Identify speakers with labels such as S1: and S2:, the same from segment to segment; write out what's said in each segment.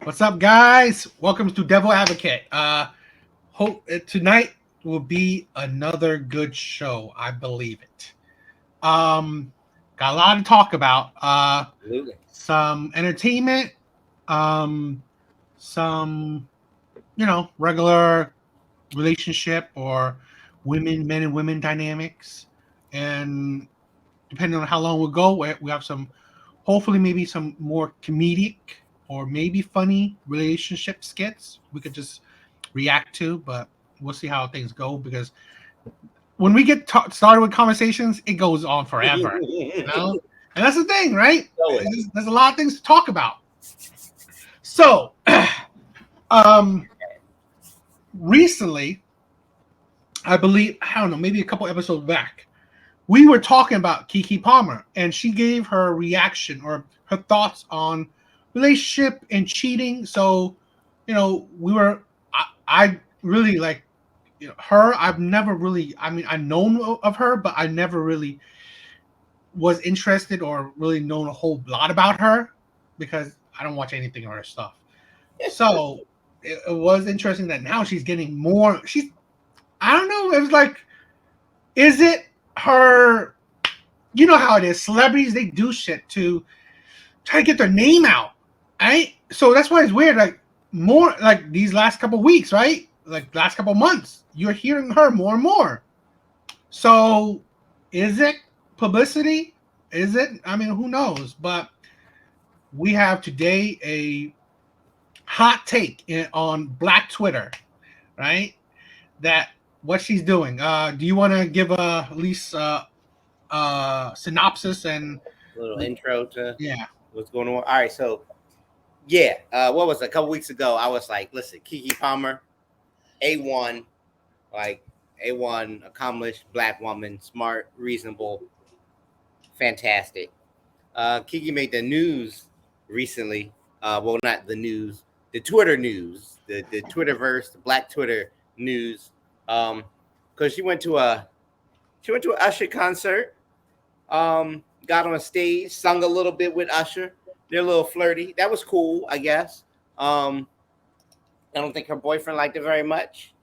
S1: What's up, guys? Welcome to Devil Advocate. Hope tonight will be another good show. I believe it. Got a lot to talk about.
S2: Absolutely.
S1: Some entertainment, some regular relationship or men and women dynamics, and depending on how long we go, we have some, hopefully maybe some more comedic or maybe funny relationship skits we could just react to, but we'll see how things go because when we get started with conversations, it goes on forever, And that's the thing, right? There's a lot of things to talk about. So, recently, I believe, I don't know, maybe a couple episodes back, we were talking about Keke Palmer, and she gave her reaction or her thoughts on relationship and cheating. So, I really like her. I've never really, I've known of her, but I never really was interested or really known a whole lot about her because I don't watch anything of her stuff. So it was interesting that now she's getting more. I don't know. It was like, is it her? You know how it is. Celebrities, they do shit to try to get their name out, right? So that's why it's weird. Like more like these last couple weeks, right? Like last couple months, you're hearing her more and more. So is it publicity? Is it? I mean, who knows? But we have today a hot take on Black Twitter, right? That what she's doing. Do you want to give at least synopsis and
S2: a little intro to
S1: yeah
S2: what's going on? All right, so what was it? A couple weeks ago? I was like, listen, Keke Palmer, A1, like A1, accomplished Black woman, smart, reasonable, fantastic. Keke made the news recently. Well, not the news, the Twitter news, the Twitterverse, the Black Twitter news. Because she went to an Usher concert. Got on stage, sung a little bit with Usher. They're a little flirty. That was cool, I guess. I don't think her boyfriend liked it very much,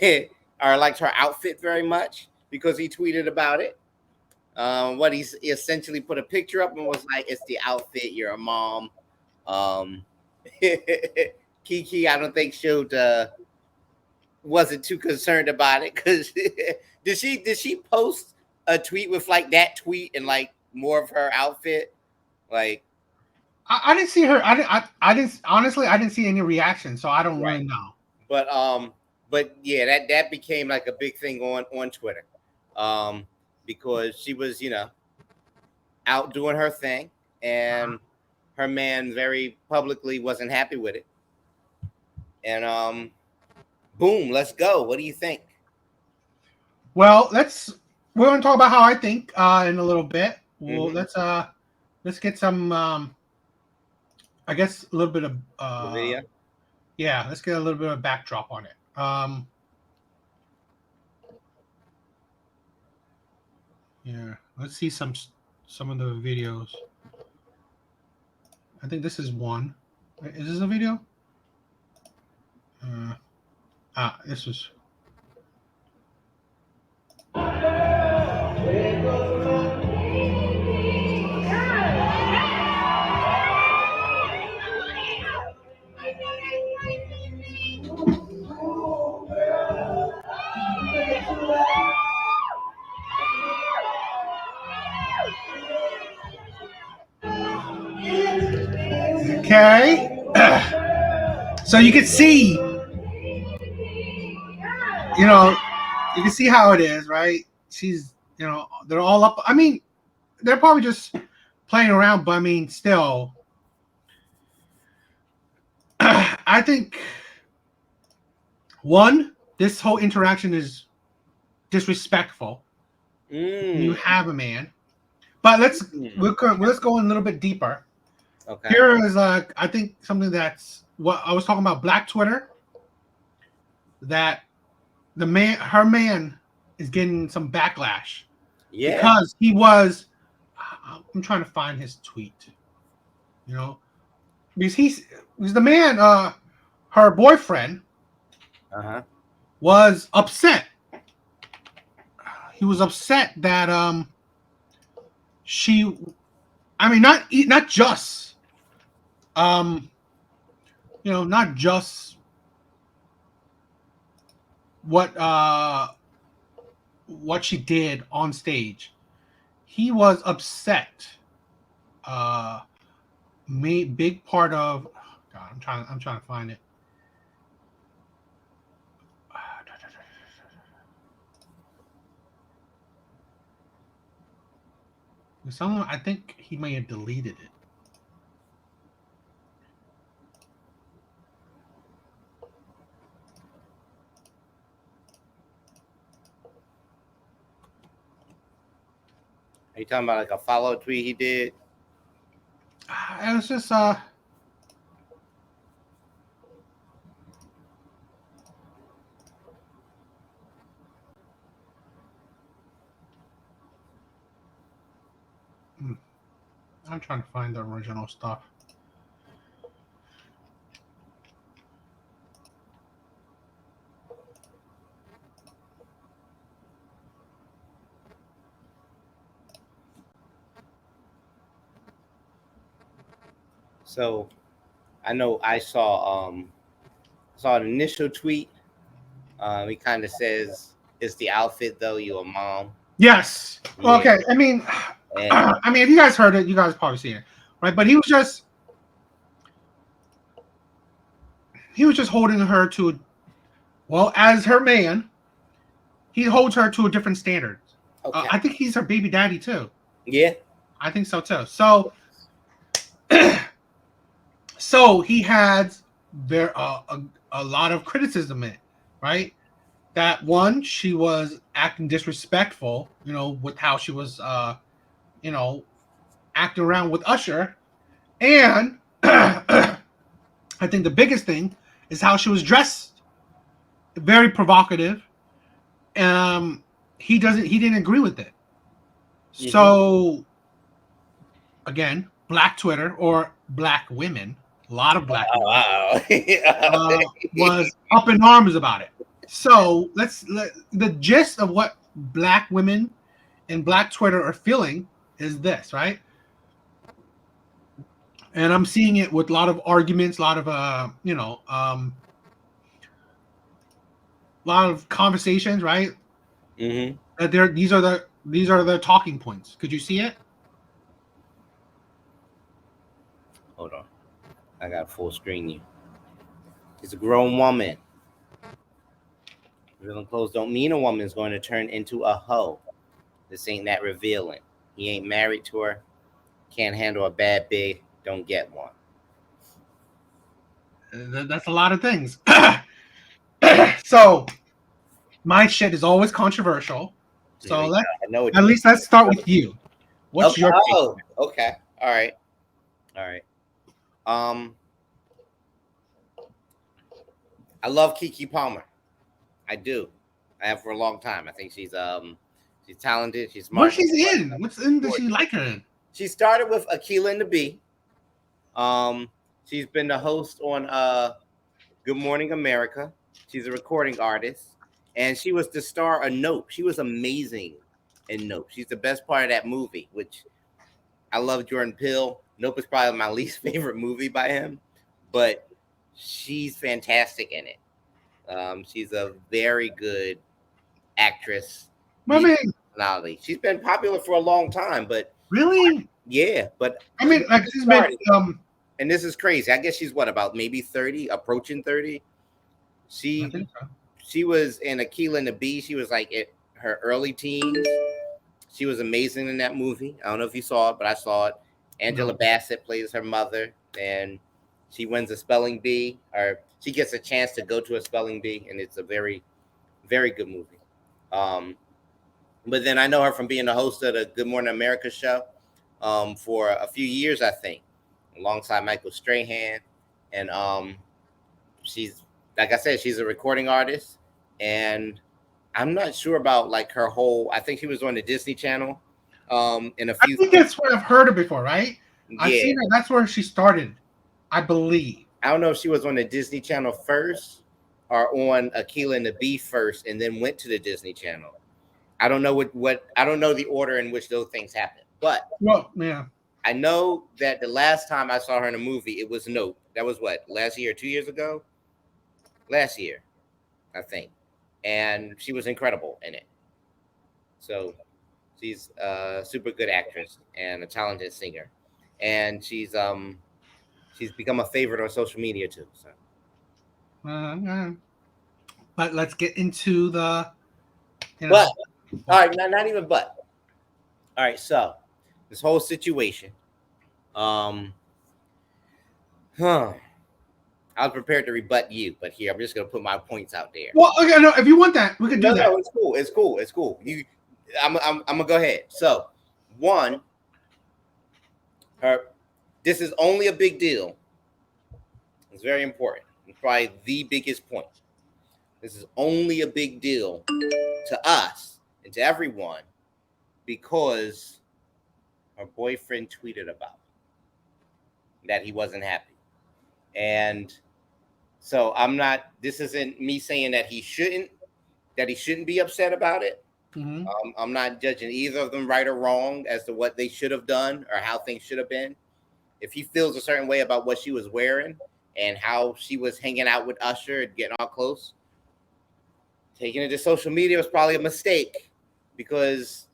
S2: or liked her outfit very much because he tweeted about it. What he essentially put a picture up and was like, "It's the outfit. You're a mom." Keke, I don't think wasn't too concerned about it because did she post a tweet with like that tweet and like more of her outfit? Like,
S1: I didn't see her. I didn't honestly. I didn't see any reaction, so I don't really know.
S2: But yeah, that became like a big thing on Twitter, because she was out doing her thing, and her man very publicly wasn't happy with it, and boom, let's go. What do you think?
S1: Well, we're going to talk about how I think in a little bit. Well, let's get some I guess a little bit of
S2: The video?
S1: Yeah, let's get a little bit of backdrop on it. Yeah, let's see some of the videos. I think this is one. Is this a video? This was. Okay. So you can see, you can see how it is, right? She's, they're all up. I mean, they're probably just playing around, but I mean, still, I think this whole interaction is disrespectful. You have a man, but let's go a little bit deeper.
S2: Okay.
S1: Here is I think something that's what I was talking about, Black Twitter, that her man is getting some backlash. Yeah. Because he was, I'm trying to find his tweet. because he's the man. Her boyfriend was upset. He was upset that she. I mean, not just not just what she did on stage. He was upset. Big part of God. I'm trying to find it. Someone, I think he may have deleted it.
S2: Are you talking about like a follow tweet he did?
S1: It was just I'm trying to find the original stuff.
S2: So I know I saw an initial tweet. He kind of says, "It's the outfit though. You a mom."
S1: Yes.
S2: Yeah.
S1: Okay. I mean, if you guys heard it, you guys probably seen it, right? But he was just holding her to, well, as her man, he holds her to a different standard.
S2: Okay.
S1: I think he's her baby daddy too.
S2: Yeah.
S1: I think so too. So, so he had there a lot of criticism in it, right? That one, she was acting disrespectful, with how she was, acting around with Usher, and I think the biggest thing is how she was dressed, very provocative. He didn't agree with it. Mm-hmm. So, again, Black Twitter or Black women, a lot of Black women, was up in arms about it. So the gist of what Black women and Black Twitter are feeling is this, right? And I'm seeing it with a lot of arguments, a lot of a lot of conversations, right?
S2: Mm-hmm.
S1: That these are the talking points. Could you see it?
S2: Hold on, I got full screen you. It's a grown woman. Revealing clothes don't mean a woman is going to turn into a hoe. This ain't that revealing. He ain't married to her. Can't handle a bad bitch. Don't get one.
S1: That's a lot of things. So my shit is always controversial. So at least let's start with you. What's your take?
S2: Okay. All right. I love Keke Palmer. I do. I have for a long time. I think she's talented. She's smart.
S1: What she's in? What's in that she like her in?
S2: She started with Akilah and the Bee. She's been the host on Good Morning America. She's a recording artist, and she was the star of Nope. She was amazing in Nope. She's the best part of that movie, which I love Jordan Peele. Nope is probably my least favorite movie by him, but she's fantastic in it. She's a very good actress. Personality. She's been popular for a long time, but
S1: really,
S2: yeah. But
S1: I mean, like she's been
S2: and this is crazy. I guess she's about maybe 30, approaching 30. She was in Akilah and the Bee. She was like in her early teens. She was amazing in that movie. I don't know if you saw it, but I saw it. Angela Bassett plays her mother, and she wins a spelling bee, or she gets a chance to go to a spelling bee, and it's a very, very good movie. But then I know her from being the host of the Good Morning America show for a few years, I think, alongside Michael Strahan. And she's, like I said, she's a recording artist, and I'm not sure about like her whole. I think she was on the Disney Channel. In a few.
S1: I think that's where I've heard her before, right? Yeah. I've seen her. That's where she started. I believe.
S2: I don't know if she was on the Disney Channel first or on Aquila and the Bee first, and then went to the Disney Channel. I don't know what I don't know the order in which those things happen, but
S1: Well, yeah.
S2: I know that the last time I saw her in a movie, it was Nope. That was what, last year, 2 years ago? Last year, I think. And she was incredible in it. So she's a super good actress and a talented singer. And she's become a favorite on social media too. So
S1: Uh, but let's get into the, you know.
S2: but all right, not even but. All right, so this whole situation. Huh. I was prepared to rebut you, but here I'm just gonna put my points out there.
S1: Well, okay, no, if you want that, we could do that.
S2: No, it's cool. It's cool. It's cool. I'm gonna go ahead. So, one, this is only a big deal. It's very important. It's probably the biggest point. This is only a big deal to us and to everyone because her boyfriend tweeted about that he wasn't happy. And so this isn't me saying that he shouldn't be upset about it.
S1: Mm-hmm.
S2: I'm not judging either of them right or wrong as to what they should have done or how things should have been. If he feels a certain way about what she was wearing and how she was hanging out with Usher and getting all close, taking it to social media was probably a mistake because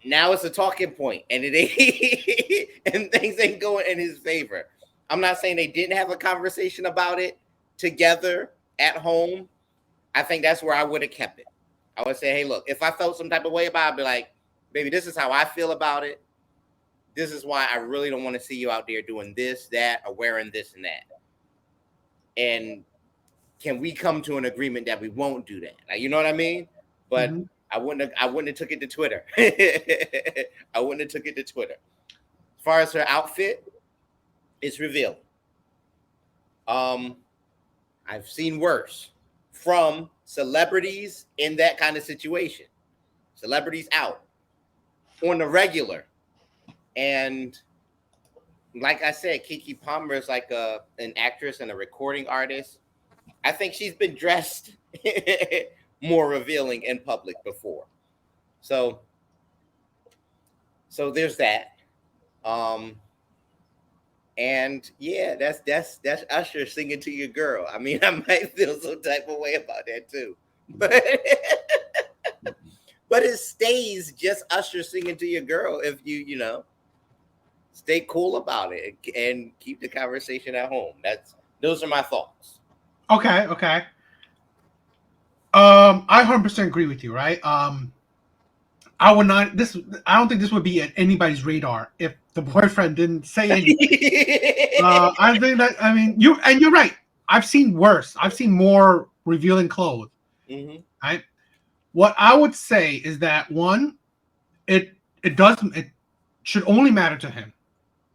S2: now it's a talking point and it ain't and things ain't going in his favor. I'm not saying they didn't have a conversation about it together at home. I think that's where I would have kept it. I would say, hey, look, if I felt some type of way about it, I'd be like, baby, this is how I feel about it. This is why I really don't want to see you out there doing this, that, or wearing this and that. And can we come to an agreement that we won't do that? Like, you know what I mean? But
S1: Mm-hmm.
S2: I wouldn't have took it to Twitter. I wouldn't have took it to Twitter. As far as her outfit, it's revealing. I've seen worse from celebrities in that kind of situation. Celebrities out on the regular. And like I said, Keke Palmer is like an actress and a recording artist. I think she's been dressed more revealing in public before. So there's that. And yeah, that's Usher singing to your girl. I mean, I might feel some type of way about that too. But it stays just Usher singing to your girl if you stay cool about it and keep the conversation at home. Those are my thoughts.
S1: Okay. I 100% agree with you, right? I would not. I don't think this would be at anybody's radar if the boyfriend didn't say anything. I think that. I mean, you're right. I've seen worse. I've seen more revealing clothes.
S2: Mm-hmm.
S1: Right. What I would say is that one, it should only matter to him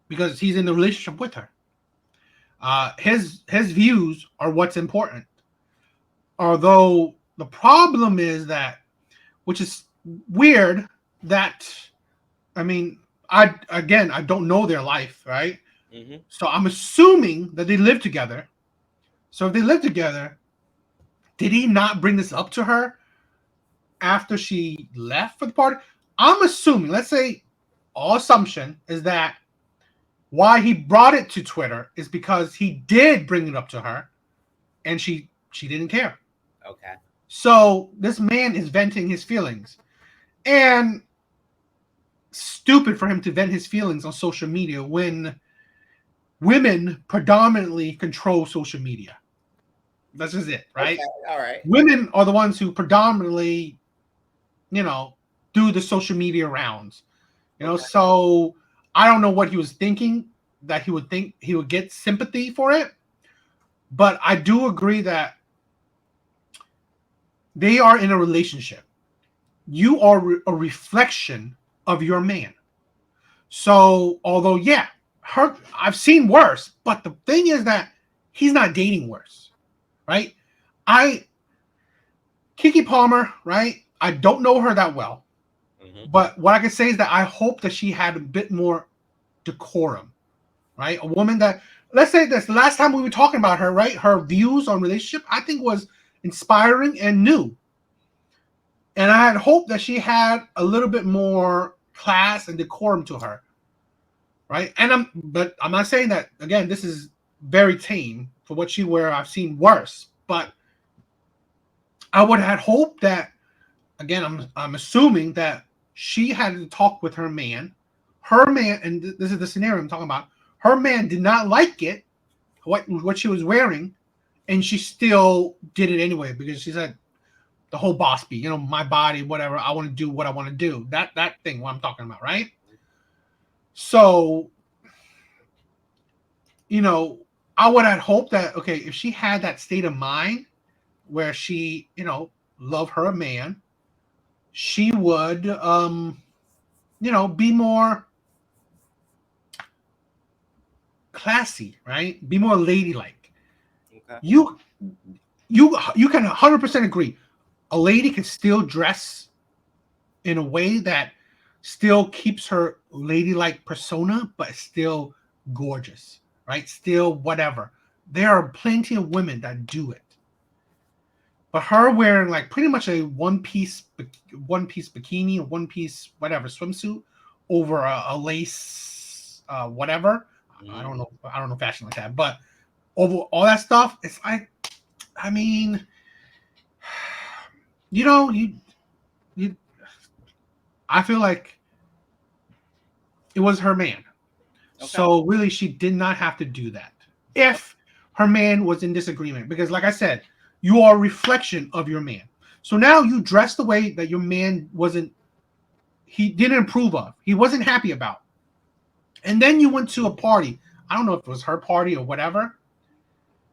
S1: because he's in the relationship with her. His views are what's important. Although the problem is that, which is weird, that I mean, I don't know their life, right?
S2: Mm-hmm.
S1: So I'm assuming that they live together. So if they live together, did he not bring this up to her after she left for the party? I'm assuming, let's say, all assumption is that why he brought it to Twitter is because he did bring it up to her, and she didn't care.
S2: Okay.
S1: So this man is venting his feelings, and stupid for him to vent his feelings on social media when women predominantly control social media. That's just it, right?
S2: Okay. All right.
S1: Women are the ones who predominantly, do the social media rounds.
S2: Okay.
S1: So I don't know what he was thinking, that he would think he would get sympathy for it. But I do agree that they are in a relationship. You are a reflection of your man. So, although, yeah, I've seen worse, but the thing is that he's not dating worse, right? Keke Palmer, right? I don't know her that well, but what I can say is that I hope that she had a bit more decorum right? A woman that, let's say this, the last time we were talking about her, right? Her views on relationship, I think was inspiring and new. And I had hoped that she had a little bit more class and decorum to her, right? But I'm not saying that again. This is very tame for what she wear. I've seen worse, but I would have hoped that again. I'm assuming that she had to talk with her man. Her man, and this is the scenario I'm talking about. Her man did not like it, what she was wearing, and she still did it anyway because she said the whole boss be, my body, whatever. I want to do what I want to do. That thing, what I'm talking about, right? So, I would have hoped that okay, if she had that state of mind where she, love her man, she would, be more classy, right? Be more ladylike.
S2: Okay.
S1: You can 100% agree. A lady can still dress in a way that still keeps her ladylike persona, but still gorgeous, right? Still whatever. There are plenty of women that do it. But her wearing like pretty much a one piece bikini, a one piece whatever swimsuit over a lace whatever.
S2: Mm-hmm.
S1: I don't know fashion like that, but over all that stuff, it's like, I mean, you I feel like it was her man. Okay. So really she did not have to do that. If her man was in disagreement, because like I said, you are a reflection of your man. So now you dress the way that your man he didn't approve of. He wasn't happy about. And then you went to a party. I don't know if it was her party or whatever,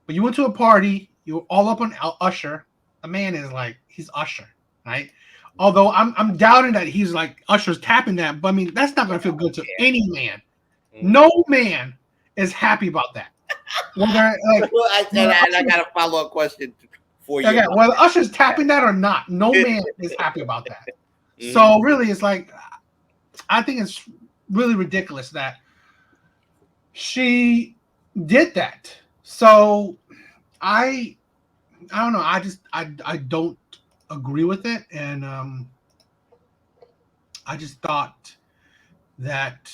S1: but you went to a party, you were all up on Usher. The man is like, he's Usher, right? Although I'm doubting that he's like Usher's tapping that, but I mean, that's not going to feel good to any man. No man is happy about that. Whether, like,
S2: I got a follow-up question for you.
S1: Okay, whether Usher's tapping that or not, no man is happy about that. Mm-hmm. So really, it's like, I think it's really ridiculous that she did that. So I don't know. I don't agree with it, and I just thought that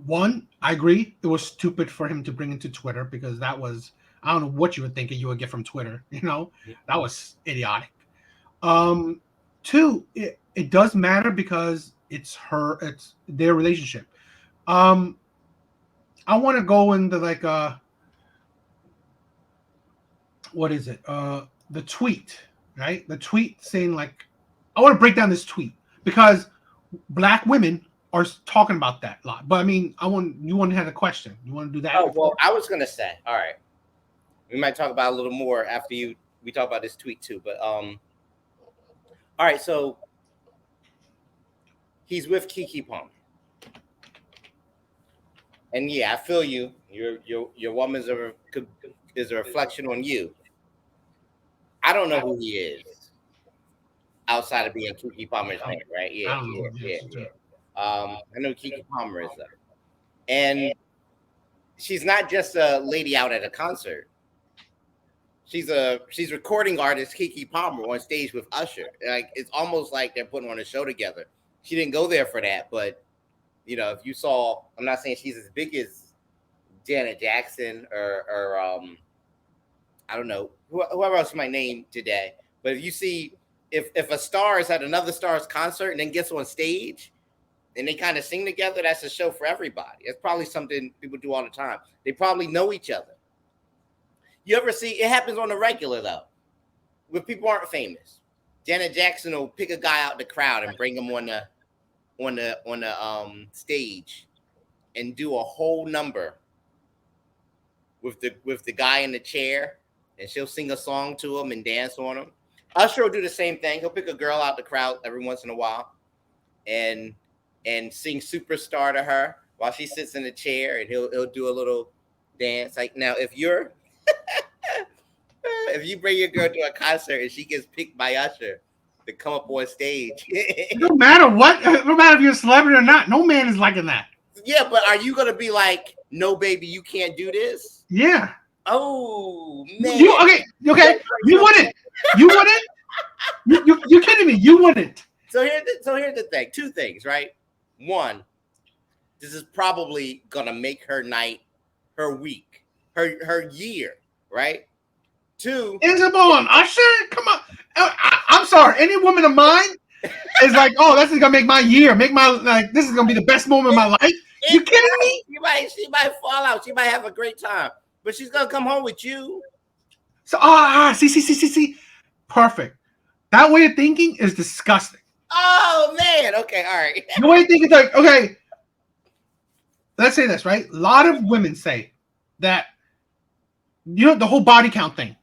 S1: one, I agree, it was stupid for him to bring it to Twitter because that was, I don't know what you were thinking you would get from Twitter. That was idiotic. Two, it does matter because it's their relationship. I want to go into like what is it? The tweet, right? The tweet saying like, I want to break down this tweet because Black women are talking about that a lot. But I mean, you want to have a question. You want to do that?
S2: Oh, well, I was going to say, all right. We might talk about it a little more after we talk about this tweet too. But all right, so he's with Keke Palmer. And yeah, I feel you. Your woman is a reflection on you. I don't know who he is outside of being Keke Palmer's man, right? Yeah. I know Keke Palmer is that, and she's not just a lady out at a concert. She's recording artist Keke Palmer on stage with Usher. Like, it's almost like they're putting on a show together. She didn't go there for that, but if you saw, I'm not saying she's as big as Janet Jackson or I don't know whoever else you might name today, but if you see if a star is at another star's concert and then gets on stage and they kind of sing together, that's a show for everybody. It's probably something people do all the time. They probably know each other. You ever see, it happens on the regular though, when people aren't famous. Janet Jackson will pick a guy out the crowd and bring him on the stage and do a whole number with the guy in the chair, and she'll sing a song to him and dance on him. Usher will do the same thing. He'll pick a girl out the crowd every once in a while and sing Superstar to her while she sits in the chair, and he'll do a little dance. Like, now if you bring your girl to a concert and she gets picked by Usher to come up on stage,
S1: no matter what, no matter if you're a celebrity or not, no man is liking that.
S2: Yeah, but are you gonna be like, no, baby, you can't do this.
S1: Yeah.
S2: Oh man.
S1: You okay? You wouldn't. You wouldn't. You kidding me? You wouldn't.
S2: So here's the thing. Two things, right? One, this is probably gonna make her night, her week, her year, right? Two,
S1: Isabel and Usher, come on. I'm sorry. Any woman of mine is like, oh, this is gonna make my year, this is gonna be the best moment of my life. You kidding me?
S2: She might fall out. She might have a great time, but she's gonna come home with you.
S1: So see. Perfect. That way of thinking is disgusting.
S2: Oh man. Okay. All right.
S1: The way of thinking is like, okay, let's say this, right? A lot of women say that, the whole body count thing.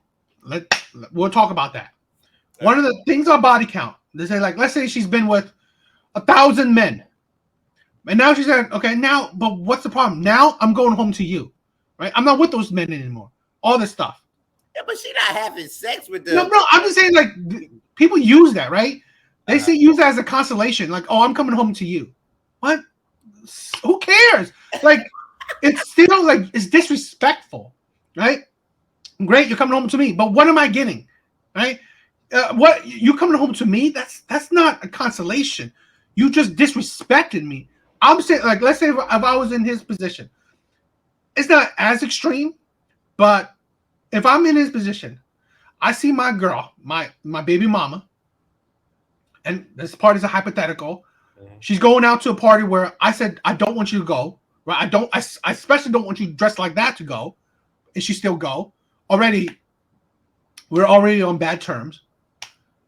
S1: We'll talk about that. One of the things on body count, they say, like, let's say she's been with 1,000 men. And now she's like, okay, now, but what's the problem? Now I'm going home to you, right? I'm not with those men anymore. All this stuff.
S2: Yeah, but she's not having sex with them.
S1: No, I'm just saying, like, people use that, right? They say use that as a consolation. Like, oh, I'm coming home to you. What? Who cares? Like, it's still, like, it's disrespectful, right? Great, you're coming home to me, but what am I getting, right? What, you coming home to me? That's not a consolation. You just disrespected me. I'm saying, like, let's say if I was in his position, it's not as extreme, but if I'm in his position, I see my girl, my baby mama, and this part is a hypothetical. She's going out to a party where I said I don't want you to go, right? I especially don't want you dressed like that to go, and she still go. We're already on bad terms.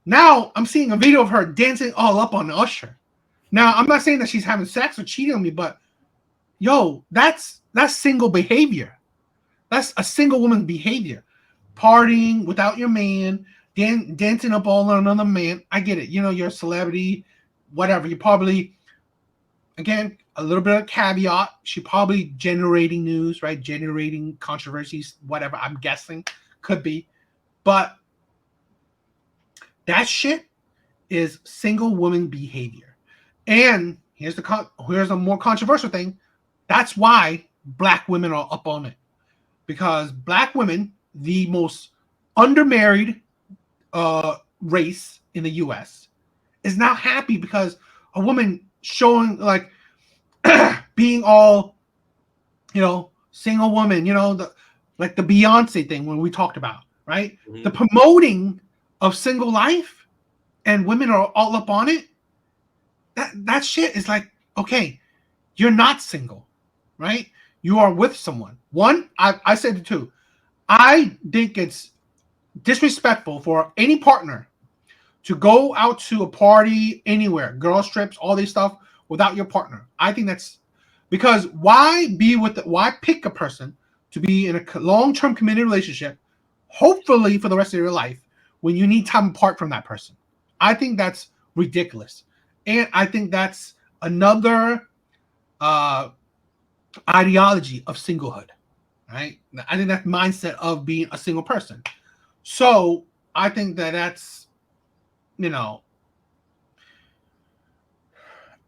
S1: Now I'm seeing a video of her dancing all up on Usher. Now I'm not saying that she's having sex or cheating on me, but yo, that's single behavior. That's a single woman's behavior. Partying without your man, dancing up all on another man. I get it. You're a celebrity, whatever. You probably, again, a little bit of caveat. She probably generating news, right? Generating controversies, whatever. I'm guessing, could be, but that shit is single woman behavior. And here's a more controversial thing. That's why black women are up on it, because black women, the most undermarried race in the U.S., is not happy because a woman showing, like, being all, single woman, like the Beyonce thing when we talked about, right? Mm-hmm. The promoting of single life, and women are all up on it. That shit is like, okay, you're not single, right? You are with someone. One, I said it too. I think it's disrespectful for any partner to go out to a party anywhere, girls trips, all this stuff, without your partner. I think that's because why pick a person to be in a long-term committed relationship, hopefully for the rest of your life, when you need time apart from that person? I think that's ridiculous. And I think that's another ideology of singlehood, right? I think that mindset of being a single person. So I think that's,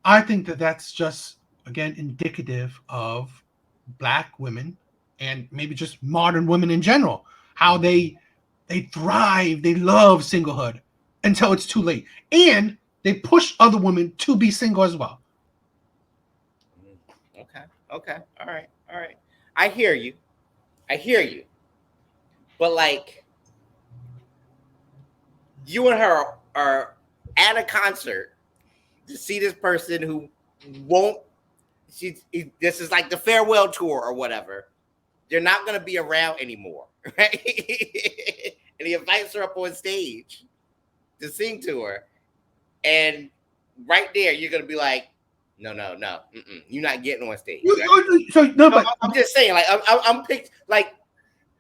S1: I think that's just, again, indicative of black women and maybe just modern women in general, how they thrive, they love singlehood until it's too late. And they push other women to be single as well.
S2: Okay. All right. I hear you. But, like, you and her are at a concert to see this person who won't. This is like the farewell tour or whatever. They're not going to be around anymore, right? And he invites her up on stage to sing to her, and right there, you're going to be like, no, you're not getting on stage. Right? But I'm just saying, like, I'm picked, like,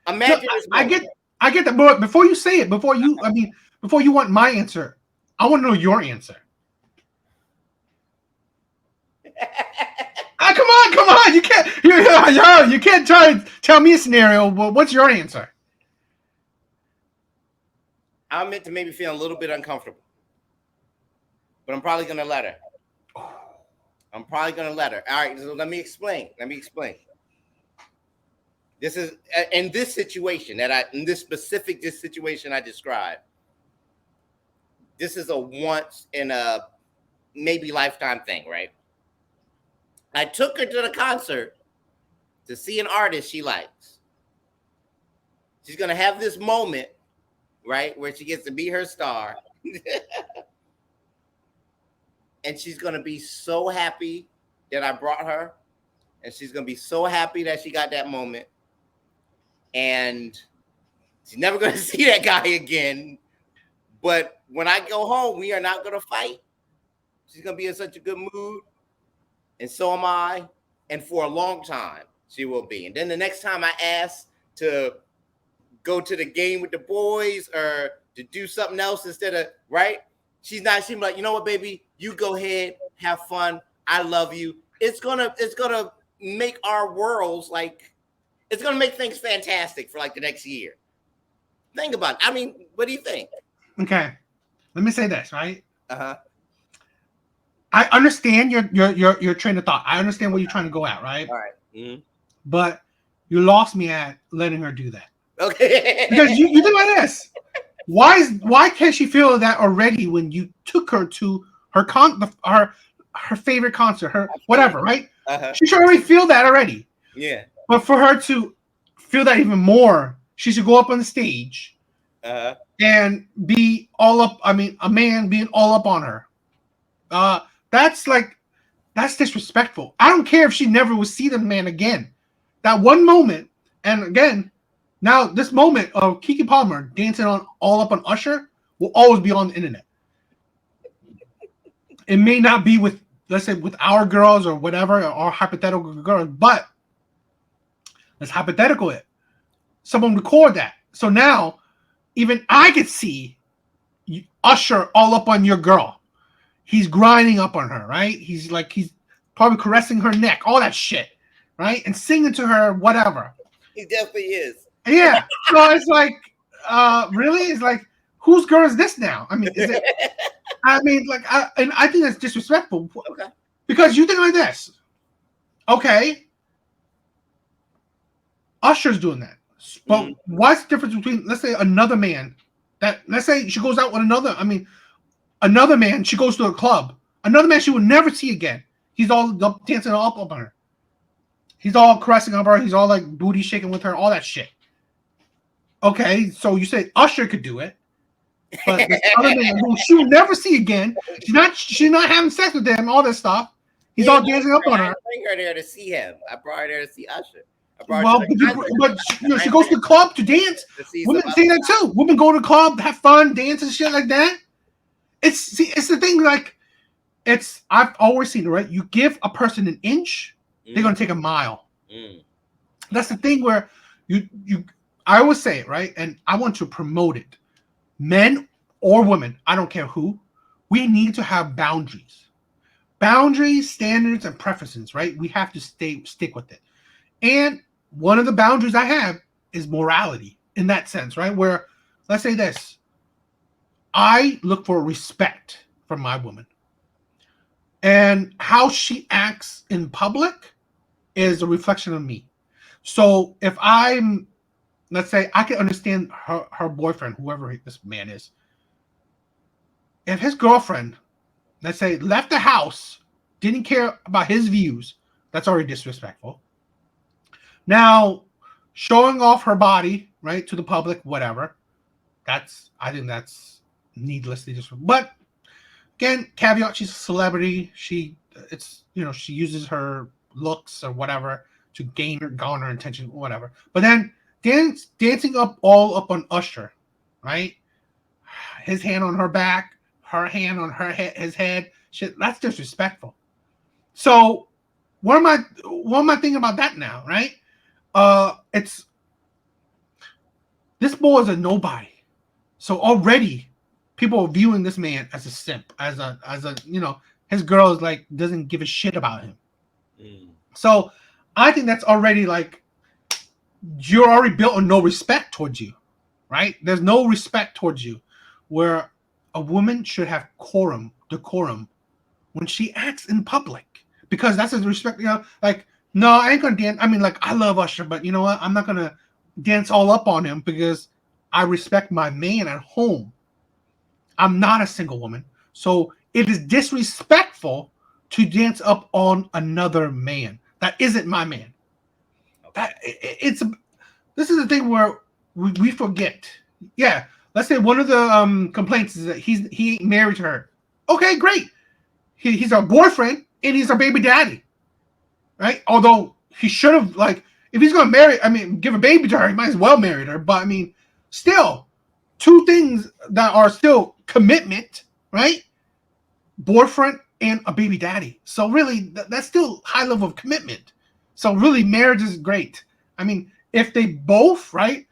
S2: imagine.
S1: I get that, but before you say it, before you want my answer, I want to know your answer. Come on! You can't try and tell me a scenario. Well, what's your answer?
S2: I'm meant to maybe feel a little bit uncomfortable, but I'm probably gonna let her. All right, so let me explain. This is in this situation this situation I described. This is a once in a maybe lifetime thing, right? I took her to the concert to see an artist she likes. She's gonna have this moment, right, where she gets to be her star. And she's gonna be so happy that I brought her, and she's gonna be so happy that she got that moment. And she's never gonna see that guy again. But when I go home, we are not gonna fight. She's gonna be in such a good mood, and so am I. And for a long time, she will be. And then the next time I ask to go to the game with the boys or to do something else instead of, right? She's like, you know what, baby? You go ahead, have fun. I love you. It's gonna make our worlds like, it's gonna make things fantastic for like the next year. Think about it. I mean, what do you think?
S1: Okay, let me say this, right?
S2: Uh-huh.
S1: I understand your train of thought. I understand what you're trying to go at, right?
S2: All right. Mm-hmm.
S1: But you lost me at letting her do that.
S2: Okay.
S1: Because you think like this. Why can't she feel that already when you took her to her her favorite concert, her whatever, right?
S2: Uh-huh.
S1: She should already feel that already.
S2: Yeah.
S1: But for her to feel that even more, she should go up on the stage and be all up. I mean, a man being all up on her. That's disrespectful. I don't care if she never will see the man again. That one moment, and again, now this moment of Keke Palmer dancing on all up on Usher will always be on the internet. It may not be with, let's say, with our girls or whatever, or hypothetical girls, but let's hypothetical it. Someone record that. So now, even I could see Usher all up on your girl. He's grinding up on her, right? He's probably caressing her neck, all that shit, right? And singing to her, whatever.
S2: He definitely is.
S1: Yeah. So it's like, really? It's like, whose girl is this now? I mean, is it? I mean, like, I think that's disrespectful.
S2: Okay.
S1: Because you think like this. Okay. Usher's doing that. But what's the difference between, let's say, another man let's say she goes out with another man, she goes to a club. Another man she will never see again. He's all dancing all up on her. He's all caressing on her. He's all like booty shaking with her, all that shit. Okay, so you say Usher could do it. But this other man who she will never see again, she's not having sex with him, all this stuff. He's all dancing up on her.
S2: I bring her there to see him. I brought her there to see Usher.
S1: She goes to the club to dance. Women say that too. Women go to the club, have fun, dance and shit like that. It's the thing. Like, I've always seen it, right? You give a person an inch, they're gonna take a mile. That's the thing where I always say it, right? And I want to promote it. Men or women, I don't care who, we need to have boundaries. Boundaries, standards, and preferences, right? We have to stick with it. And one of the boundaries I have is morality in that sense, right? Where, let's say this, I look for respect from my woman. And how she acts in public is a reflection of me. So if let's say, I can understand her boyfriend, whoever this man is. If his girlfriend, let's say, left the house, didn't care about his views, that's already disrespectful. Now, showing off her body, right, to the public, whatever, I think that's needlessly disrespectful. But again, caveat, she's a celebrity. She uses her looks or whatever to garner attention, whatever. But then dancing all up on Usher, right? His hand on her back, her hand on his head. Shit, that's disrespectful. So what am I thinking about that now, right? This boy is a nobody. So already people are viewing this man as a simp, as a his girl is like doesn't give a shit about him. So I think that's already like, you're already built on no respect towards you, right? There's no respect towards you, where a woman should have decorum when she acts in public, because that's a respect. Like, No, I ain't gonna dance. I mean, like, I love Usher, but you know what? I'm not gonna dance all up on him because I respect my man at home. I'm not a single woman. So it is disrespectful to dance up on another man. That isn't my man.
S2: Okay.
S1: It's this is the thing where we forget. Yeah, let's say one of the complaints is that he ain't married to her. Okay, great. He's our boyfriend and he's our baby daddy, right? Although he should have, like, if he's gonna marry, I mean, give a baby to her, he might as well marry her. But I mean, still, two things that are still commitment, right? Boyfriend and a baby daddy. So really, that's still high level of commitment. So really, marriage is great. I mean, if they both, right,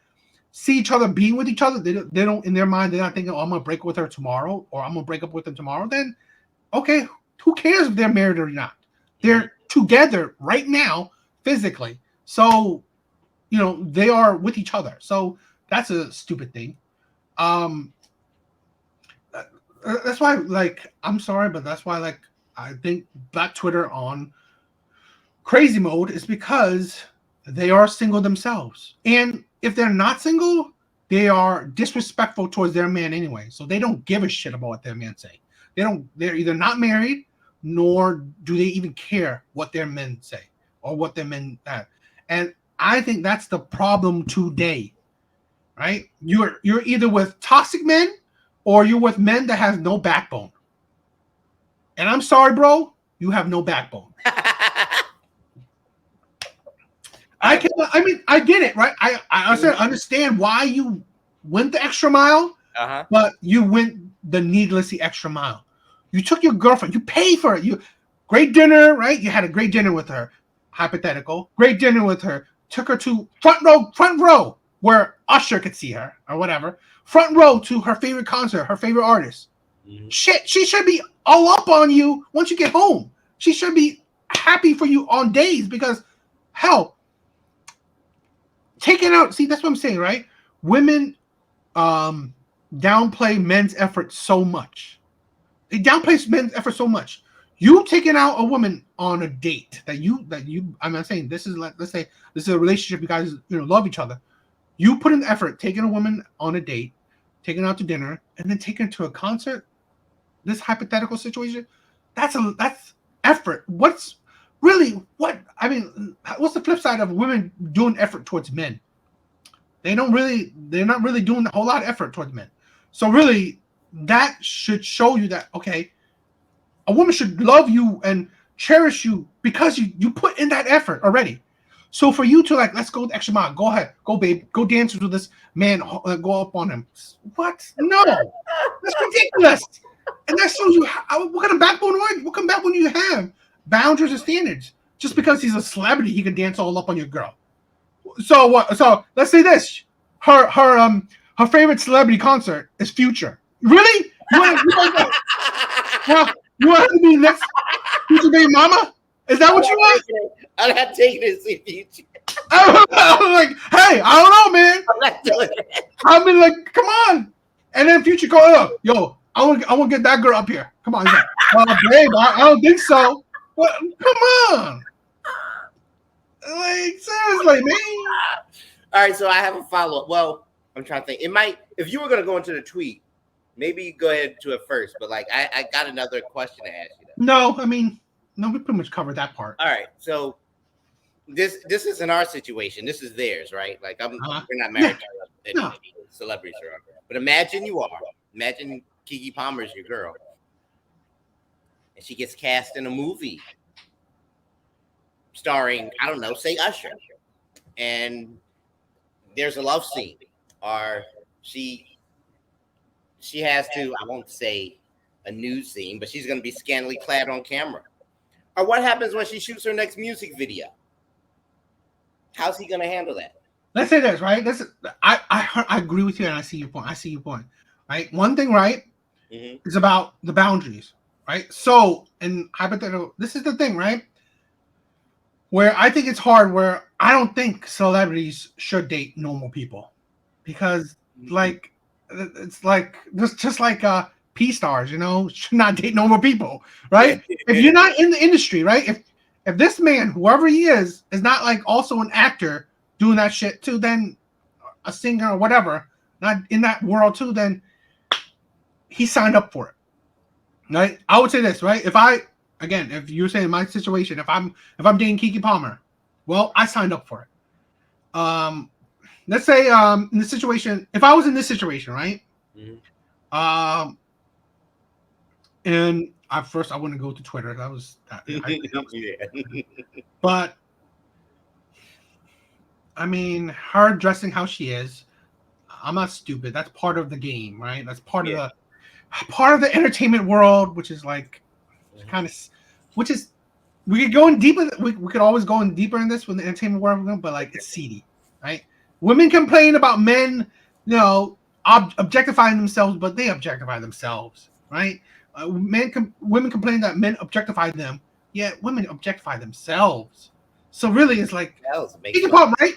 S1: see each other being with each other, they don't in their mind, they're not thinking, oh, I'm gonna break with her tomorrow or I'm gonna break up with them tomorrow. Then okay, who cares if they're married or not? They're together right now physically. So, you know, they are with each other. So that's a stupid thing. Um that's why, like, I'm sorry, but that's why, like, I think Black Twitter on crazy mode is because they are single themselves. And if they're not single, they are disrespectful towards their man anyway. So they don't give a shit about what their man say. They're either not married nor do they even care what their men say or what their men have. And I think that's the problem today. Right? You're either with toxic men or you're with men that has no backbone. And I'm sorry, bro, you have no backbone. I mean, I get it, right? I understand why you went the extra mile, but you went the needlessly extra mile. You took your girlfriend, you paid for it. You great dinner, right? You had a great dinner with her. Hypothetical, great dinner with her. Took her to front row, where Usher could see her or whatever. Front row to her favorite concert, her favorite artist. Mm-hmm. Shit, she should be all up on you once you get home. She should be happy for you on days because, hell, taking out. See, that's what I'm saying, right? Women downplay men's effort so much. They downplay men's effort so much. You taking out a woman on a date that you I'm not saying this is, like, let's say this is a relationship, you guys, you know, love each other. You put in effort taking a woman on a date, taking her out to dinner, and then taking her to a concert. This hypothetical situation, that's effort. What's the flip side of women doing effort towards men? They're not really doing a whole lot of effort towards men. So really, that should show you that, okay, a woman should love you and cherish you because you put in that effort already. So for you to, like, let's go the extra mile. Go ahead, go babe, go dance with this man, go up on him. What? No, that's ridiculous. And that shows you what kind of backbone you have. Boundaries and standards. Just because he's a celebrity, he can dance all up on your girl. So what? So let's say this: her favorite celebrity concert is Future. Really? You want to be next Future baby mama? Is that what you want?
S2: I'm not taking it to see Future.
S1: I'm like, hey, I don't know, man. I'm not doing it. I'll be like, come on. And then Future go up, yo, I want to get that girl up here. Come on, like, babe, I don't think so. What? Come on. Like, seriously, man.
S2: All right, so I have a follow-up. Well, I'm trying to think. It might, if you were going to go into the tweet, maybe go ahead to it first. But, like, I got another question to ask you.
S1: No, I mean, no, we pretty much covered that part.
S2: All right, so this isn't our situation. This is theirs, right? Like, we're not married to any celebrities or but imagine you are. Imagine Keke Palmer is your girl, and she gets cast in a movie starring, I don't know, say Usher, and there's a love scene, or she has to, I won't say a nude scene, but she's going to be scantily clad on camera. Or what happens when she shoots her next music video? How's he going to handle that?
S1: Let's say this, right? I agree with you, and I see your point. Right? One thing, right, is about the boundaries, right? So, in hypothetical, this is the thing, right? Where I think it's hard, where I don't think celebrities should date normal people, because, like, it's like just like P stars, you know, should not date normal people, right? If you're not in the industry, right? if this man, whoever he is not like also an actor doing that shit too, then a singer or whatever, not in that world too, then he signed up for it. Right? I would say this, right? If you're saying my situation, if I'm dating Keke Palmer, well, I signed up for it. Let's say in the situation, if I was in this situation, right? Mm-hmm. And at first I wouldn't go to Twitter. That was yeah. But I mean, her dressing how she is, I'm not stupid. That's part of the game, right? That's part of the entertainment world, which is like kind of, which is we could go in deeper. We could always go in deeper in this with the entertainment world, but like it's seedy, right? Women complain about men, objectifying themselves, but they objectify themselves, right? Women complain that men objectify them, yet women objectify themselves. So really, it's like right?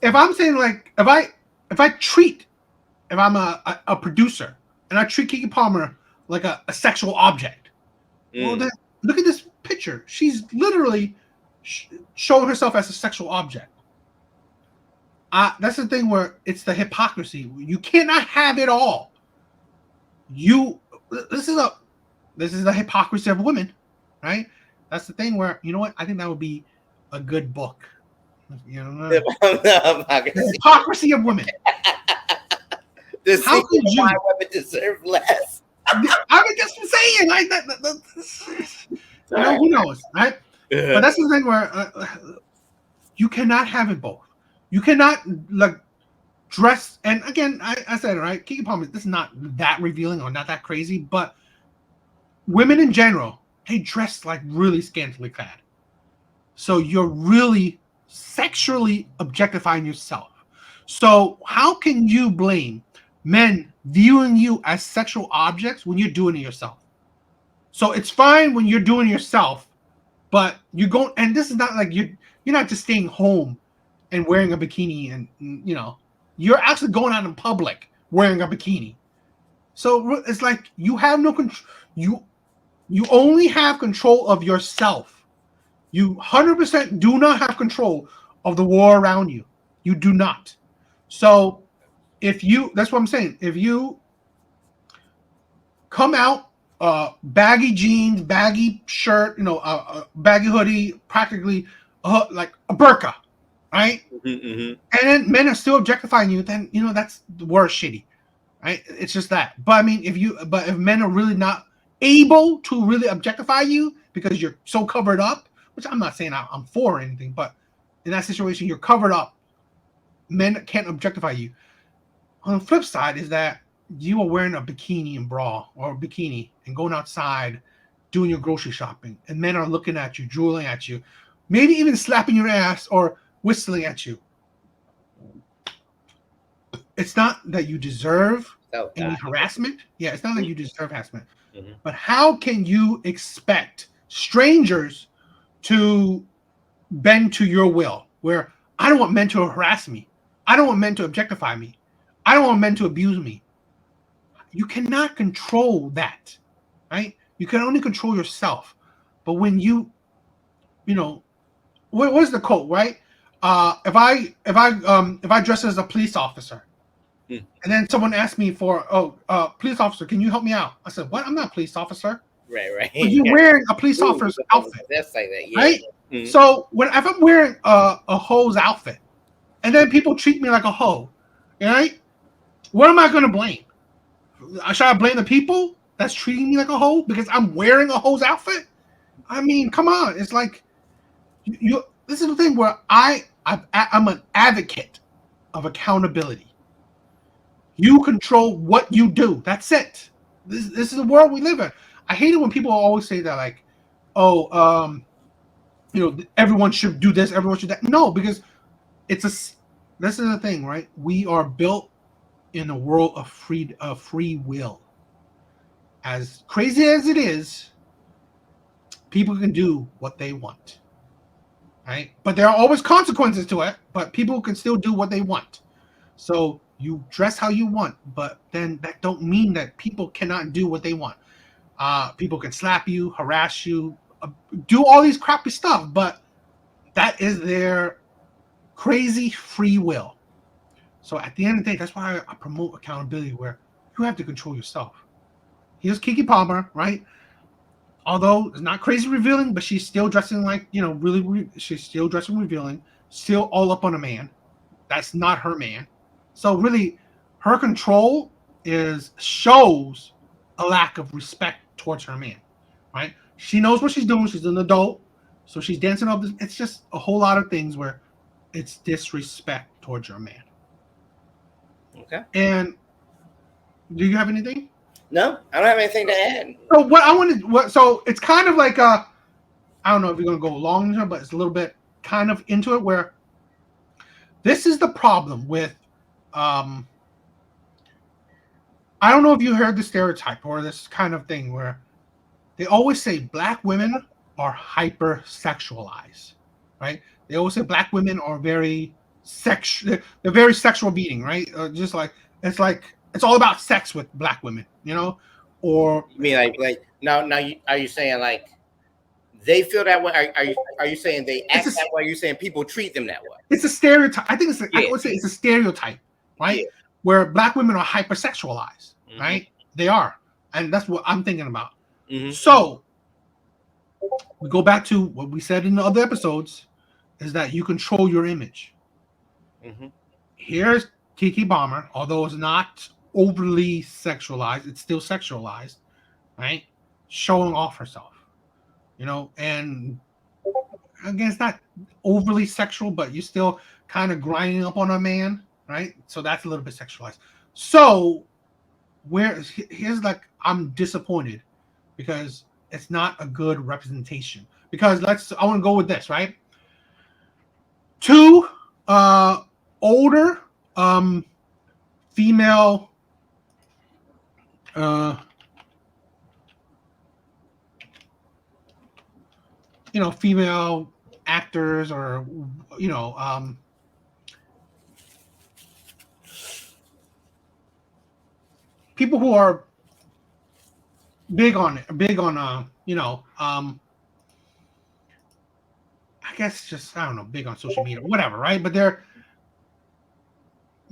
S1: If I'm saying like if I'm a producer and I treat Keke Palmer like a sexual object, well then look at this picture. She's literally showing herself as a sexual object. That's the thing where it's the hypocrisy. You cannot have it all. This is the hypocrisy of women, right? That's the thing where, you know what? I think that would be a good book. You know, the hypocrisy of women.
S2: How could you? Why women deserve less?
S1: I mean, that's what I'm saying. Like that. Who knows, right? But that's the thing where you cannot have it both. You cannot like dress. And again, I said it right. Keke Palmer, this is not that revealing or not that crazy, but women in general, they dress like really scantily clad. So you're really sexually objectifying yourself. So how can you blame men viewing you as sexual objects when you're doing it yourself? So it's fine when you're doing it yourself, but you go, and this is not like you're not just staying home and wearing a bikini, and you're actually going out in public wearing a bikini. So it's like you have no control. You only have control of yourself. You 100% do not have control of the war around you. You do not. So that's what I'm saying. If you come out baggy jeans, baggy shirt, baggy hoodie, practically like a burqa, right? Mm-hmm. And then men are still objectifying you, then that's the worst shitty, right? It's just that. But I mean, if men are really not able to really objectify you because you're so covered up, which I'm not saying I'm for or anything, but in that situation, you're covered up. Men can't objectify you. On the flip side is that you are wearing a bikini and bra or a bikini and going outside doing your grocery shopping, and men are looking at you, drooling at you, maybe even slapping your ass or whistling at you. It's not that you deserve any harassment. Yeah, it's not that you deserve harassment. Mm-hmm. But how can you expect strangers to bend to your will? Where I don't want men to harass me. I don't want men to objectify me. I don't want men to abuse me. You cannot control that, right? You can only control yourself. But when what is the quote, right? If I dress as a police officer, and then someone asked me for, police officer, can you help me out? I said, what? I'm not a police officer.
S2: Right.
S1: But you're wearing a police officer's outfit.
S2: That's like that, yeah.
S1: Right? Mm-hmm. So if I'm wearing a hoe's outfit, and then people treat me like a hoe, right? What am I going to blame? Should I blame the people that's treating me like a hoe because I'm wearing a hoe's outfit? I mean, come on. It's like this is the thing where I'm an advocate of accountability. You control what you do. That's it. This is the world we live in. I hate it when people always say that, like, everyone should do this, everyone should that. No, because this is the thing, right? We are built in a world of free will. As crazy as it is, people can do what they want, right? But there are always consequences to it, but people can still do what they want. So you dress how you want, but then that don't mean that people cannot do what they want. People can slap you, harass you, do all these crappy stuff, but that is their crazy free will. So at the end of the day, that's why I promote accountability, where you have to control yourself. Here's Keke Palmer, right? Although it's not crazy revealing, but she's still dressing like, she's still dressing revealing, still all up on a man. That's not her man. So really, her control shows a lack of respect towards her man, right? She knows what she's doing. She's an adult, so she's dancing up. It's just a whole lot of things where it's disrespect towards your man.
S2: Okay.
S1: And do you have anything?
S2: No, I don't have anything to add.
S1: So what I wanted, so it's kind of like I don't know if you're gonna go long into it, but it's a little bit kind of into it where this is the problem with I don't know if you heard the stereotype or this kind of thing where they always say black women are hypersexualized, right? They always say black women are very they're very sexual being, right? Just like it's all about sex with black women, or
S2: you mean like now are you saying like they feel that way? Are you saying they act that way? Are you saying people treat them that way?
S1: It's a stereotype. I think I would say it's a stereotype, right? Yeah. Where black women are hypersexualized, right? They are. And that's what I'm thinking about. So we go back to what we said in the other episodes, is that you control your image. Here's Keke Palmer, although it's not overly sexualized, it's still sexualized, right? Showing off herself, and again, it's not overly sexual, but you're still kind of grinding up on a man, right? So that's a little bit sexualized. So here's like, I'm disappointed because it's not a good representation. Because I want to go with this, right? Two older female female actors, or people who are big on I guess just, I don't know, big on social media, whatever, right? But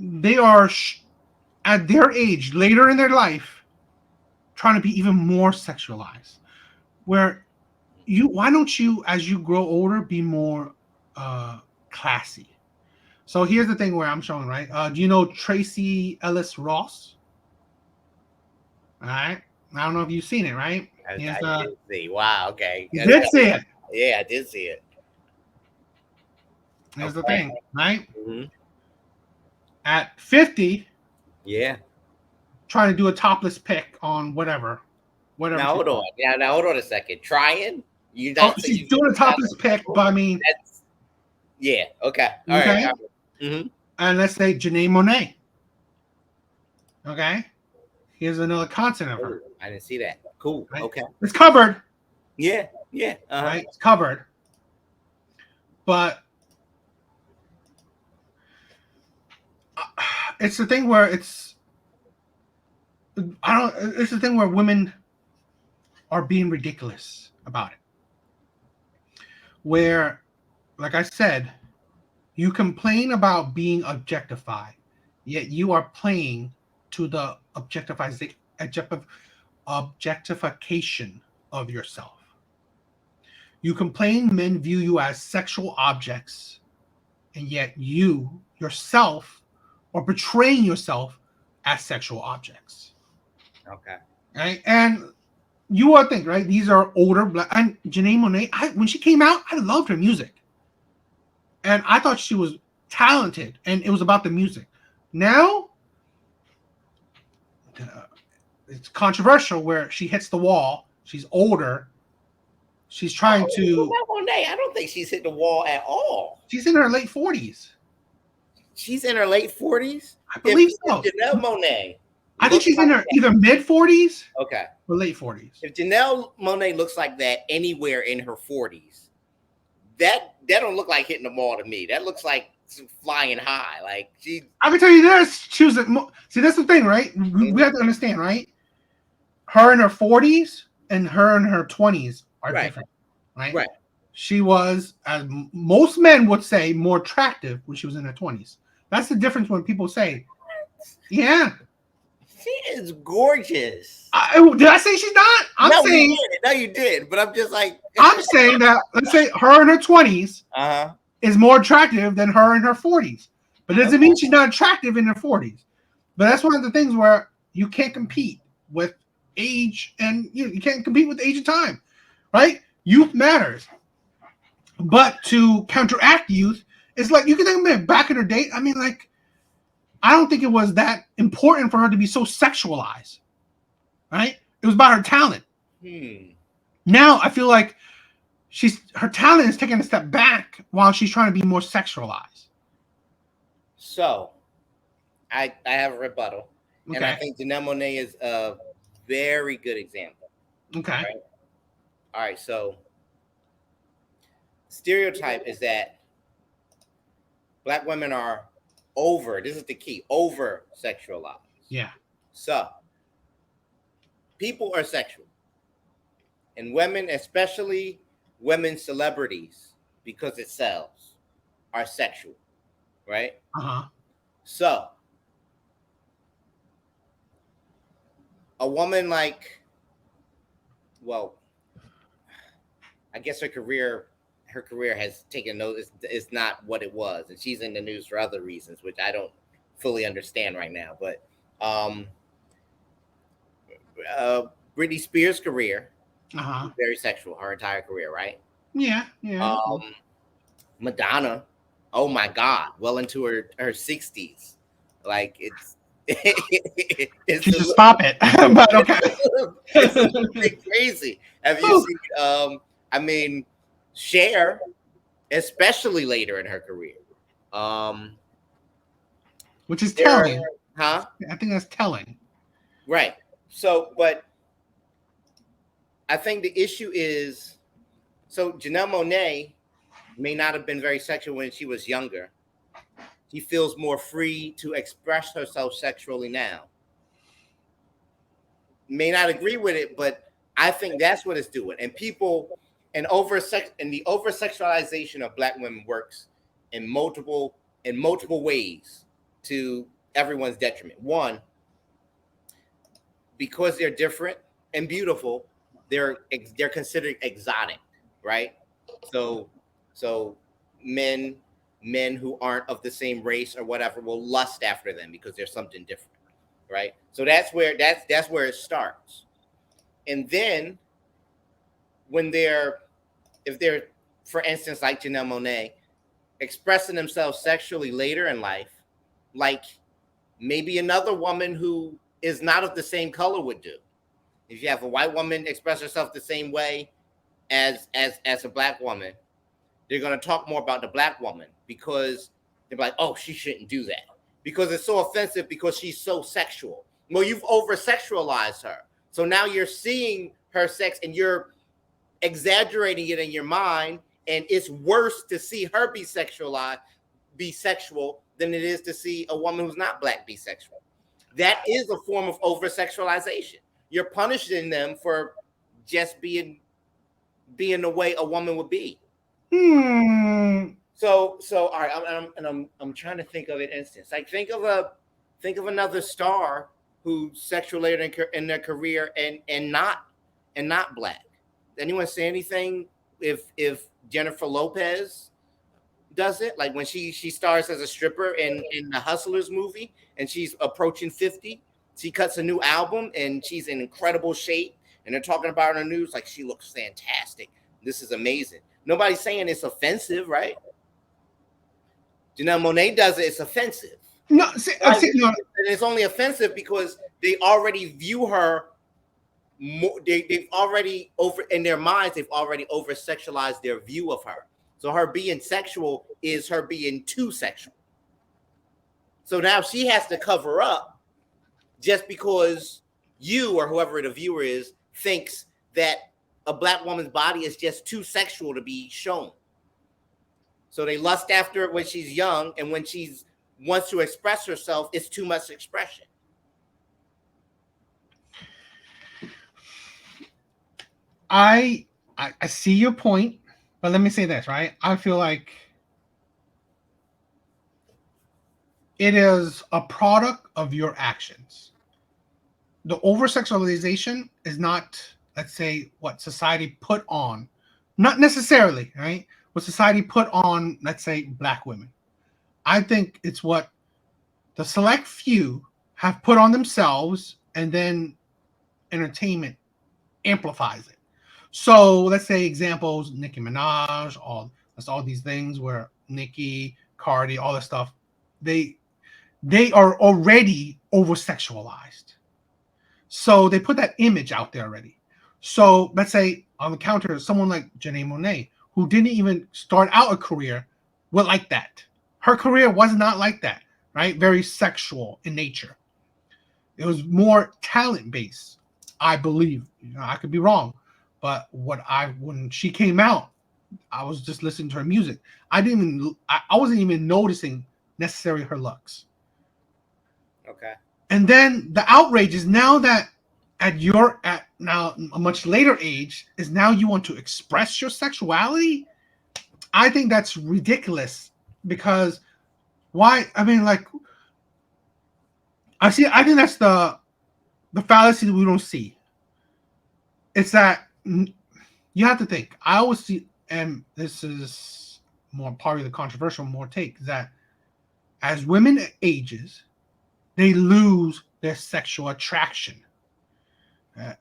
S1: they are at their age, later in their life, trying to be even more sexualized. Why don't you, as you grow older, be more classy? So here's the thing where I'm showing, right? Do you know Tracy Ellis Ross? All right. I don't know if you've seen it, right?
S2: I did see. Wow. Okay.
S1: You did see it.
S2: Yeah, I did see it.
S1: Here's the thing, right? At 50, trying to do a topless pic on whatever.
S2: Now hold on. Now hold on a second. Trying?
S1: She's doing a topless pic, but I mean,
S2: okay. All right.
S1: And let's say Janelle Monáe. Okay. Here's another content of her.
S2: I didn't see that. Cool. Right? Okay.
S1: It's covered.
S2: Yeah.
S1: Right. It's covered. But it's the thing where it's the thing where women are being ridiculous about it. Where, like I said, you complain about being objectified, yet you are playing to the objectification of yourself. You complain men view you as sexual objects, and yet you yourself are portraying yourself as sexual objects.
S2: Okay.
S1: Right? And you would think, right? These are older black, and Janelle Monáe, when she came out, I loved her music. And I thought she was talented, and it was about the music. Now, it's controversial where she hits the wall. She's older. She's trying to.
S2: Monáe, I don't think she's hit the wall at all.
S1: She's in her late 40s.
S2: She's in her late 40s?
S1: I believe so.
S2: Janelle Monáe.
S1: I think she's in her either mid 40s or late 40s.
S2: If Janelle Monáe looks like that anywhere in her 40s, that don't look like hitting the wall to me. That looks like flying high. Like
S1: I can tell you this. She was see, that's the thing, right? We have to understand, right? Her in her 40s and her in her 20s are different. right?
S2: Right.
S1: She was, as most men would say, more attractive when she was in her 20s. That's the difference when people say, yeah.
S2: She is gorgeous.
S1: Did I say she's not? I'm
S2: No,
S1: saying,
S2: you did. No, you did. But I'm just like,
S1: I'm saying that, let's say her in her 20s
S2: uh-huh.
S1: is more attractive than her in her 40s. But it doesn't
S2: Okay.
S1: mean she's not attractive in her 40s. But that's one of the things where you can't compete with age, and you can't compete with age and time, right? Youth matters. But to counteract youth, it's like, you can think back in her day. I mean, like, I don't think it was that important for her to be so sexualized, right? It was about her talent. Now I feel like her talent is taking a step back while she's trying to be more sexualized.
S2: So, I have a rebuttal, and I
S1: Okay.
S2: think Janelle Monáe is a very good example.
S1: Okay.
S2: Right? All right. So, stereotype is that Black women are over. This is the key. Over sexualized.
S1: Yeah.
S2: So, people are sexual, and women, especially women celebrities, because it sells, are sexual, right? So, a woman like, well, I guess her career has taken notice. It's not what it was, and she's in the news for other reasons, which I don't fully understand right now. But Britney Spears' career, very sexual, her entire career, right?
S1: Yeah.
S2: Madonna, oh my God, well into her 60s, like it's
S1: just stop it. But okay.
S2: It's a little bit crazy. Have you seen? I mean, Cher, especially later in her career,
S1: which is telling,
S2: huh?
S1: I think that's telling,
S2: right? So, but I think the issue is, so Janelle Monáe may not have been very sexual when she was younger. She feels more free to express herself sexually now. May not agree with it, but I think that's what it's doing. And people, and the over sexualization of Black women works in multiple ways to everyone's detriment. One, because they're different and beautiful, they're considered exotic, right? So men who aren't of the same race or whatever will lust after them because there's something different, right? So that's where it starts. And then when if they're, for instance, like Janelle Monáe, expressing themselves sexually later in life, like maybe another woman who is not of the same color would do. If you have a white woman express herself the same way as a Black woman, they're going to talk more about the Black woman because they're like, oh, she shouldn't do that because it's so offensive because she's so sexual. Well, you've over sexualized her. So now you're seeing her sex and you're exaggerating it in your mind. And it's worse to see her be sexual than it is to see a woman who's not Black be sexual. That is a form of over sexualization. You're punishing them for just being the way a woman would be. So all right, I'm trying to think of an instance. Like think of another star who's sexual later in their career and not Black. Anyone say anything if Jennifer Lopez does it? Like when she stars as a stripper in the Hustlers movie and she's approaching 50, she cuts a new album and she's in incredible shape and they're talking about her in the news like she looks fantastic. This is amazing. Nobody's saying it's offensive, right? Janelle Monáe does it, it's offensive.
S1: No,
S2: and it's only offensive because they already view her more, they've already in their minds, they've already over sexualized their view of her. So her being sexual is her being too sexual. So now she has to cover up just because you or whoever the viewer is thinks that a Black woman's body is just too sexual to be shown. So they lust after it when she's young, and when she wants to express herself, it's too much expression.
S1: I I see your point, but let me say this, right? I feel like it is a product of your actions. The over sexualization is not, let's say, what society put on, not necessarily, right? What society put on, let's say, black women. I think it's what the select few have put on themselves, and then entertainment amplifies it. So let's say examples: Nicki Minaj, all these things where Nicki, Cardi, all this stuff, they they are already over sexualized. So they put that image out there already. So let's say on the counter, someone like Janae Monáe, who didn't even start out a career with like that. Her career was not like that, right? Very sexual in nature. It was more talent based, I believe. I could be wrong, but when she came out, I was just listening to her music. I wasn't even noticing necessarily her looks.
S2: Okay.
S1: And then the outrage is now that at now a much later age is now you want to express your sexuality. I think that's ridiculous because why? I mean, like I think that's the fallacy that we don't see. It's that you have to think. I always see, and this is more part of the controversial more take, is that as women ages, they lose their sexual attraction.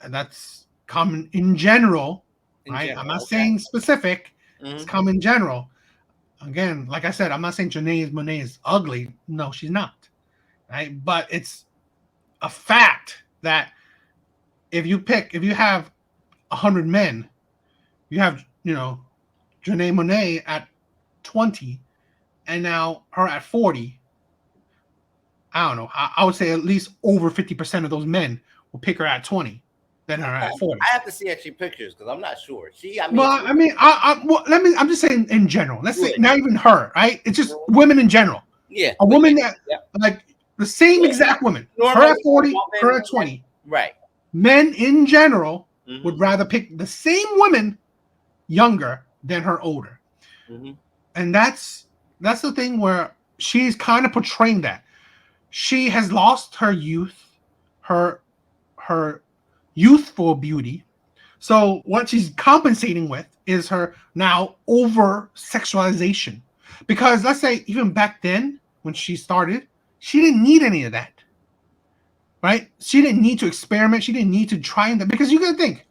S1: That's common in general, right? I'm not saying specific. It's common in general. Again, like I said, I'm not saying Janae Monáe is ugly. No, she's not. Right? But it's a fact that if you have 100 men, you have, Janae Monáe at 20, and now her at 40. I don't know. I would say at least over 50% of those men will pick her at 20 than her at 40.
S2: I have to see actually pictures because I'm not sure.
S1: I'm just saying in general. Let's say not even her, right? It's just women in general.
S2: Yeah.
S1: A woman that, like the same exact woman, her at 40, her at 20.
S2: Right.
S1: Men in general would rather pick the same woman younger than her older. And that's the thing where she's kind of portraying that. She has lost her youth, her youthful beauty. So what she's compensating with is her now over sexualization. Because let's say even back then when she started, she didn't need any of that. Right? She didn't need to experiment. She didn't need to try that, because you gotta think,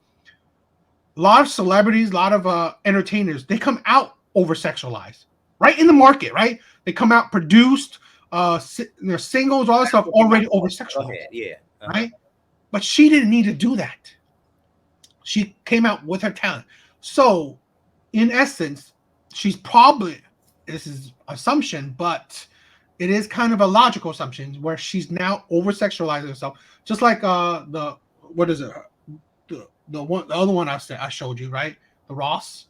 S1: a lot of celebrities, a lot of entertainers, they come out over sexualized, right in the market, right? They come out produced, their singles, all that stuff already over sexualized, right? But she didn't need to do that. She came out with her talent. So, in essence, she's probably, this is assumption, but it is kind of a logical assumption where she's now over sexualizing herself, just like the other one I showed you, right? The Ross.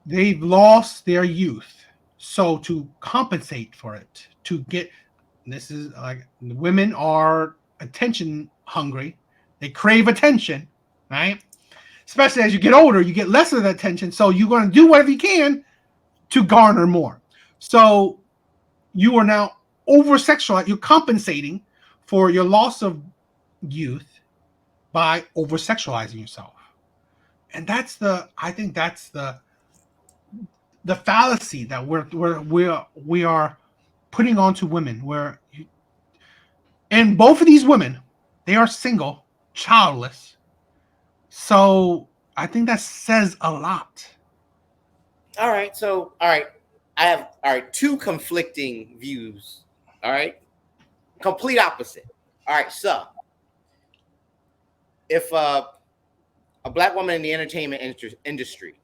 S1: They've lost their youth, so to compensate for it, to get, this is like, women are attention hungry. They crave attention, right? Especially as you get older, you get less of that attention, so you're going to do whatever you can to garner more. So you are now over sexualized. You're compensating for your loss of youth by over sexualizing yourself, and I think that's the fallacy that we are putting onto women. And both of these women, they are single, childless. So I think that says a lot.
S2: All right. I have two conflicting views. All right. Complete opposite. All right. So if a black woman in the entertainment industry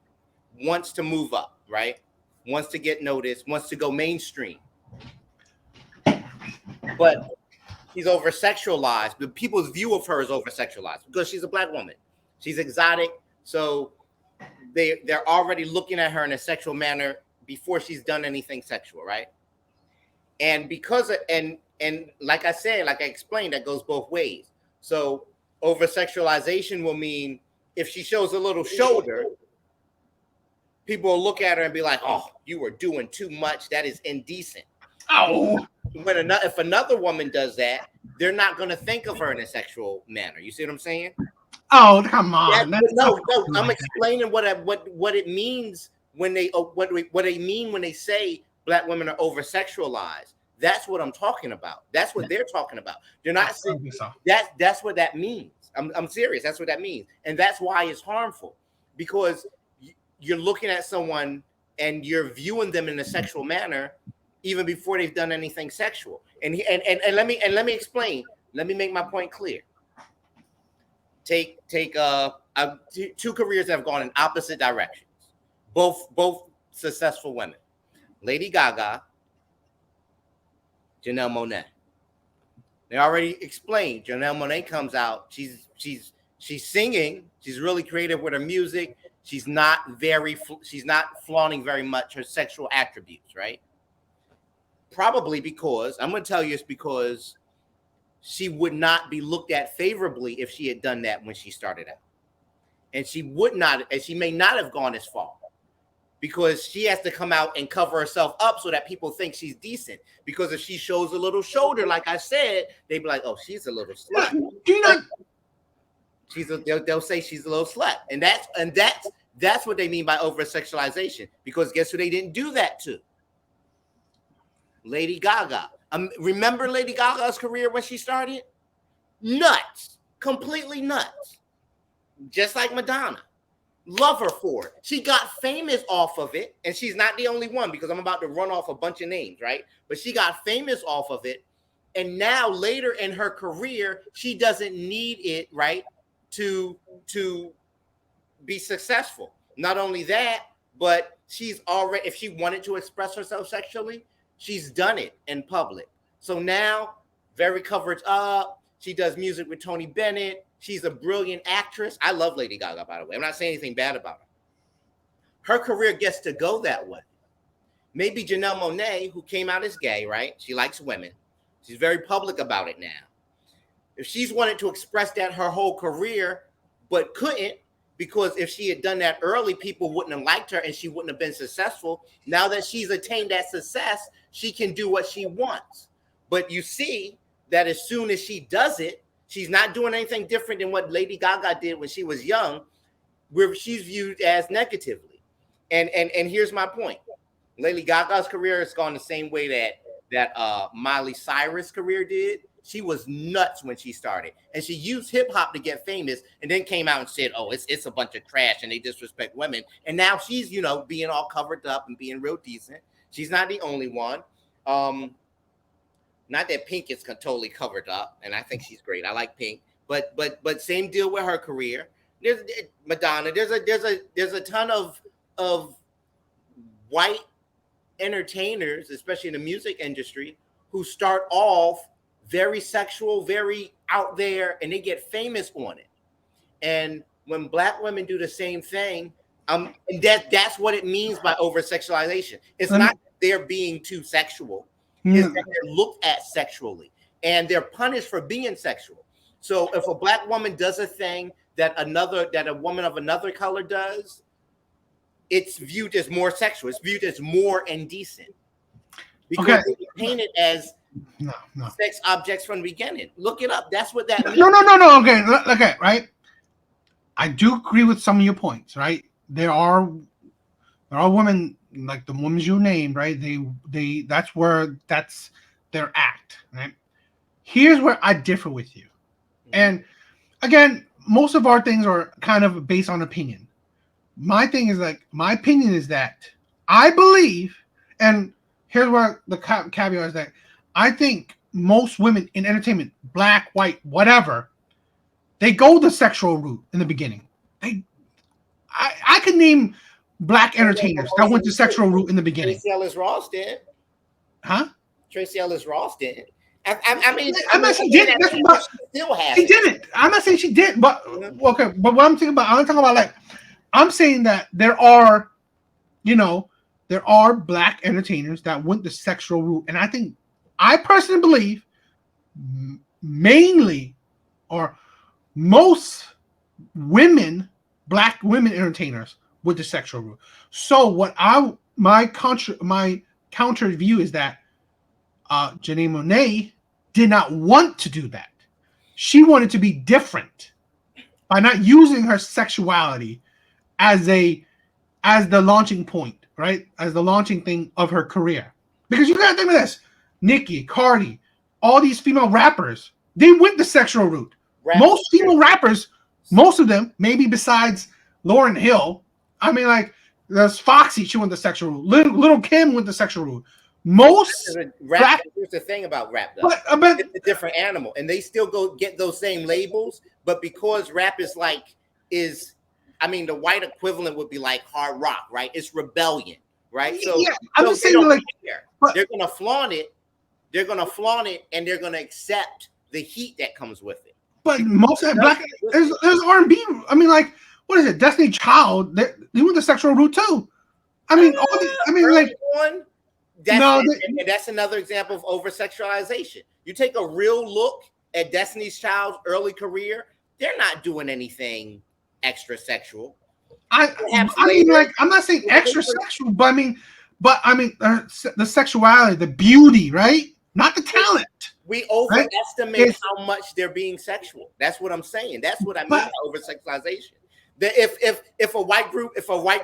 S2: wants to move up, right? Wants to get noticed, wants to go mainstream, but she's over sexualized. But people's view of her is over sexualized because she's a black woman. She's exotic. So they're already looking at her in a sexual manner before she's done anything sexual, right? And because of, and like I said, like I explained, that goes both ways. So over sexualization will mean if she shows a little shoulder, people will look at her and be like, "Oh, you were doing too much. That is indecent."
S1: Oh,
S2: If another woman does that, they're not going to think of her in a sexual manner. You see what I'm saying?
S1: oh, come on.
S2: No. I'm explaining what it means when they what they mean when they say black women are over sexualized. That's what I'm talking about. That's what they're talking about. They're not saying that's what that means. I'm serious. That's what that means, and that's why it's harmful, because you're looking at someone and you're viewing them in a sexual manner even before they've done anything sexual. And let me explain. Let me make my point clear. Take two careers that have gone in opposite directions. Both successful women. Lady Gaga, Janelle Monáe. They already explained. Janelle Monáe comes out. She's singing. She's really creative with her music. She's not flaunting very much her sexual attributes, right? Probably because I'm going to tell you it's because she would not be looked at favorably if she had done that when she started out, and she may not have gone as far, because she has to come out and cover herself up so that people think she's decent. Because if she shows a little shoulder, like I said, they'd be like, "Oh, she's a little slut." They'll say she's a little slut, and that's what they mean by over sexualization. Because guess who they didn't do that to? Lady Gaga. Remember Lady Gaga's career when she started? Nuts, completely nuts, just like Madonna. Love her for it. She got famous off of it, and she's not the only one, because I'm about to run off a bunch of names, right? But she got famous off of it, and now later in her career, she doesn't need it, right, to be successful. Not only that, but she's already, if she wanted to express herself sexually, she's done it in public. So now, very covered up. She does music with Tony Bennett. She's a brilliant actress. I love Lady Gaga, by the way. I'm not saying anything bad about her. Her career gets to go that way. Maybe Janelle Monáe, who came out as gay, right? She likes women. She's very public about it now. If she's wanted to express that her whole career, but couldn't, because if she had done that early, people wouldn't have liked her and she wouldn't have been successful. Now that she's attained that success, she can do what she wants. But you see that as soon as she does it, she's not doing anything different than what Lady Gaga did when she was young, where she's viewed as negatively. And here's my point. Lady Gaga's career has gone the same way that Miley Cyrus' career did. She was nuts when she started, and she used hip hop to get famous, and then came out and said, "Oh, it's a bunch of trash and they disrespect women." And now she's, being all covered up and being real decent. She's not the only one. Not that Pink is totally covered up, and I think she's great. I like Pink, but same deal with her career. There's Madonna. There's a ton of white entertainers, especially in the music industry, who start off very sexual, very out there, and they get famous on it. And when black women do the same thing, and that's what it means by over sexualization. It's not they're being too sexual. It's that they're looked at sexually, and they're punished for being sexual. So if a black woman does a thing that a woman of another color does, it's viewed as more sexual. It's viewed as more indecent, because it's painted as sex objects from the beginning. Look it up. That's what that means.
S1: No. Okay, right. I do agree with some of your points, right? There are women like the women you named, right? That's their act, right? Here's where I differ with you. And again, most of our things are kind of based on opinion. My opinion is that I believe, and here's where the caveat is, that I think most women in entertainment, black, white, whatever, they go the sexual route in the beginning. I can name black entertainers that went the sexual route in the beginning.
S2: Tracee Ellis Ross did.
S1: Huh?
S2: Tracee Ellis Ross did. I'm
S1: not saying she didn't. She didn't. I'm not saying she did, but okay. But what I'm talking about, I'm saying that there are black entertainers that went the sexual route, and I personally believe mainly or most women black women entertainers with the sexual route. So my counter view is that Janelle Monáe did not want to do that. She wanted to be different by not using her sexuality as the launching point, right? As the launching thing of her career. Because you gotta think of this: Nicki, Cardi, all these female rappers, they went the sexual route. Most female rappers, most of them, maybe besides Lauryn Hill, I mean, like there's Foxy, she went the sexual route. Little Kim went the sexual route. Most
S2: rap. Here's the thing about rap, though.
S1: But
S2: it's a different animal, and they still go get those same labels. But because rap is I mean, the white equivalent would be like hard rock, right? It's rebellion, right? So,
S1: yeah, I'm just saying, like,
S2: they're gonna flaunt it. They're gonna flaunt it, and they're gonna accept the heat that comes with it.
S1: But most of black, there's R&B. I mean, like, what is it? Destiny Child, they went the sexual route too. I mean,
S2: that's another example of over-sexualization. You take a real look at Destiny's Child's early career, they're not doing anything extra sexual.
S1: I mean, like, I'm not saying extra sexual, but I mean, the sexuality, the beauty, right? Not the talent.
S2: We overestimate how much they're being sexual. That's what I'm saying. That's what I mean by over-sexualization. If a white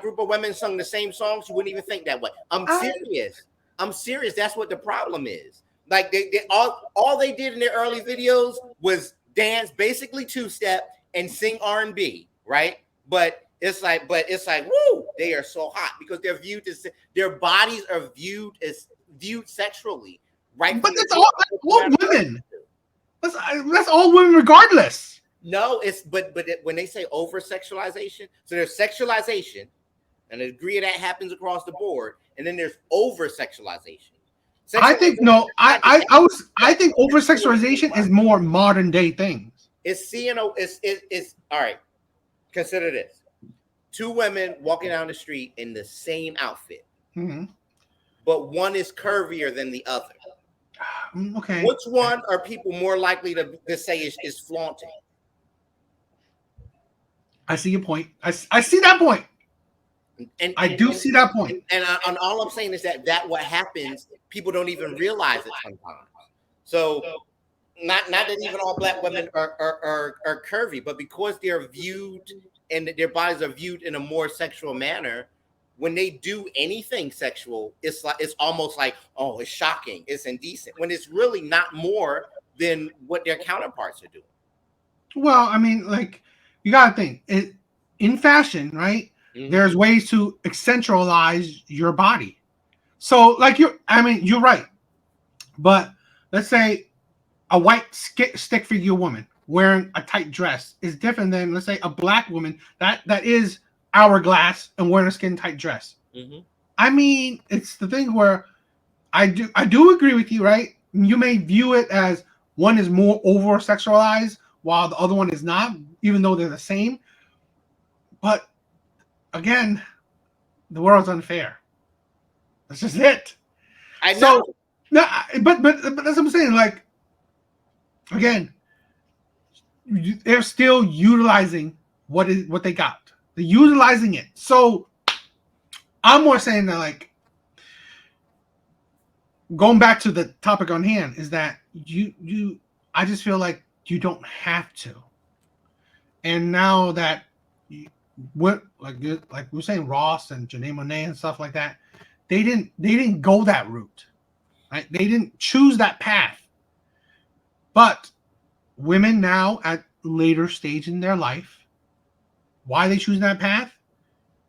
S2: group of women sung the same songs, you wouldn't even think that way. I'm serious. That's what the problem is. Like they all they did in their early videos was dance, basically two-step, and sing R&B, right? But it's like, woo, they are so hot because their bodies are viewed sexually, right?
S1: But that's all women. That's all women, regardless.
S2: No, but when they say over-sexualization, so there's sexualization, and I agree that happens across the board, and then there's over-sexualization.
S1: I think over-sexualization is more modern day things.
S2: It's all right. Consider this: two women walking down the street in the same outfit, but one is curvier than the other.
S1: Okay.
S2: Which one are people more likely to say is flaunting?
S1: I see your point. I see that point. And I do see that point.
S2: And all I'm saying is that what happens, people don't even realize it sometimes. So not that even all black women are curvy, but because they're viewed and their bodies are viewed in a more sexual manner, when they do anything sexual, it's almost like, oh, it's shocking, it's indecent, when it's really not more than what their counterparts are doing.
S1: Well, I mean, like, you gotta think in fashion, right? Mm-hmm. There's ways to accentualize your body. So, like, you're right. But let's say a white stick figure woman wearing a tight dress is different than, let's say, a black woman that is hourglass and wearing a skin tight dress. Mm-hmm. I mean, it's the thing where I do agree with you, right? You may view it as one is more over sexualized while the other one is not, even though they're the same. But again, the world's unfair. That's just it.
S2: I know.
S1: So, no, but that's what I'm saying. Like, again, they're still utilizing what they got. They're utilizing it. So I'm more saying that, like, going back to the topic on hand, is that I just feel like you don't have to. And now that like we're saying, Ross and Janelle Monáe and stuff like that, they didn't go that route, right? They didn't choose that path. But women now at later stage in their life, why they choose that path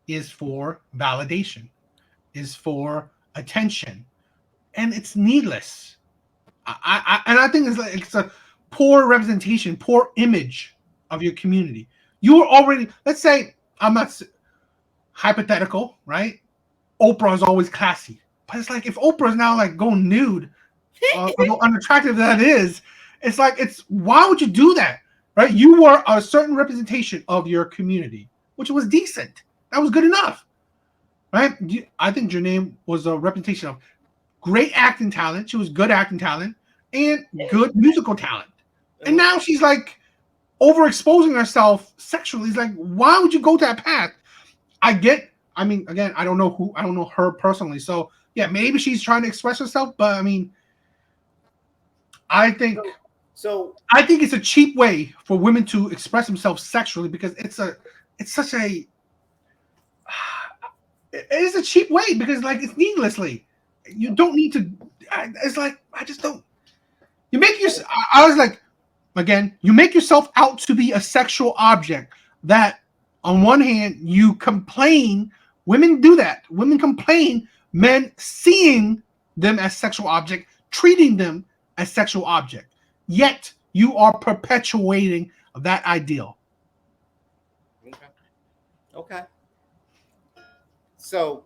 S1: is for validation, is for attention, and it's needless. I think it's a poor representation, poor image of your community. You were already, let's say, I'm not hypothetical, right? Oprah is always classy, but it's like if Oprah is now like going nude, how unattractive that is, it's like, why would you do that, right? You were a certain representation of your community, which was decent. That was good enough, right? I think Janelle was a representation of great acting talent. She was good acting talent and good musical talent. And now she's like overexposing herself sexually. It's like, why would you go to that path? I mean, again, I don't know her personally. So yeah, maybe she's trying to express herself, but I mean, I think
S2: So
S1: I think it's a cheap way for women to express themselves sexually because it's such a it is a cheap way because like it's needlessly. You don't need to. It's like I just don't. You make your. I was like, again, you make yourself out to be a sexual object. That on one hand you complain. Women do that. Women complain. Men seeing them as sexual object, treating them as sexual object. Yet you are perpetuating that ideal.
S2: okay, okay. So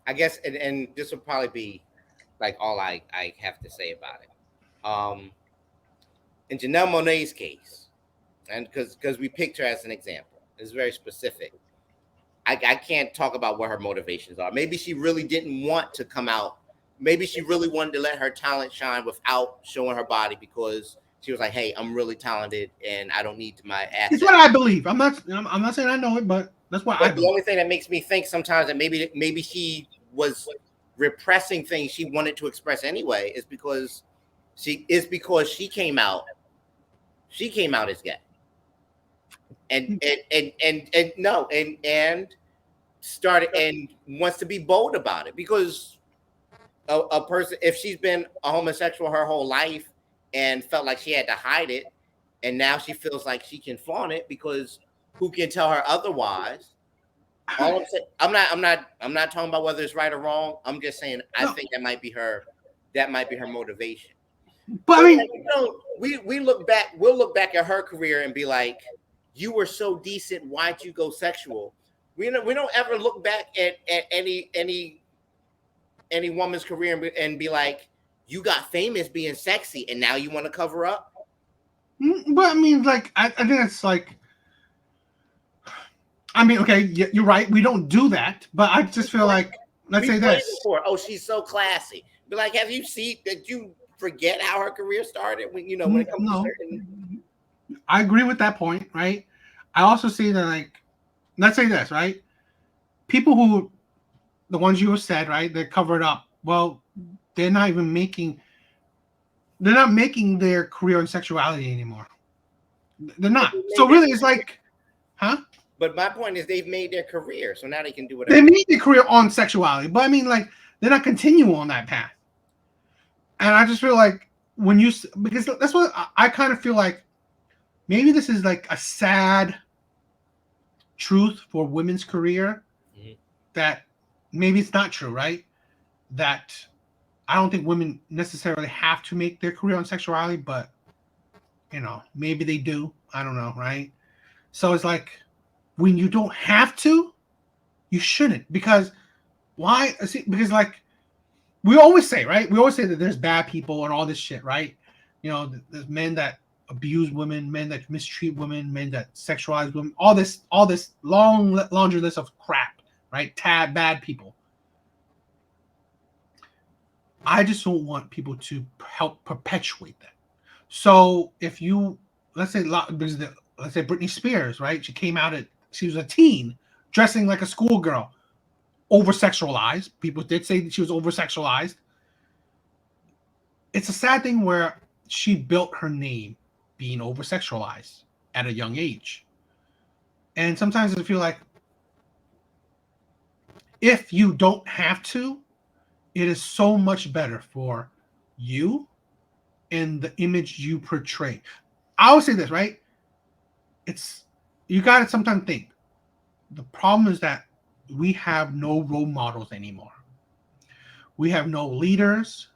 S2: I guess, and this will probably be like all I have to say about it. In Janelle Monae's case, and because we picked her as an example, it's very specific. I can't talk about what her motivations are. Maybe she really didn't want to come out. Maybe she really wanted to let her talent shine without showing her body because she was like, "Hey, I'm really talented and I don't need my assets."
S1: It's what I believe. I'm not saying I know it, but that's what I
S2: But the
S1: believe.
S2: only thing that makes me think sometimes that maybe she was repressing things she wanted to express anyway is because she came out as gay and no and started and wants to be bold about it because a person, if she's been a homosexual her whole life and felt like she had to hide it, and now she feels like she can flaunt it because who can tell her otherwise? All I'm saying, I'm not talking about whether it's right or wrong. I'm just saying I think that might be her motivation.
S1: But I
S2: But
S1: mean,
S2: like, we'll look back at her career and be like, you were so decent, why'd you go sexual? We don't ever look back at any woman's career and be like, you got famous being sexy and now you want to cover up.
S1: but I mean, like I think it's like. I mean, okay, you're right. We don't do that, but I just feel like let's say
S2: We praise
S1: this.
S2: her for it. Oh, she's so classy. Be like, have you seen that? You forget how her career started when when it comes to
S1: No,
S2: certain.
S1: I agree with that point, right? I also see that like let's say this, right? People who the ones you have said, right? They're covered up. Well, they're not even making. They're not making their career in sexuality anymore. They're not. So really, it's like, huh?
S2: But my point is, they've made their career, so now they can do whatever.
S1: They made their career on sexuality, but I mean, like, they're not continuing on that path. And I just feel like when you because that's what I kind of feel like maybe this is like a sad truth for women's career that maybe it's not true, right? That I don't think women necessarily have to make their career on sexuality, but maybe they do. I don't know, right? So it's like when you don't have to, you shouldn't because why? See, because like we always say, right? We always say that there's bad people and all this shit, right? There's men that abuse women, men that mistreat women, men that sexualize women, all this long laundry list of crap, right? Bad people. I just don't want people to help perpetuate that. So if you let's say Britney Spears, right? She was a teen dressing like a schoolgirl, over sexualized. People did say that she was over sexualized. It's a sad thing where she built her name being over sexualized at a young age. And sometimes I feel like if you don't have to, it is so much better for you and the image you portray. I always say this, right? It's you got to sometimes think. The problem is that we have no role models anymore. We have no leaders,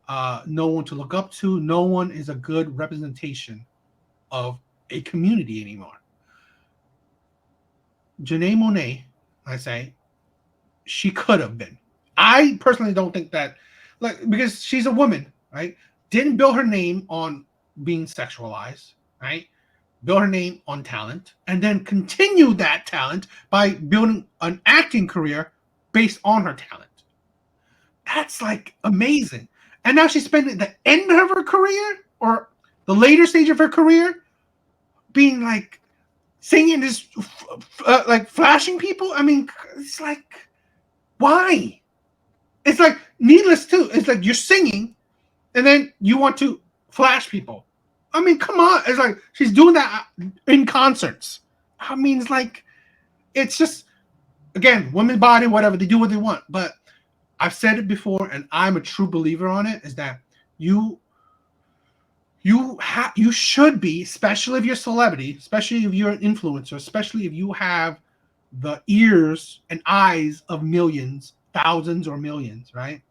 S1: no one to look up to. No one is a good representation of a community anymore. Janae Monae, I say, she could have been. I personally don't think that, like, because she's a woman, right? Didn't build her name on being sexualized, right? Build her name on talent, and then continue that talent by building an acting career based on her talent. That's like amazing. And now she's spending the end of her career or the later stage of her career being like singing this, like flashing people. I mean, it's like, why? It's like needless too. It's like you're singing, and then you want to flash people. I mean, come on. It's like she's doing that in concerts. I mean, it's like, it's just, again, women's body, whatever, they do what they want. But I've said it before, and I'm a true believer on it, is that you should be, especially if you're a celebrity, especially if you're an influencer, especially if you have the ears and eyes of millions, thousands or millions, right?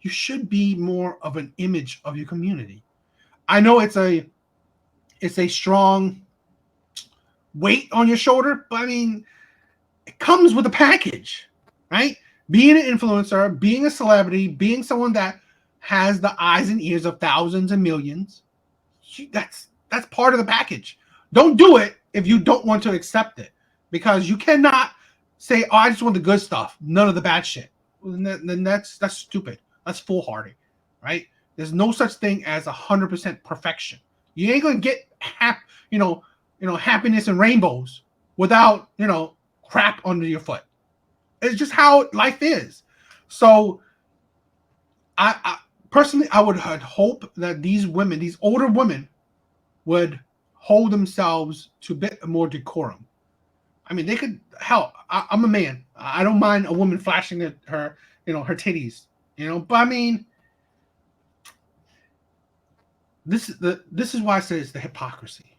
S1: You should be more of an image of your community. I know it's a strong weight on your shoulder, but I mean, it comes with a package, right? Being an influencer, being a celebrity, being someone that has the eyes and ears of thousands and millions, that's part of the package. Don't do it if you don't want to accept it, because you cannot say, "Oh, I just want the good stuff, none of the bad shit." Then that's stupid. That's foolhardy, right? There's no such thing as 100% perfection. You ain't gonna get happiness and rainbows without crap under your foot. It's just how life is. So, I personally, I would hope that these women, these older women, would hold themselves to a bit more decorum. I mean, they could. Hell, I'm a man. I don't mind a woman flashing her, her titties. But I mean, this is why I say it's the hypocrisy.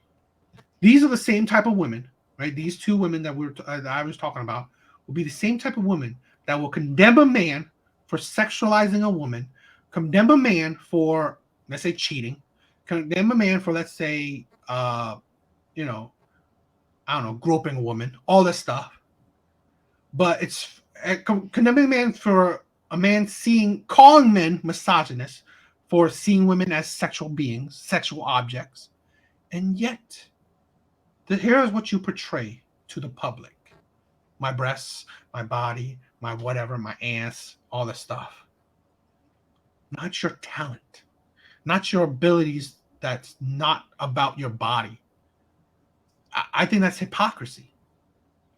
S1: These are the same type of women, right? These two women that I was talking about will be the same type of women that will condemn a man for sexualizing a woman, condemn a man for, let's say, cheating, condemn a man for, let's say, I don't know, groping a woman, all this stuff. But it's condemning a man for a man calling men misogynists for seeing women as sexual beings, sexual objects, and yet here is what you portray to the public: my breasts, my body, my whatever, my ass, all this stuff. Not your talent, not your abilities. That's not about your body. I think that's hypocrisy.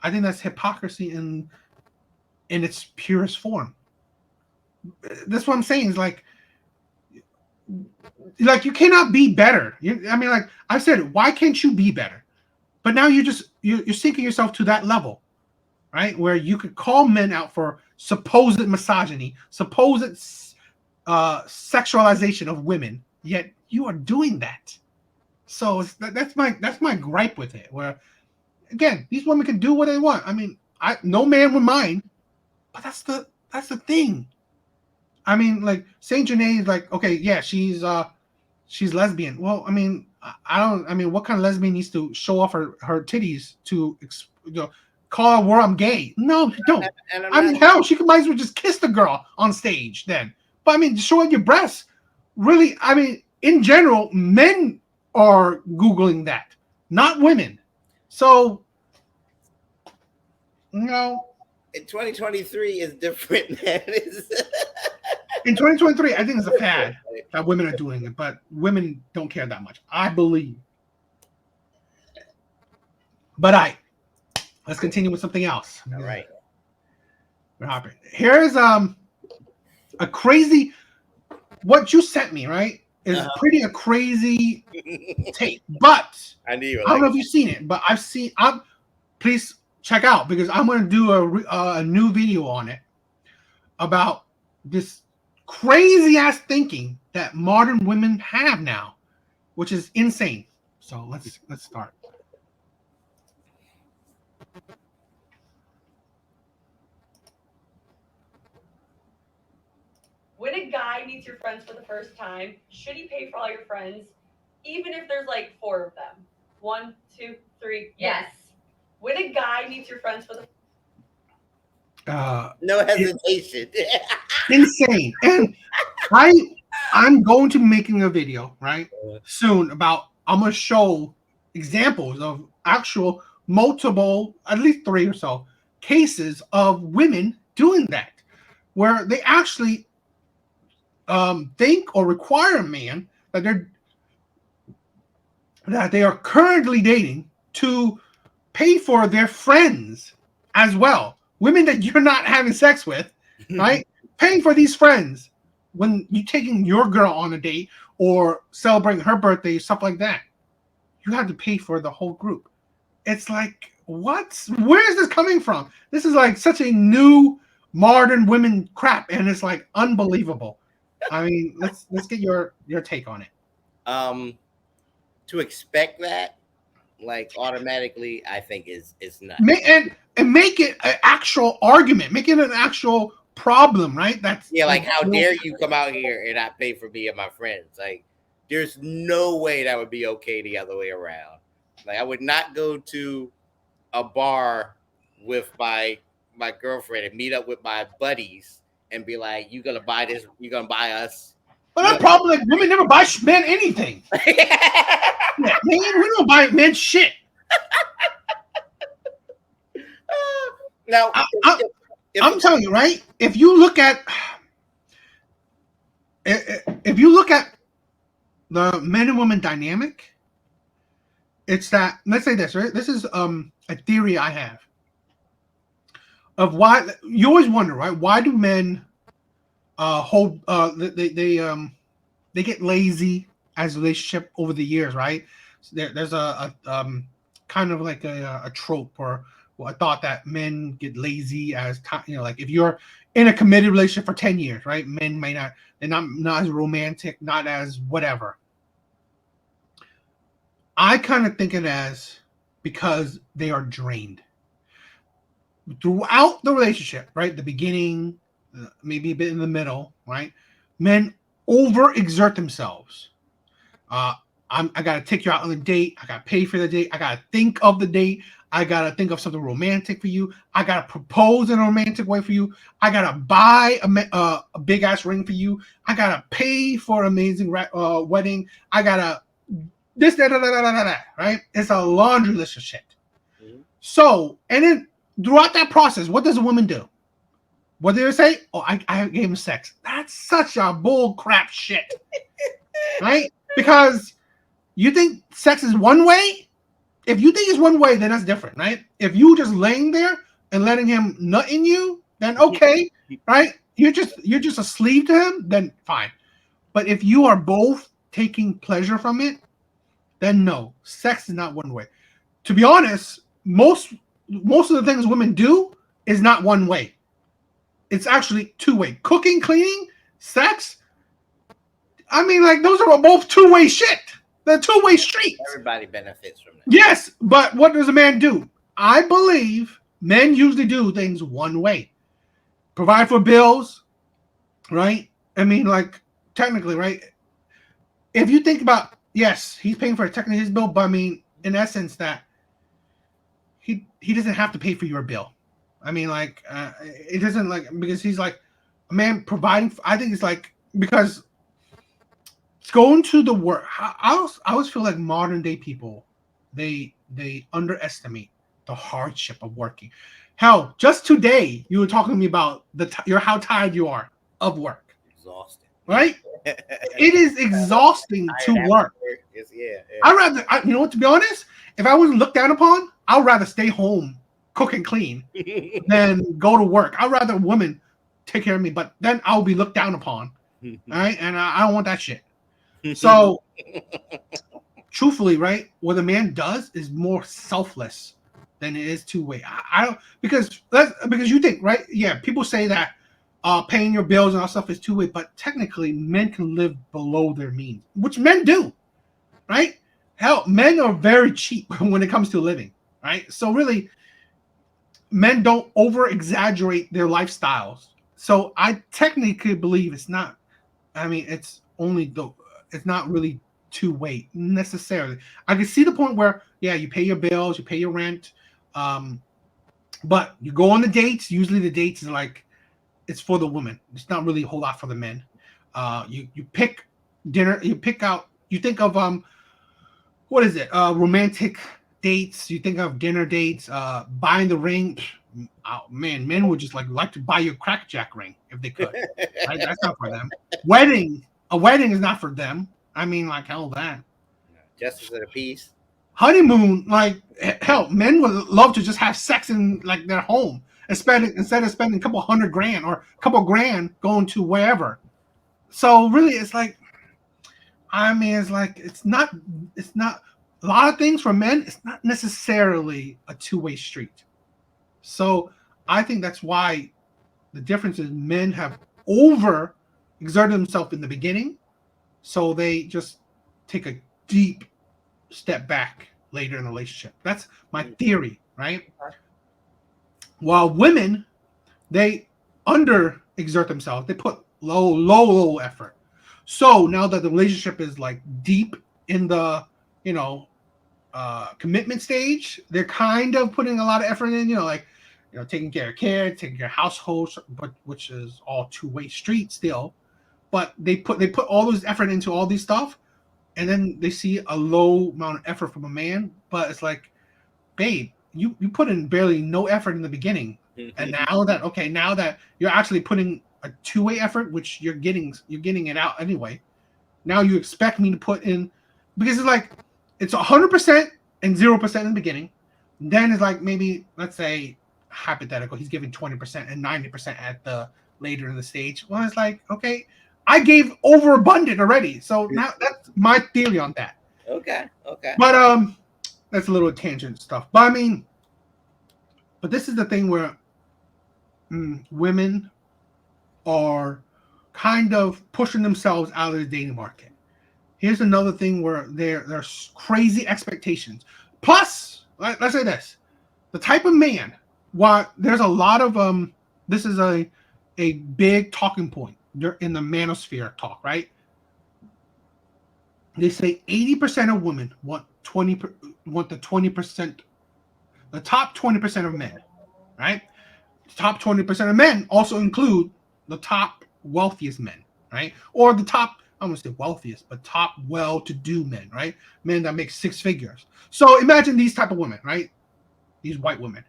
S1: I think that's hypocrisy in its purest form. That's what I'm saying. Is like you cannot be better. I mean, like I said, why can't you be better? But now you're sinking yourself to that level, right? Where you could call men out for supposed misogyny, supposed sexualization of women, yet you are doing that. So that's my gripe with it. Where, again, these women can do what they want. I mean, no man would mind, but that's the thing. I mean, like Saint Janae is like, okay, yeah, she's lesbian. Well, I mean, I don't. I mean, what kind of lesbian needs to show off her titties to call her where I'm gay? No, you don't. I mean, hell, she might as well just kiss the girl on stage then. But I mean, showing your breasts, really. I mean, in general, men are Googling that, not women. So,
S2: in 2023 is different, man.
S1: In 2023, I think it's a fad that women are doing it, but women don't care that much, I believe. But let's continue with something else.
S2: All right.
S1: Here's a crazy. What you sent me, right, is pretty a crazy tape. But I don't know if you've seen it, but I've seen. Please check out, because I'm going to do a new video on it about this crazy ass thinking that modern women have now, which is insane. So let's start.
S3: When a guy meets your friends for the first time, should he pay for all your friends, even if there's like 4 of them? 1, 2, 3. Yes. When a guy meets your friends for the
S2: no hesitation.
S1: Insane. And I'm going to be making a video right soon about, I'm going to show examples of actual multiple, at least 3 or so cases of women doing that, where they actually think or require a man that that they are currently dating to pay for their friends as well. Women that you're not having sex with, right? Paying for these friends when you're taking your girl on a date or celebrating her birthday, stuff like that. You have to pay for the whole group. It's like, what? Where is this coming from? This is like such a new modern women crap, and it's like unbelievable. I mean, let's get your take on it.
S2: To expect that, like automatically, I think is nuts.
S1: And make it an actual argument, make it an actual problem, right? That's
S2: like how dare you come out here and not pay for me and my friends? Like, there's no way that would be okay the other way around. Like, I would not go to a bar with my girlfriend and meet up with my buddies and be like, "You gonna buy this? You gonna buy us?"
S1: But that problem, like, women never buy men anything. Yeah, we don't buy men shit.
S2: Now,
S1: I'm telling you, right? If you look at the men and women dynamic, it's that, let's say this, right? This is a theory I have of why you always wonder, right? Why do men they get lazy as a relationship over the years, right? So there's a kind of like a trope or a thought that men get lazy as time, like if you're in a committed relationship for 10 years, right? Men may not, they're not as romantic, not as whatever. I kind of think it as because they are drained throughout the relationship, right? The beginning, maybe a bit in the middle, right? Men overexert themselves. I got to take you out on a date. I got to pay for the date. I got to think of the date. I got to think of something romantic for you. I got to propose in a romantic way for you. I got to buy a big ass ring for you. I got to pay for an amazing wedding. I got to this, that, right? It's a laundry list of shit. Mm-hmm. So, and then throughout that process, what does a woman do? What do they say? Oh, I gave him sex. That's such a bull crap shit. Right? Because you think sex is one way? If you think it's one way, then that's different, right? If you just laying there and letting him nut in you, then okay, right? You're just a slave to him, then fine. But if you are both taking pleasure from it, then no, sex is not one way. To be honest, most of the things women do is not one way. It's actually two way. Cooking, cleaning, sex. I mean, like, those are both two-way shit. They're two-way streets.
S2: Everybody benefits from that.
S1: Yes, but what does a man do? I believe men usually do things one way. Provide for bills, right? I mean, like, technically, right? If you think about, yes, he's paying for technically his bill, but I mean, in essence, that he doesn't have to pay for your bill. I mean, like, it doesn't, like, because he's like a man providing. I think it's like, because going to the work. I always feel like modern day people, they underestimate the hardship of working. Hell, just today you were talking to me about how tired you are of work.
S2: Exhausting,
S1: right? It is exhausting to work.
S2: Yeah.
S1: I'd rather, you know what? To be honest, if I was looked down upon, I'd rather stay home, cook and clean, than go to work. I'd rather a woman take care of me, but then I'll be looked down upon. All right, and I don't want that shit. So, truthfully, right, what a man does is more selfless than it is two-way. I don't, because you think, right? Yeah, people say that paying your bills and all stuff is two-way, but technically, men can live below their means, which men do, right? Hell, men are very cheap when it comes to living, right? So really, men don't over-exaggerate their lifestyles. So I technically believe it's not. I mean, it's not really two-way necessarily. I can see the point where, yeah, you pay your bills, you pay your rent, but you go on the dates. Usually the dates is like, it's for the woman. It's not really a whole lot for the men. You pick dinner, you think of what is it? Romantic dates. You think of dinner dates, buying the ring. Oh man, men would just like to buy you a crackjack ring if they could. Right? That's not for them. A wedding is not for them. I mean, like, hell that.
S2: Justice of the peace.
S1: Honeymoon, like hell, men would love to just have sex in like their home and instead of spending a couple $100,000 or a couple grand going to wherever. So really, it's like, I mean, it's not a lot of things for men. It's not necessarily a two-way street. So I think that's why the difference is men have over exerted themselves in the beginning, so they just take a deep step back later in the relationship. That's my theory, right? While women, they under exert themselves. They put low effort. So now that the relationship is like deep in the, commitment stage, they're kind of putting a lot of effort in, like, taking care of taking care of households, but which is all two-way street still. But they put all this effort into all these stuff, and then they see a low amount of effort from a man. But it's like, babe, you put in barely no effort in the beginning, and now that you're actually putting a two-way effort, which you're getting it out anyway. Now you expect me to put in, because it's like it's 100% and 0% in the beginning. Then it's like, maybe, let's say, hypothetical, he's giving 20% and 90% at the later in the stage. Well, it's like, okay, I gave overabundant already. So now that's my theory on that.
S2: Okay.
S1: But that's a little tangent stuff. But I mean, this is the thing where women are kind of pushing themselves out of the dating market. Here's another thing where there's crazy expectations. Plus, let's say this: the type of man. While there's a lot of this is a big talking point in the manosphere talk, right? They say 80% of women want the 20%, the top 20% of men, right? The top 20% of men also include the top wealthiest men, right? Or the top, I'm gonna say wealthiest, but top well-to-do men, right? Men that make six figures. So imagine these type of women, right? These white women.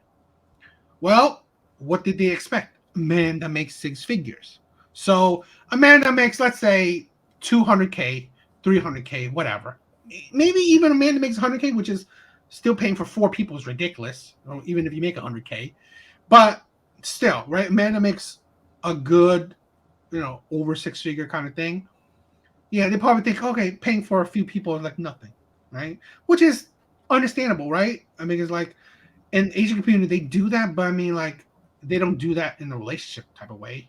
S1: Well, what did they expect? A man that makes six figures. So a man that makes, let's say, 200K, 300K, whatever. Maybe even a man that makes 100K, which is still paying for four people, is ridiculous. Or even if you make 100K, but still, right? A man that makes a good, over six-figure kind of thing. Yeah, they probably think, okay, paying for a few people is like nothing, right? Which is understandable, right? I mean, it's like, in the Asian community, they do that, but I mean, like, they don't do that in a relationship type of way.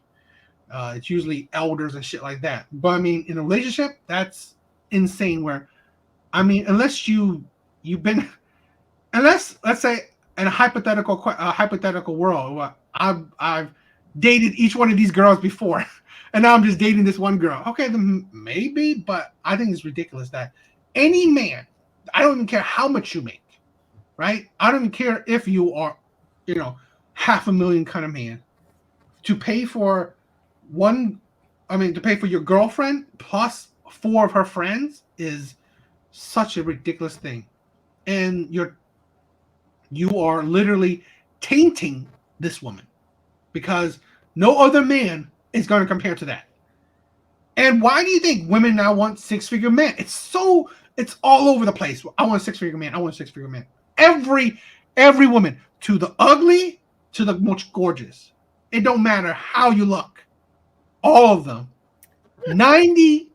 S1: It's usually elders and shit like that. But I mean, in a relationship, that's insane. Where, I mean, unless let's say in a hypothetical world, I've dated each one of these girls before, and now I'm just dating this one girl. Okay, then maybe, but I think it's ridiculous that any man, I don't even care how much you make. Right? I don't even care if you are, $500,000 kind of man. To pay for your girlfriend plus four of her friends is such a ridiculous thing. And you are literally tainting this woman, because no other man is going to compare to that. And why do you think women now want six-figure men? It's all over the place. I want a six-figure man. I want a six-figure man. Every woman, to the ugly, to the most gorgeous. It don't matter how you look. All of them. 90,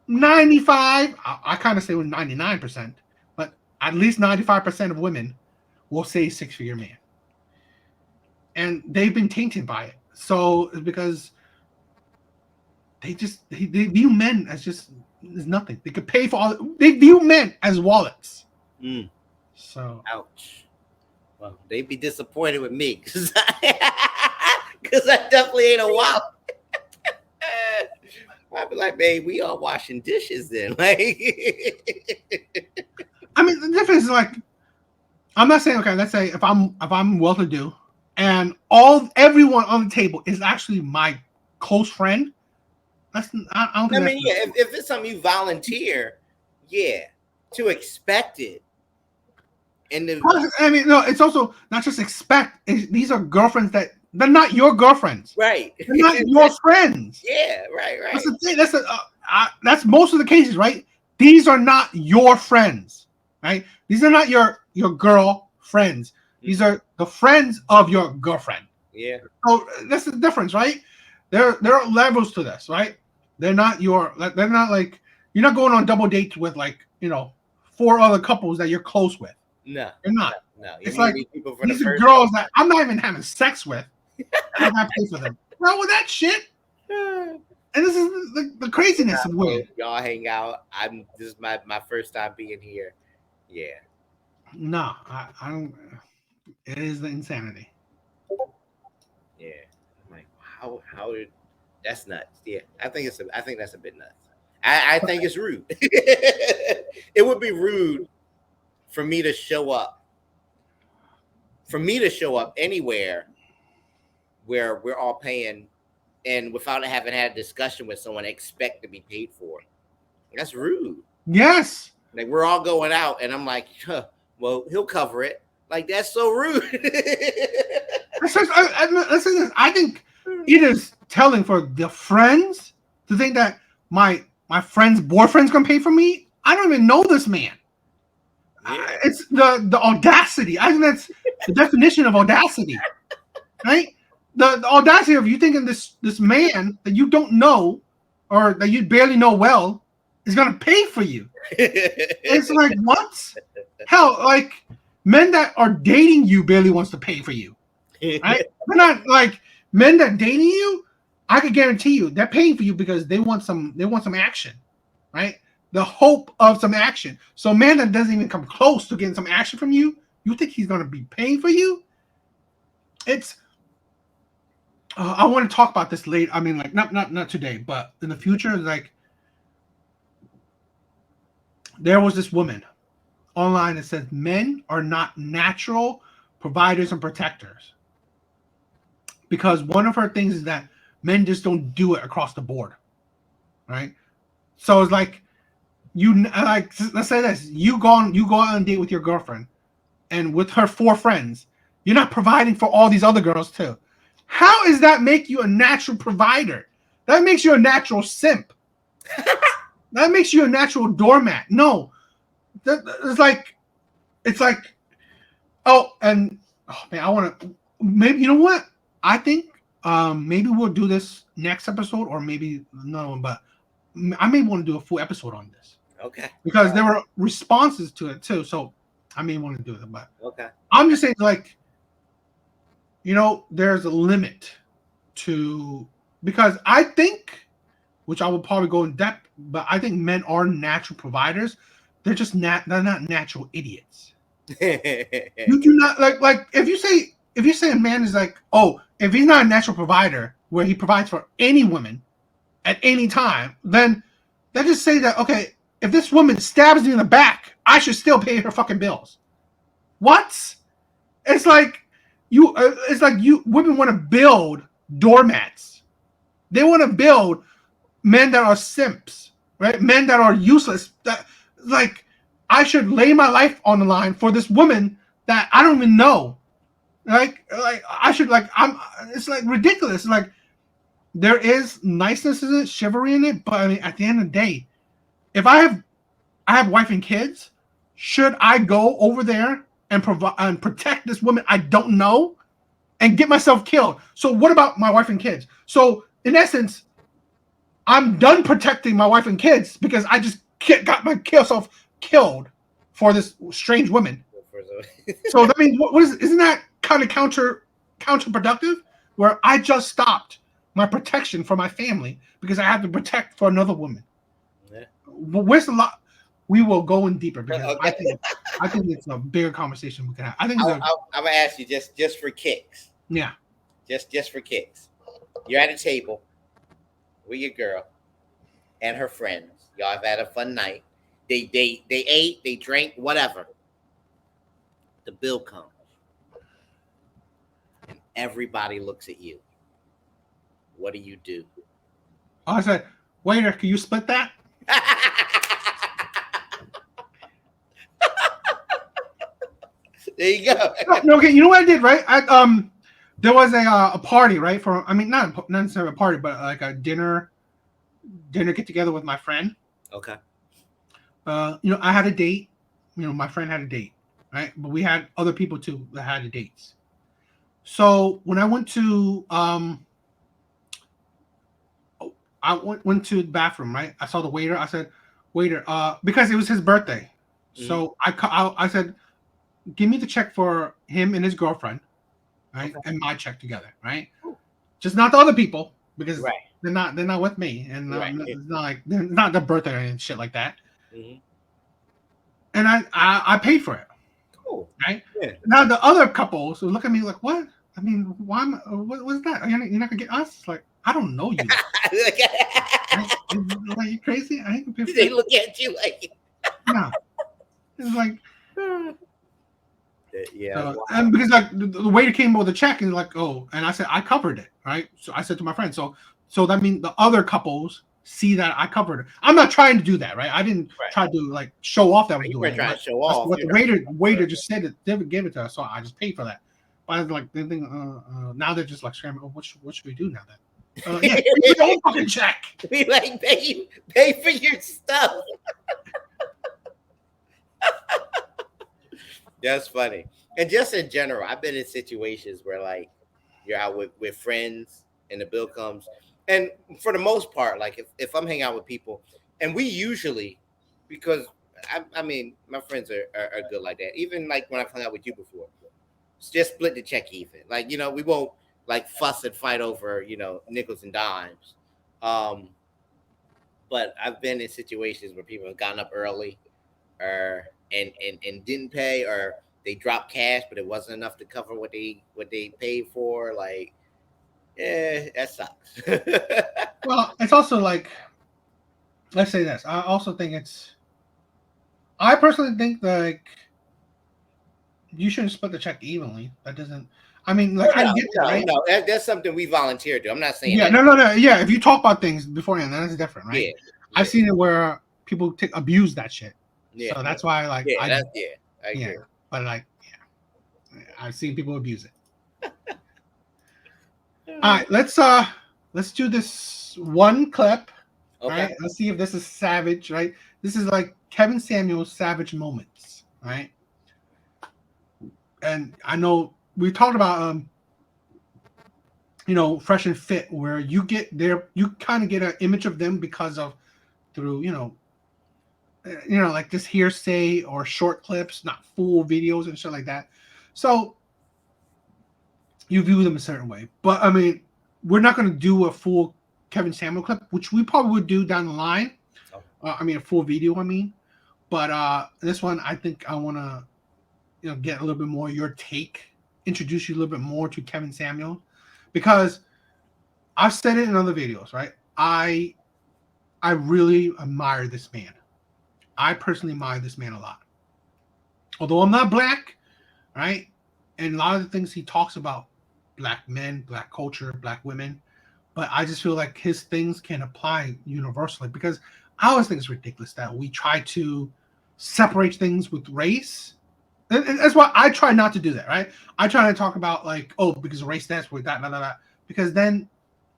S1: 95, I kind of say with 99%, but at least 95% of women will say six-figure man. And they've been tainted by it. So it's because they view men as just as nothing. They could pay for all. They view men as wallets. So
S2: ouch. Well, they'd be disappointed with me because I definitely ain't a wallet. I'd be like, babe, we all washing dishes then. Like,
S1: I mean, the difference is like, I'm not saying, okay, let's say if I'm well-to-do and everyone on the table is actually my close friend. I don't think.
S2: I mean, yeah, if it's something you volunteer, yeah, to expect it. And
S1: no, it's also not just these are girlfriends they're not your girlfriends,
S2: right?
S1: They're not your friends.
S2: Yeah, right.
S1: That's the thing. That's most of the cases, right? These are not your friends, right? These are not your girl friends. These are the friends of your girlfriend.
S2: Yeah.
S1: So that's the difference, right? There are levels to this, right? They're not like you're not going on double dates with like 4 other couples that you're close with.
S2: No.
S1: You're not.
S2: No.
S1: It's like
S2: people for
S1: these
S2: the
S1: are
S2: first
S1: girls that I'm not even having sex with. And I gotta pay for them. Well, with that shit. And this is the craziness of women.
S2: Y'all hang out. This is my first time being here. Yeah.
S1: No, I don't. It is the insanity.
S2: Yeah. I'm like, how that's nuts. Yeah. I think that's a bit nuts. I think it's rude. It would be rude for me to show up. For me to show up anywhere where we're all paying and without having had a discussion with someone, expect to be paid for. That's rude.
S1: Yes.
S2: Like we're all going out, and I'm like, well, he'll cover it. Like that's so rude.
S1: I think it is telling for the friends to think that my friend's boyfriend's gonna pay for me. I don't even know this man.
S2: Yeah.
S1: It's the audacity. I think that's the definition of audacity, right? The audacity of you thinking this man that you don't know or that you barely know well is gonna pay for you. It's like what? Hell, like men that are dating you barely wants to pay for you, right? They're not like men that dating you. I could guarantee you they're paying for you because they want some action, right? The hope of some action. So a man that doesn't even come close to getting some action from you, you think he's gonna be paying for you? It's. I want to talk about this later. I mean, like not today, but in the future. Like, there was this woman online that said men are not natural providers and protectors because one of her things is that men just don't do it across the board, right? So it's like let's say this: you go out on a date with your girlfriend, and with her 4 friends, you're not providing for all these other girls too. How does that make you a natural provider? That makes you a natural simp. That makes you a natural doormat. No, it's like, oh man, I want to. Maybe you know what? I think maybe we'll do this next episode, or maybe another one. But I may want to do a full episode on this.
S2: Okay.
S1: Because there were responses to it too, so I may want to do it. But
S2: okay,
S1: I'm just saying, like, there's a limit to, because I think, which I will probably go in depth, but I think men are natural providers. They're just they're not natural idiots. You do not like if you say a man is like, oh, if he's not a natural provider where he provides for any woman at any time, then they just say that, okay, if this woman stabs me in the back, I should still pay her fucking bills. What? It's like you women want to build doormats. They want to build men that are simps, right? Men that are useless. That, like, I should lay my life on the line for this woman that I don't even know. Like I should, like, it's like ridiculous. Like, there is niceness in it, chivalry in it, but I mean, at the end of the day, if I have wife and kids, should I go over there and provide and protect this woman I don't know and get myself killed? So what about my wife and kids? So in essence, I'm done protecting my wife and kids because I just got myself killed for this strange woman. So that means isn't that kind of counterproductive? Where I just stopped my protection for my family because I have to protect for another woman.
S2: Yeah.
S1: Where's the lot? We will go in deeper because
S2: Okay.
S1: I think it's a bigger conversation we can have. I think
S2: I'm gonna ask you just for kicks.
S1: Yeah.
S2: Just for kicks. You're at a table with your girl and her friends. Y'all have had a fun night. They ate, they drank, whatever. The bill comes. And everybody looks at you. What do you do?
S1: I said, waiter, can you split that?
S2: There you go.
S1: No, okay, you know what I did, right? There was a party, right? Not necessarily a party, but like a dinner get together with my friend.
S2: Okay.
S1: I had a date. My friend had a date, right? But we had other people too that had dates. So when I went to went to the bathroom, right? I saw the waiter. I said, "Waiter," because it was his birthday. So I said, "Give me the check for him and his girlfriend, right?
S2: Okay.
S1: And my check together, right? Just not the other people because
S2: Right.
S1: they're not with me, and
S2: Right.
S1: it's not like they're not their birthday and shit like that."
S2: Mhm.
S1: And I paid for it,
S2: Cool.
S1: right?
S2: Yeah.
S1: Now the other couples will look at me like, "What? I mean, why? What was that? You're not gonna get us?" Like, I don't know you. Right? Like, you crazy? I ain't gonna pay for
S2: They
S1: that.
S2: look at you like,
S1: No. It's like,
S2: yeah. Wow.
S1: and because like the waiter came with a check and like, oh, and I said I covered it, right? So I said to my friend, so that means the other couples see that I covered it. I'm not trying to do that, right? I didn't
S2: Right.
S1: try to like show off that I was
S2: You
S1: doing
S2: weren't
S1: it.
S2: trying
S1: But
S2: to show
S1: that's
S2: off.
S1: what the waiter just said it, they would give it to us, so I just paid for that. But I was like, they think, now they're just like scrambling. Oh, what should we do now then? Yeah, pay for your own fucking check.
S2: We like pay for your stuff. That's funny. And just in general, I've been in situations where like you're out with friends and the bill comes. And for the most part, like if I'm hanging out with people, and we usually, because I mean, my friends are good like that. Even like when I've hung out with you before, just split the check even. Like, we won't like fuss and fight over, nickels and dimes. But I've been in situations where people have gotten up early or and didn't pay, or they dropped cash but it wasn't enough to cover what they paid for. Like, yeah, that sucks.
S1: Well, it's also like, let's say this. I also think I personally think that like, you shouldn't split the check evenly. That doesn't. I mean, like, I get that, right?
S2: No, that's something we volunteer to. I'm not saying
S1: Yeah,
S2: that.
S1: no. Yeah, if you talk about things beforehand, then that's different, right?
S2: Yeah,
S1: I've seen it where people abuse that shit.
S2: yeah,
S1: So that's why, like,
S2: yeah.
S1: I
S2: agree.
S1: but like, yeah, I've seen people abuse it. All right, let's do this one clip.
S2: Okay.
S1: Right, let's see if this is savage. Right, this is like Kevin Samuel's savage moments. Right, and I know we talked about Fresh and Fit, where you kind of get an image of them because of through like just hearsay or short clips, not full videos and shit like that. So you view them a certain way. But I mean, we're not going to do a full Kevin Samuel clip, which we probably would do down the line. I mean, a full video. I mean, but this one, I think I want to get a little bit more your take, introduce you a little bit more to Kevin Samuel, because I've said it in other videos, right? I really admire this man. I personally admire this man a lot. Although I'm not black, right? And a lot of the things he talks about, black men, black culture, black women, but I just feel like his things can apply universally, because I always think it's ridiculous that we try to separate things with race. And that's why I try not to do that, right? I try to talk about like, oh, because race that's with that, because then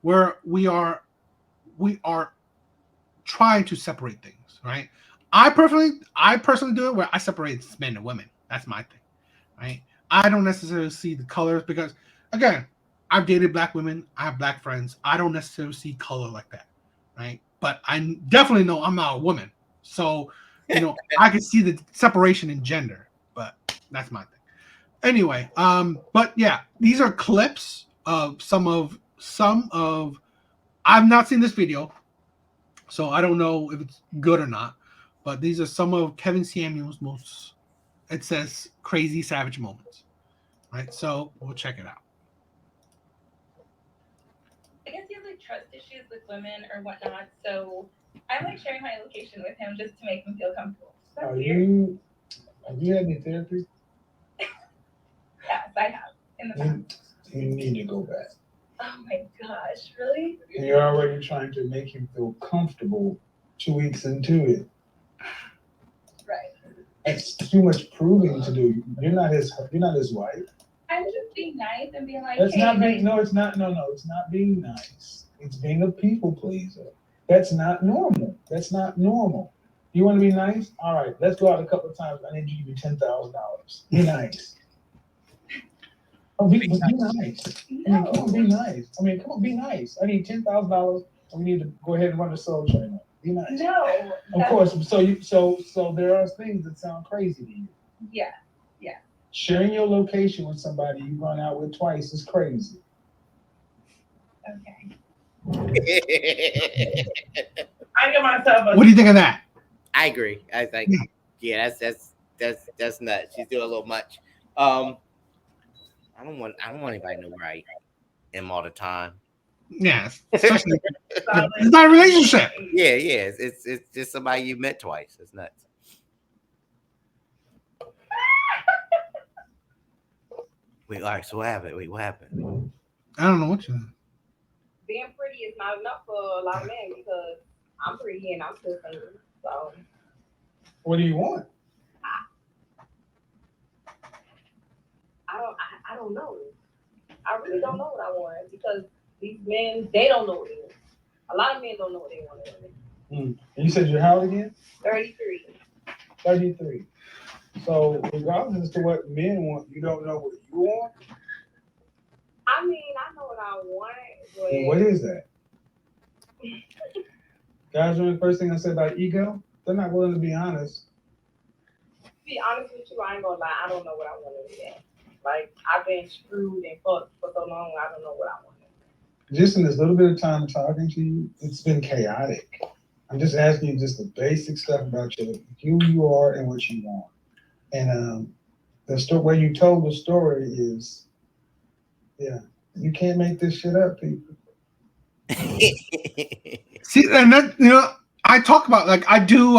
S1: we are trying to separate things, right? I personally do it where I separate men and women. That's my thing, right? I don't necessarily see the colors because, again, I've dated black women. I have black friends. I don't necessarily see color like that, right? But I definitely know I'm not a woman, so I can see the separation in gender. But that's my thing. Anyway, but yeah, these are clips of some of. I've not seen this video, so I don't know if it's good or not. But these are some of Kevin Samuel's most, it says, crazy savage moments. Right? So we'll check it out.
S4: I guess he has like trust issues with women or whatnot, so I'm like sharing my location with him just to make him feel comfortable.
S5: Have you had any therapy?
S4: Yes, I have in the past.
S5: You need to go back.
S4: Oh my gosh, really?
S5: And you're already trying to make him feel comfortable 2 weeks into it.
S4: Right.
S5: It's too much proving to do. You're not his wife.
S4: I'm just being nice and being like,
S5: That's
S4: hey,
S5: not being,
S4: like,
S5: no, it's not being nice. It's being a people pleaser. That's not normal. You want to be nice? All right, let's go out a couple of times. I need you to give me $10,000. Be nice. Oh, be nice. I mean, come on, be nice. I mean, come on, be nice. I need $10,000, and we need to go ahead and run the Soul Train. Be nice.
S4: No.
S5: Of course. So there are things that sound crazy to you.
S4: Yeah.
S5: Sharing your location with somebody you run out with twice is crazy.
S4: Okay. I give myself a.
S1: What do you think of that?
S2: I agree. I think, yeah, that's nuts. She's doing a little much. I don't want anybody to know where I am all the time.
S1: Yes, especially it's not a relationship.
S2: Yeah. It's just somebody you met twice. It's nuts. Wait, all right. So what happened? What happened?
S1: I don't know what you.
S6: Being pretty is not enough for a lot of men because I'm pretty and I'm still single. So
S5: What do you want?
S6: I don't know. I really don't know what I want because these men, they don't know what they want. A lot of men don't know what they want.
S5: And you said you're how old again?
S6: 33.
S5: 33. So regardless as to what men want, you don't know what you want?
S6: I mean, I know what I want, but
S5: And what is that? Guys, remember the first thing I said about ego? They're not willing to be honest.
S6: to be honest with you, I ain't gonna lie, I don't know what I want to do. Like, I've been screwed and fucked for so long, I don't know what I want to do.
S5: Just in this little bit of time talking to you, it's been chaotic. I'm just asking you just the basic stuff about who you are and what you want. And the story where you told the story is, yeah, you can't make this shit up, people.
S1: See, and that I talk about like I do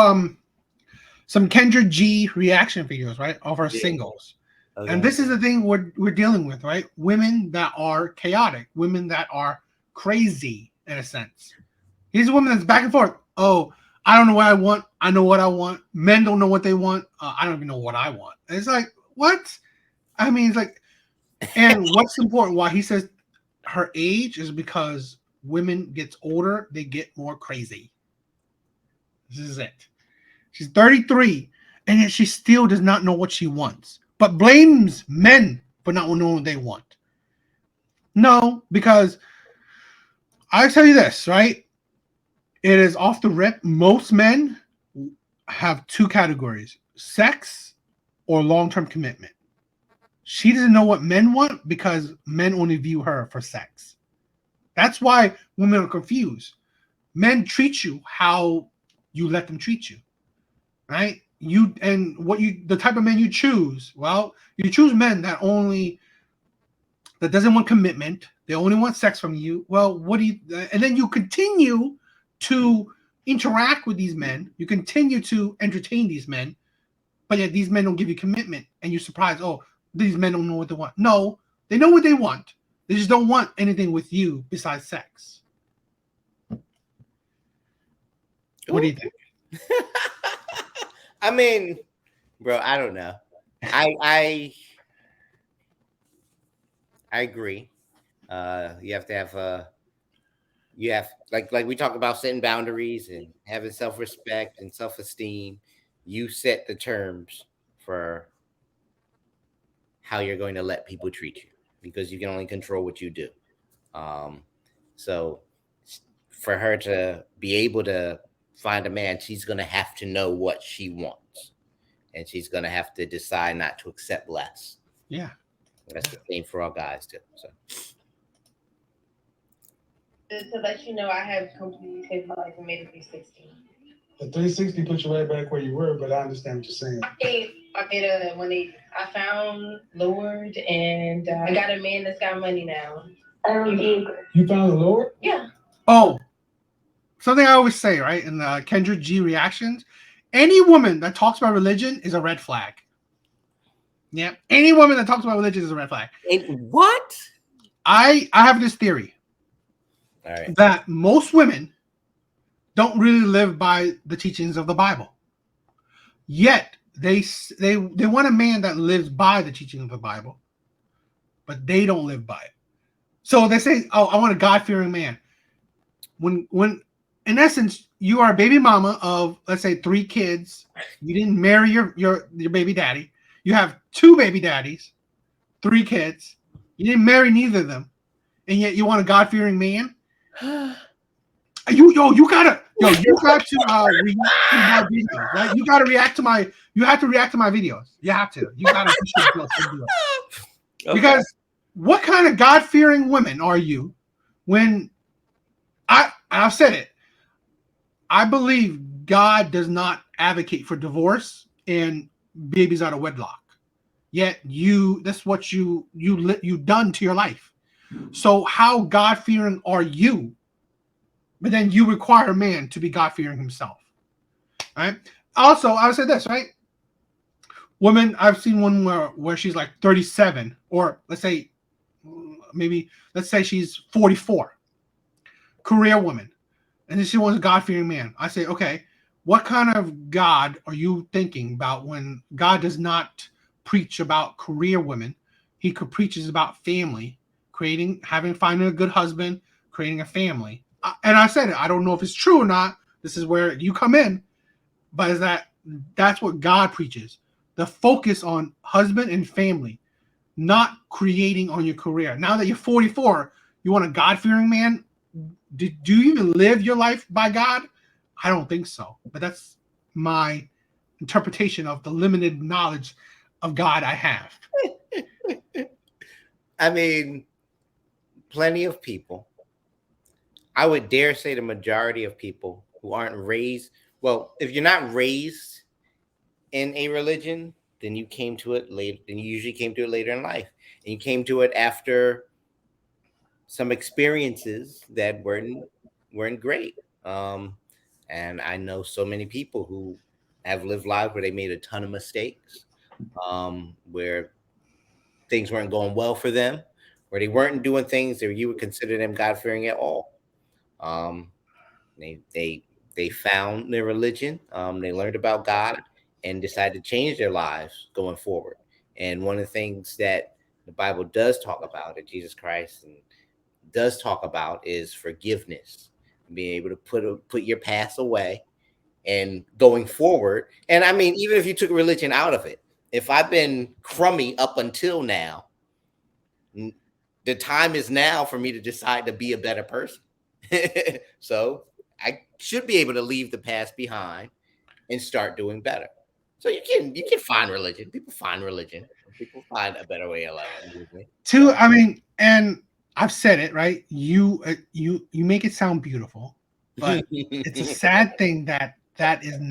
S1: some Kendra G reaction videos, right, of our singles. Okay. And this is the thing we're dealing with, right? Women that are chaotic, women that are crazy in a sense. Here's a woman that's back and forth. Oh, I don't know what I want. I know what I want. Men don't know what they want. I don't even know what I want. And it's like, what? I mean, it's like, and what's important? Why he says her age is because women gets older, they get more crazy. This is it. She's 33, and yet she still does not know what she wants, but blames men for not knowing what they want. No, because I'll tell you this, right? It is off the rip. Most men have two categories: sex or long-term commitment. She doesn't know what men want because men only view her for sex. That's why women are confused. Men treat you how you let them treat you, right? The type of men you choose. Well, you choose men that doesn't want commitment. They only want sex from you. Well, and then you continue to interact with these men. You continue to entertain these men, but yet these men don't give you commitment, and you're surprised. Oh, these men don't know what they want. No, they know what they want. They just don't want anything with you besides sex. What do you think?
S2: I mean, bro, I don't know. I agree. You have to have like we talk about setting boundaries and having self-respect and self-esteem. You set the terms for how you're going to let people treat you because you can only control what you do. So for her to be able to find a man, she's going to have to know what she wants, and she's going to have to decide not to accept less.
S1: Yeah.
S2: That's the same for all guys too. So
S7: to let you know, I have completely saved my life and made it through 16.
S5: The 360 put you right back where you were, but I understand what you're saying.
S7: I found Lord, and I got a man that's got money now.
S5: You found the Lord?
S7: Yeah.
S1: Oh, something I always say, right, in the Kendra G reactions, any woman that talks about religion is a red flag. Yeah, any woman that talks about religion is a red flag.
S2: What?
S1: I have this theory.
S2: All right.
S1: That most women don't really live by the teachings of the Bible. Yet they want a man that lives by the teaching of the Bible, but they don't live by it. So they say, "Oh, I want a God-fearing man." When in essence, you are a baby mama of, let's say, 3 kids. You didn't marry your baby daddy. You have 2 baby daddies, 3 kids. You didn't marry neither of them, and yet you want a God-fearing man. You got to react to my videos, right? You got to react to my. You have to react to my videos. You have to. You got to do it.
S2: Okay.
S1: Because what kind of God-fearing women are you when I've said it. I believe God does not advocate for divorce and babies out of wedlock. Yet that's what you done to your life. So how God-fearing are you? But then you require a man to be God-fearing himself. Right? Also, I would say this, right? Women, I've seen one where she's like 37, or let's say she's 44. Career woman. And then she wants a God-fearing man. I say, okay, what kind of God are you thinking about when God does not preach about career women? He preaches about family, finding a good husband, creating a family. And I said it. I don't know if it's true or not. This is where you come in, but that's what God preaches. The focus on husband and family, not creating on your career. Now that you're 44, you want a God-fearing man? Do you even live your life by God? I don't think so. But that's my interpretation of the limited knowledge of God I have.
S2: I mean, plenty of people. I would dare say the majority of people who aren't raised. Well, if you're not raised in a religion, then you came to it late. Then you usually came to it later in life, and you came to it after some experiences that weren't great. And I know so many people who have lived lives where they made a ton of mistakes, where things weren't going well for them, where they weren't doing things that you would consider them God fearing at all. Um, they found their religion, they learned about God, and decided to change their lives going forward. And one of the things that the Bible does talk about, that Jesus Christ does talk about, is forgiveness, being able to put your past away and going forward. And I mean, even if you took religion out of it, if I've been crummy up until now, the time is now for me to decide to be a better person. So I should be able to leave the past behind and start doing better. So you can find religion. People find religion. People find a better way of life.
S1: I mean, and I've said it, right? You make it sound beautiful, but it's a sad thing that isn't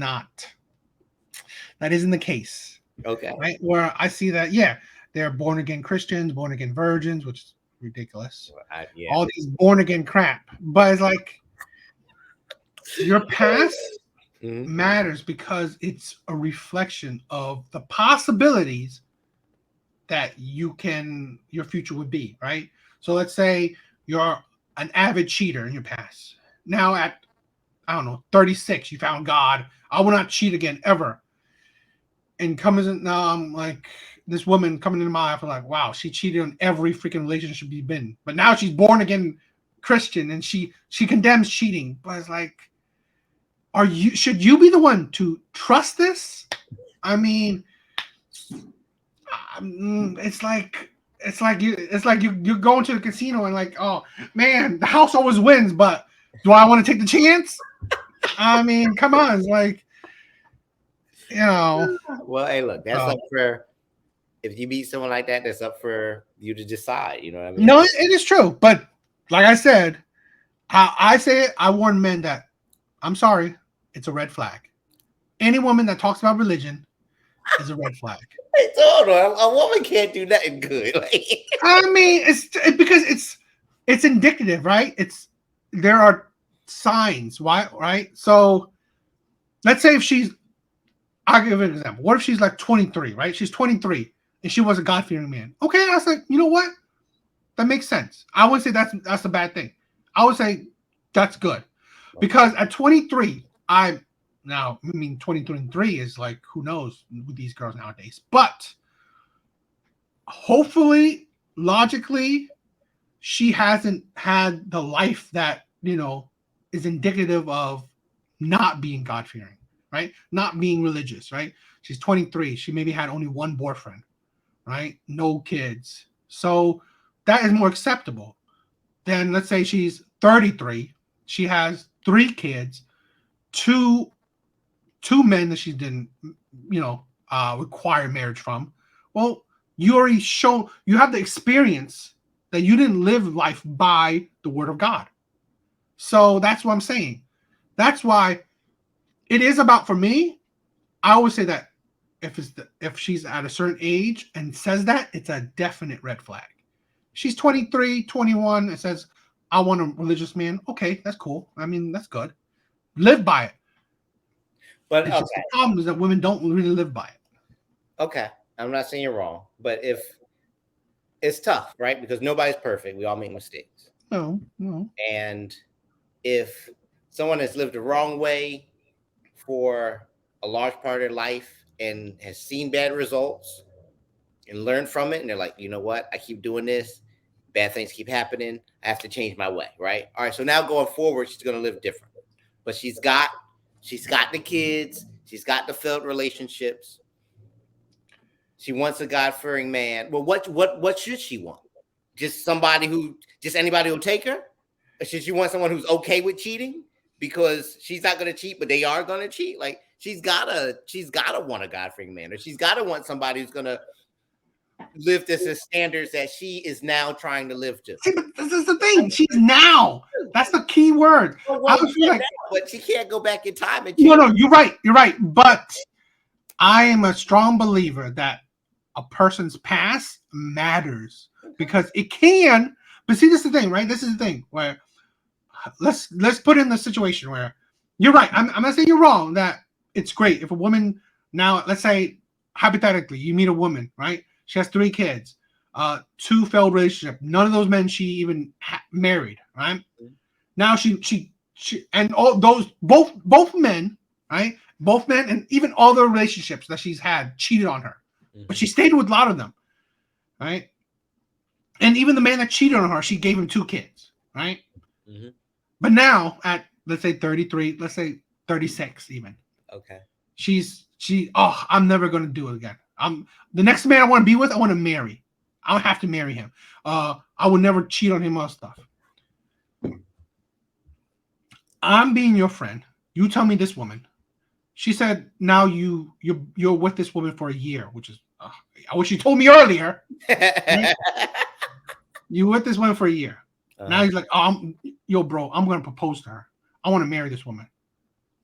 S1: the case.
S2: Okay.
S1: Right? Where I see that, yeah, they're born again Christians, born again virgins, which is ridiculous. All these born again crap. But it's like your past matters because it's a reflection of the possibilities that your future would be, right? So let's say you're an avid cheater in your past. Now at, I don't know, 36, you found God. I will not cheat again ever. And comes in now, I'm like, this woman coming into my life, I'm like, wow, she cheated on every freaking relationship she's been. But now she's born again Christian and she condemns cheating. But it's like, should you be the one to trust this? I mean, it's like you're going to the casino and like, oh man, the house always wins, but do I want to take the chance? I mean, come on, it's like, you know.
S2: Well, hey, look, that's up for, if you meet someone like that, that's up for you to decide. You know what I mean?
S1: No, it is true, but like I said, I say it, I warn men that I'm sorry, it's a red flag. Any woman that talks about religion is a red flag.
S2: Hold on, a woman can't do nothing good.
S1: I mean, it's because it's indicative, right? There are signs, why, right? So let's say if I'll give an example. What if she's like 23, right? She's 23 and she was a God-fearing man. Okay, I was like, you know what? That makes sense. I wouldn't say that's a bad thing. I would say that's good. Because at 23, 23 is like, who knows with these girls nowadays. But hopefully, logically, she hasn't had the life that, is indicative of not being God-fearing, right? Not being religious, right? She's 23. She maybe had only one boyfriend, right? No kids. So that is more acceptable than, let's say, she's 33. She has 3 kids, two men that she didn't, require marriage from. Well, you already show you have the experience that you didn't live life by the word of God. So that's what I'm saying. That's why it is about, for me, I always say that if she's at a certain age and says that, it's a definite red flag. She's 23, 21, and says, I want a religious man. Okay, that's cool. I mean, that's good. Live by it.
S2: But
S1: It's just the problem is that women don't really live by it.
S2: Okay, I'm not saying you're wrong, but if it's tough, right? Because nobody's perfect. We all make mistakes.
S1: No.
S2: And if someone has lived the wrong way for a large part of their life and has seen bad results and learned from it, and they're like, you know what? I keep doing this. Bad things keep happening. I have to change my way, right? All right, so now going forward, she's going to live different. But she's got the kids. She's got the failed relationships. She wants a God-fearing man. Well, what should she want? Just anybody who'll take her? Or should she want someone who's okay with cheating? Because she's not going to cheat, but they are going to cheat. Like, she's gotta want a God-fearing man, or she's gotta want somebody who's going to live to the standards that she is now trying to live to.
S1: See, but this is the thing. She's now. That's the key word. I would feel like,
S2: but she can't go back in time and
S1: no, you're right. You're right. But I am a strong believer that a person's past matters, because it can. But see, this is the thing, right? This is the thing where let's put in the situation where you're right. I'm not saying you're wrong. That it's great if a woman now, let's say hypothetically, you meet a woman, right? She has 3 kids, 2 failed relationships. None of those men she even married, right? Now she and all those both men, right? Both men and even all the relationships that she's had cheated on her, but she stayed with a lot of them, right? And even the man that cheated on her, she gave him 2 kids, right?
S2: Mm-hmm.
S1: But now at, let's say 33, let's say 36 even.
S2: Okay.
S1: I'm never gonna do it again. The next man I want to be with, I want to marry. I don't have to marry him. I would never cheat on him or stuff. I'm being your friend. You tell me this woman. She said now you're with this woman for a year, which is I wish you told me earlier. Right? You with this woman for a year. Now he's like, yo, bro, I'm gonna propose to her. I want to marry this woman.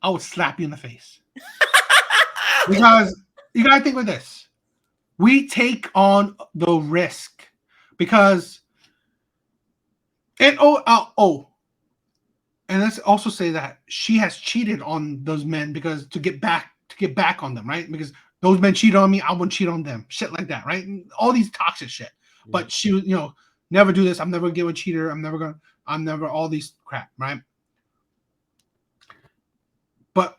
S1: I would slap you in the face. Because you gotta think with this. We take on the risk because, and and let's also say that she has cheated on those men because to get back on them, right? Because those men cheated on me, I wouldn't cheat on them, shit like that, right? And all these toxic shit. But she, never do this. I'm never gonna get a cheater. I'm never all these crap, right? But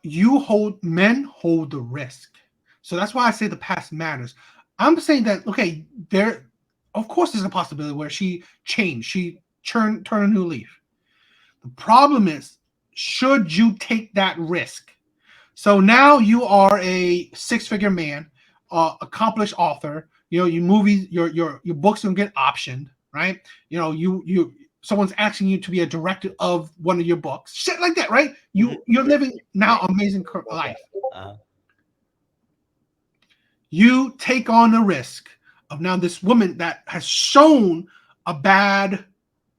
S1: men hold the risk. So that's why I say the past matters. I'm saying that, okay, of course there's a possibility where she changed, she turned a new leaf. The problem is, should you take that risk? So now you are a 6-figure man, accomplished author. Your movies, your books don't get optioned, right? Someone's asking you to be a director of one of your books, shit like that, right? You're living now amazing life. You take on the risk of now this woman that has shown a bad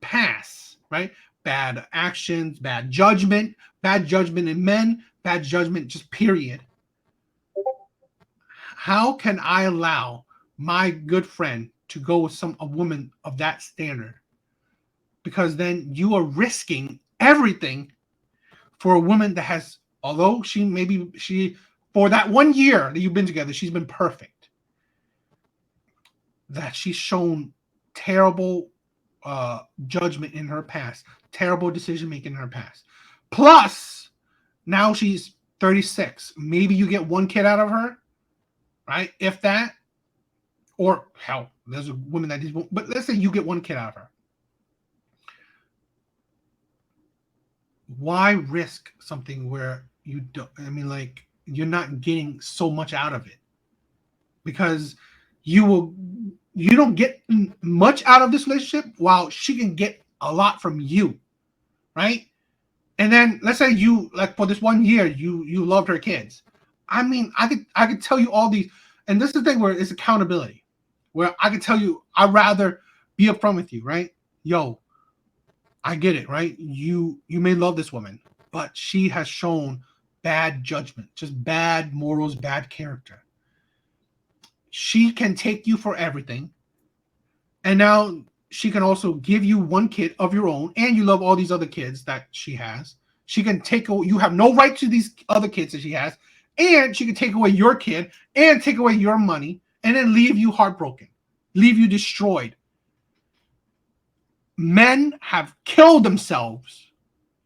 S1: past, right? Bad actions, bad judgment in men, bad judgment, just period. How can I allow my good friend to go with a woman of that standard? Because then you are risking everything for a woman that has, although she for that 1 year that you've been together, she's been perfect. That she's shown terrible judgment in her past, terrible decision making in her past. Plus, now she's 36. Maybe you get 1 kid out of her, right? If that, or hell, there's a woman that is, but let's say you get 1 kid out of her. Why risk something where you don't. I mean, like you're not getting so much out of it because you don't get much out of this relationship while she can get a lot from you, right? And then let's say you like for this 1 year you loved her kids. I mean, I could tell you all these, and this is the thing where it's accountability, where I could tell you I'd rather be upfront with you, right? Yo, I get it, right? You may love this woman, but she has shown bad judgment, just bad morals, bad character. She can take you for everything, and now she can also give you one kid of your own, and you love all these other kids that she has. She can you have no right to these other kids that she has, and she can take away your kid and take away your money, and then leave you heartbroken, leave you destroyed. Men have killed themselves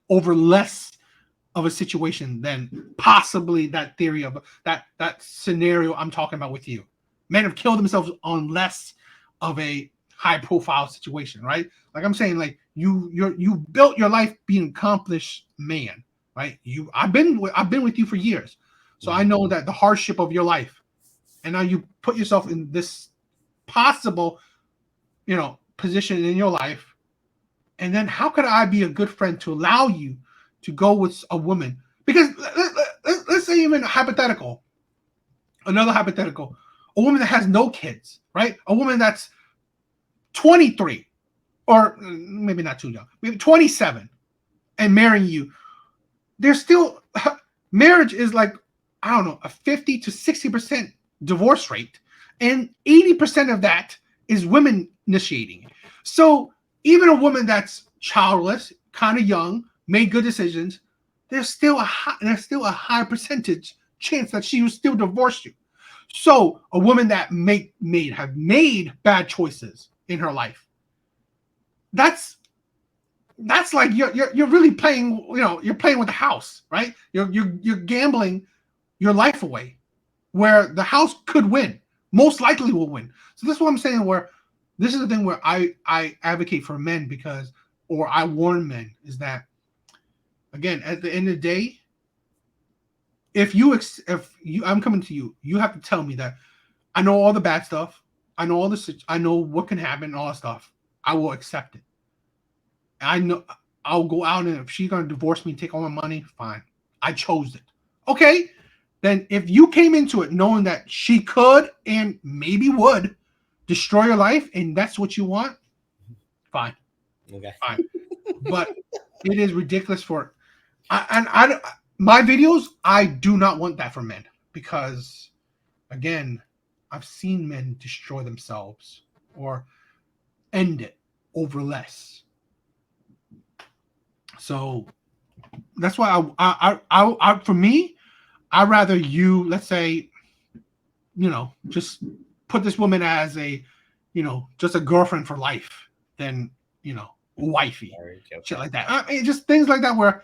S1: over less of a situation than possibly that theory of that scenario I'm talking about with you. Men have killed themselves on less of a high profile situation, right? Like I'm saying, like you built your life being an accomplished man, right? I've been with you for years, so I know that the hardship of your life, and now you put yourself in this possible, position in your life. And then how could I be a good friend to allow you to go with a woman? Because let's say even another hypothetical, a woman that has no kids, right? A woman that's 23, or maybe not too young, maybe 27, and marrying you. There's still, marriage is like, I don't know, a 50 to 60% divorce rate. And 80% of that is women initiating. So even a woman that's childless, kind of young, made good decisions, there's still a high percentage chance that she will still divorce you. So a woman that have made bad choices in her life, that's like you're really playing, you're playing with the house, right? You're gambling your life away, where the house could win, most likely will win. So this is what I'm saying, where this is the thing where I advocate for men, or I warn men, is that, again, at the end of the day, if I'm coming to you, you have to tell me that I know all the bad stuff, I know what can happen, all that stuff. I will accept it. I know I'll go out, and if she's gonna divorce me and take all my money, fine. I chose it. Okay. Then if you came into it knowing that she could and maybe would destroy your life, and that's what you want, fine.
S2: Okay.
S1: Fine. But it is ridiculous my videos, I do not want that for men, because again, I've seen men destroy themselves or end it over less. So that's why I for me, I'd rather you, let's say, just put this woman as a, just a girlfriend for life than, wifey, shit like that. I mean, just things like that, where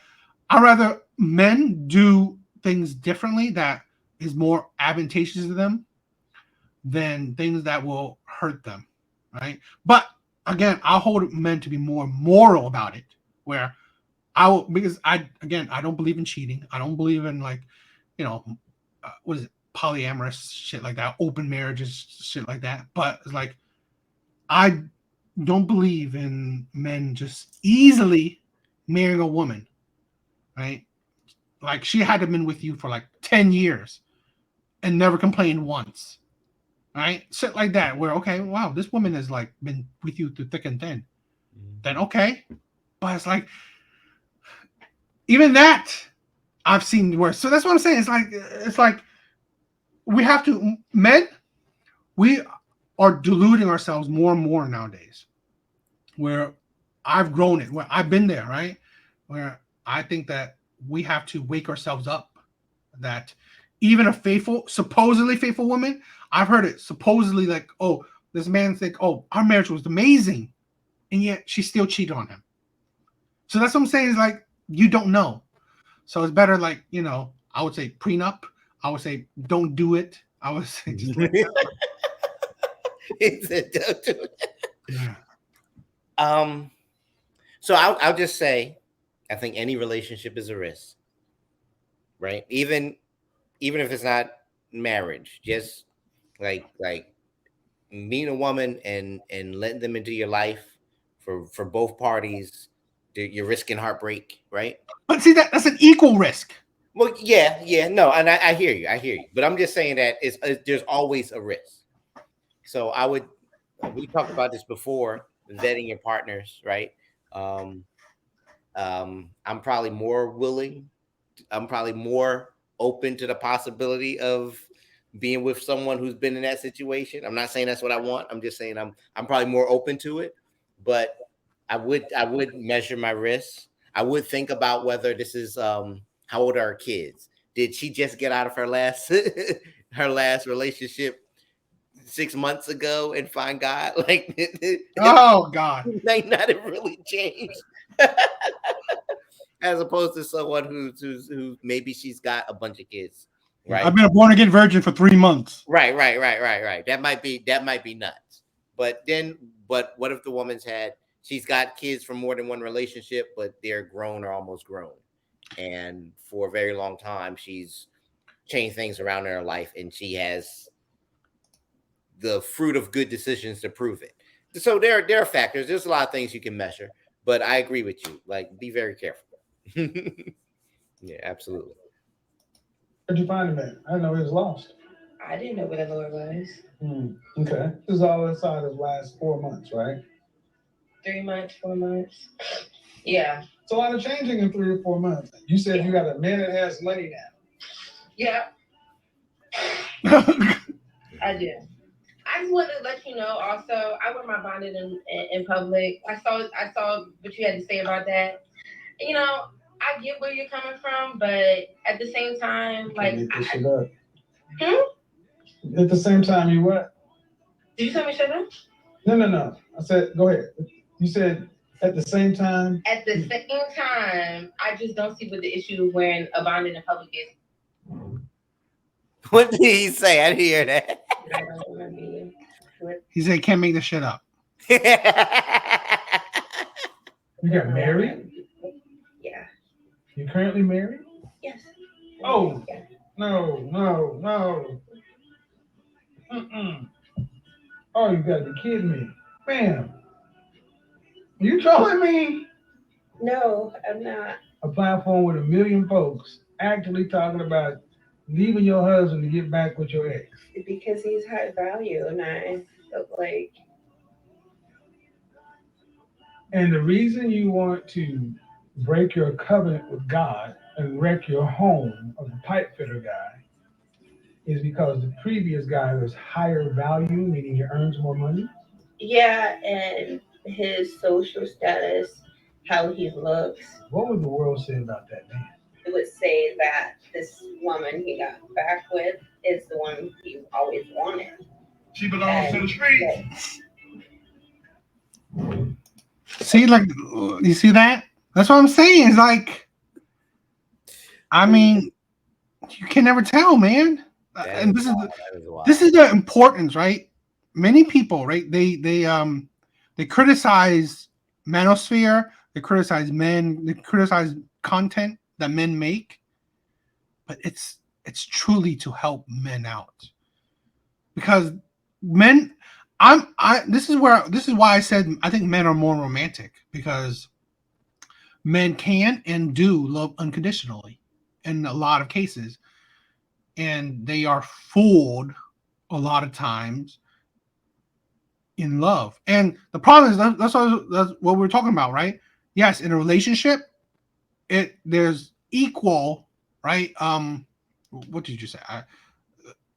S1: I'd rather men do things differently that is more advantageous to them than things that will hurt them, right? But again, I'll hold men to be more moral about it, where because I don't believe in cheating. I don't believe in, like, what is it, polyamorous shit like that, open marriages, shit like that. But it's like, I don't believe in men just easily marrying a woman, right? Like, she had to have been with you for like 10 years and never complained once, right? Shit like that, where, okay, wow, this woman has like been with you through thick and thin. Then okay. But it's like, even that I've seen worse. So that's what I'm saying. It's like we are deluding ourselves more and more nowadays, where I've grown it, where I've been there, right? Where I think that we have to wake ourselves up, that even a supposedly faithful woman, I've heard it supposedly, like, oh, this man think, oh, our marriage was amazing, and yet she still cheated on him. So that's what I'm saying, is like, you don't know. So it's better, like, I would say prenup. I would say don't do it. I would say just like
S2: He said, don't do it.
S1: Yeah.
S2: So I'll just say, I think any relationship is a risk. right? Even if it's not marriage, just like meeting a woman and letting them into your life for both parties, you're risking heartbreak, right?
S1: But see, that's an equal risk.
S2: Well, yeah, no, and I hear you, but I'm just saying that there's always a risk. So we talked about this before, vetting your partners, right? Um, I'm probably more willing. I'm probably more open to the possibility of being with someone who's been in that situation. I'm not saying that's what I want. I'm just saying I'm probably more open to it. But I would measure my risks. I would think about whether this is how old are our kids? Did she just get out of her last her last relationship 6 months ago and find God? Like
S1: Oh God.
S2: might not have really changed. As opposed to someone who maybe she's got a bunch of kids, right?
S1: I've been a born again virgin for 3 months.
S2: Right. That might be nuts. But what if the she's got kids from more than one relationship, but they're grown or almost grown, and for a very long time she's changed things around in her life, and she has the fruit of good decisions to prove it. So there are factors. There's a lot of things you can measure, but I agree with you. Like, be very careful. Yeah, absolutely.
S5: Where'd you find him at? I didn't know he was lost.
S7: I didn't know where the Lord was.
S5: Okay. This is all inside of the last 4 months, right?
S7: 3 months, 4 months. Yeah.
S5: It's a lot of changing in 3 or 4 months. You said you got a man that has money now.
S7: Yeah, I do. I just wanted to let you know also, I wear my bonnet in public. I saw what you had to say about that. You know, I get where you're coming from, but at the same time, like,
S5: At the same time, you what?
S7: Did you tell me shut up?
S5: No. I said, go ahead. You said at the same time?
S7: At the same time, I just don't see what the issue of wearing a bonnet in public is.
S2: What did he say? I didn't hear that.
S7: I don't remember.
S1: He said, "Can't make this shit up."
S5: You got married?
S7: Yeah.
S5: You currently married?
S7: Yes.
S5: Oh,
S7: yeah.
S5: No. Oh, you gotta be kidding me. Ma'am, you trolling me?
S7: No, I'm not.
S5: A platform with 1 million folks actually talking about leaving your husband to get back with your ex.
S7: Because he's high value, and I feel like.
S5: And the reason you want to break your covenant with God and wreck your home of the pipe fitter guy is because the previous guy was higher value, meaning he earns more money?
S7: Yeah, and his social status, how he looks.
S5: What would the world say about that man?
S7: It would say that this woman he got back with is the one he always wanted.
S5: She belongs to the streets.
S1: See, like, you see that? That's what I'm saying. It's like, I mean, you can never tell, man. And this is the importance, right? Many people, right? They criticize manosphere, they criticize men, they criticize content that men make, but it's truly to help men out, because men. This is why I said I think men are more romantic, because men can and do love unconditionally in a lot of cases, and they are fooled a lot of times in love. And the problem is that's what we're talking about, right? Yes, in a relationship, there's equal, right? What did you say?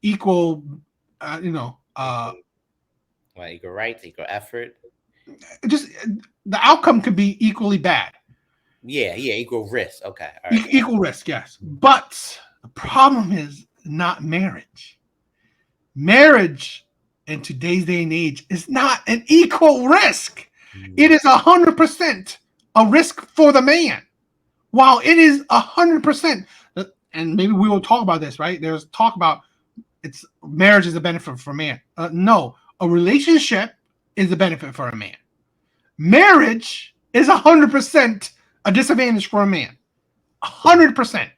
S1: Equal,
S2: Like equal rights, equal effort.
S1: Just the outcome could be equally bad.
S2: Yeah, equal risk. Okay, all right.
S1: Equal risk, yes. But the problem is not marriage. Marriage in today's day and age is not an equal risk. It is 100% a risk for the man. While it is 100%, and maybe we will talk about this, right? There's talk about marriage is a benefit for a man. No, a relationship is a benefit for a man. Marriage is 100% a disadvantage for a man. 100%.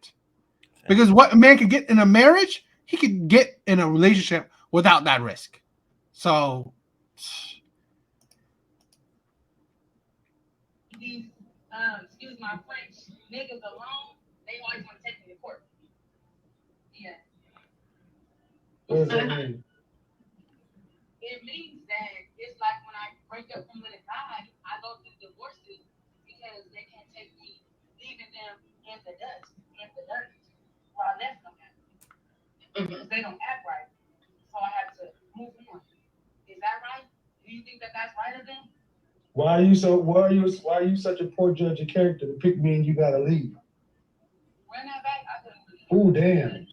S1: Because what a man could get in a marriage, he could get in a relationship without that risk. So
S7: These, excuse my French, niggas alone, they always want to take me to court. Yeah.
S5: What does that mean?
S7: It means that it's like when I break up with a guy, I go through divorces because they can't take me, leaving them in the dust, in the dirt, where I left them at. Because they don't act right. So I have to move on. Is that right? Do you think that that's right of them?
S5: Why are you such a poor judge of character to pick me and you gotta leave?
S7: Run that back, I couldn't believe it.
S5: Oh damn.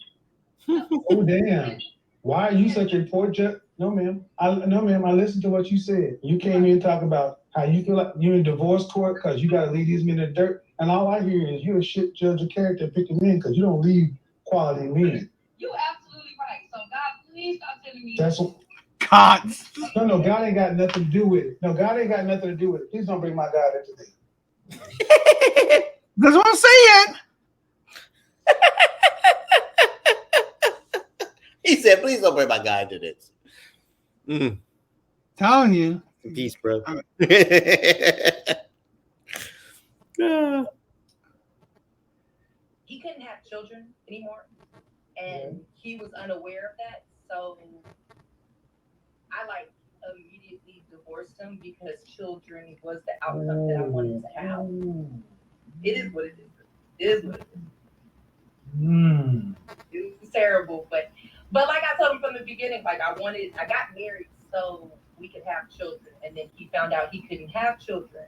S5: Oh damn. Why are you such a poor judge? No ma'am. I listened to what you said. You came in talking about how you feel like you're in divorce court because you gotta leave these men in the dirt. And all I hear is you're a shit judge of character picking men because you don't leave quality men.
S7: You absolutely right. So God, please stop telling me.
S5: That's what
S1: God.
S5: no, God ain't got nothing to do with it. No, God ain't got nothing to do with it. Please don't bring my God into this.
S1: That's what I'm saying.
S2: He said, please don't bring my guy into this.
S1: Telling you.
S2: Peace, bro.
S8: He couldn't have children anymore, and he was unaware of that. So I immediately divorced him because children was the outcome that I wanted to have. It is what it is. It is what it is. It was terrible, but like I told him from the beginning, like I got married so we could have children, and then he found out he couldn't have children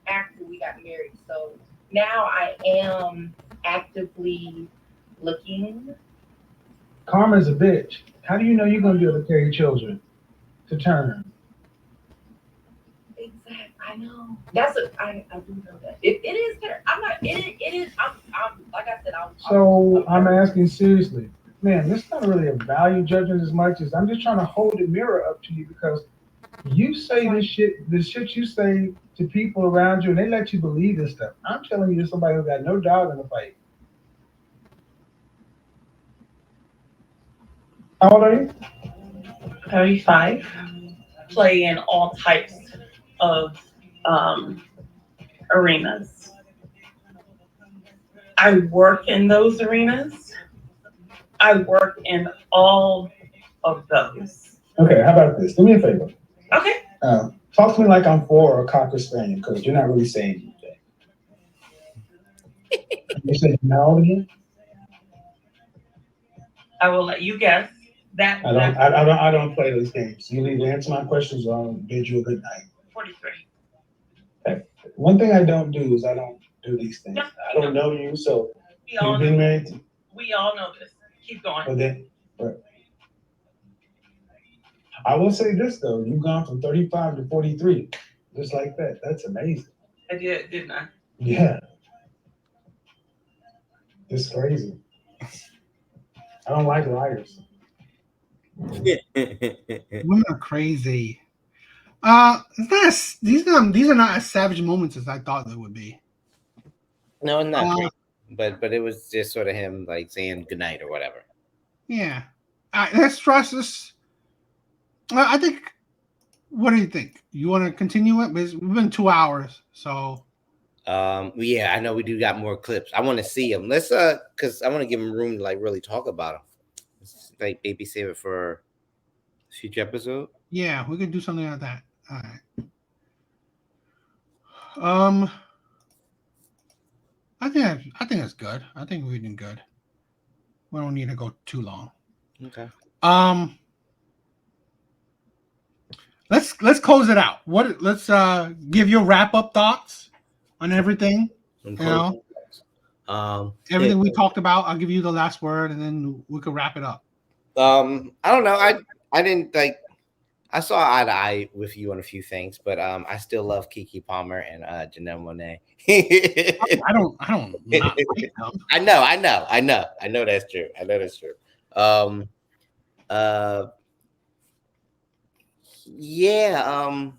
S8: after we got married. So now I am actively looking.
S5: Karma's a bitch. How do you know you're gonna be able to carry children to term?
S8: Exactly. I know. I do know that. It is better. I'm not. It is. I'm like I said.
S5: I'm asking seriously, man. This is not really a value judgment as much as I'm just trying to hold a mirror up to you because you say the shit you say to people around you, and they let you believe this stuff. I'm telling you, this somebody who got no dog in the fight. How old are you?
S9: 35. Play in all types of arenas. I work in those arenas. I work in all of those.
S5: Okay, how about this? Do me a favor.
S9: Okay.
S5: Talk to me like I'm 4 or a Cocker Spaniel, because you're not really saying anything. You said no again?
S9: I will let you guess.
S5: I don't play those games. You either answer my questions or I'll bid you a good night.
S9: 43.
S5: Okay. One thing I don't do is I don't do these things.
S9: No,
S5: I don't know you, so
S9: we all
S5: you've been married.
S9: We all know this. Keep going.
S5: But I will say this though, you've gone from 35 to 43, just like that. That's amazing.
S9: I did, didn't I?
S5: Yeah. It's crazy. I don't like liars.
S1: Women are crazy. These are not as savage moments as I thought they would be.
S2: No, it's not great. But it was just sort of him like saying goodnight or whatever.
S1: Yeah. Let's trust this. I think. What do you think? You want to continue it? We've been 2 hours, so.
S2: Yeah, I know we do got more clips. I want to see them. Let's because I want to give them room to like really talk about them. Like maybe save it for a future episode.
S1: Yeah, we could do something like that. All right. I think that's good. I think we're doing good. We don't need to go too long.
S2: Okay.
S1: Let's close it out. Let's give your wrap up thoughts on everything. Everything we talked about. I'll give you the last word, and then we can wrap it up.
S2: I don't know. I didn't like. I saw eye to eye with you on a few things, but I still love Keke Palmer and Janelle Monáe.
S1: I don't not like them.
S2: I know that's true. Yeah.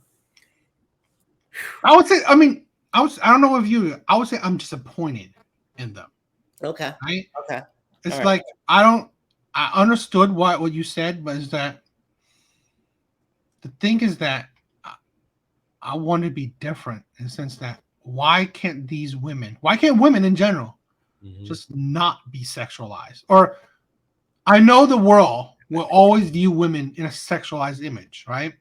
S1: I would say. I mean, I don't know if you. I would say I'm disappointed in them.
S2: Okay.
S1: Right.
S2: Okay.
S1: It's
S2: All right.
S1: like I understood what you said, but is that the thing is that I want to be different in the sense that why can't women in general just not be sexualized? Or I know the world will always view women in a sexualized image, right?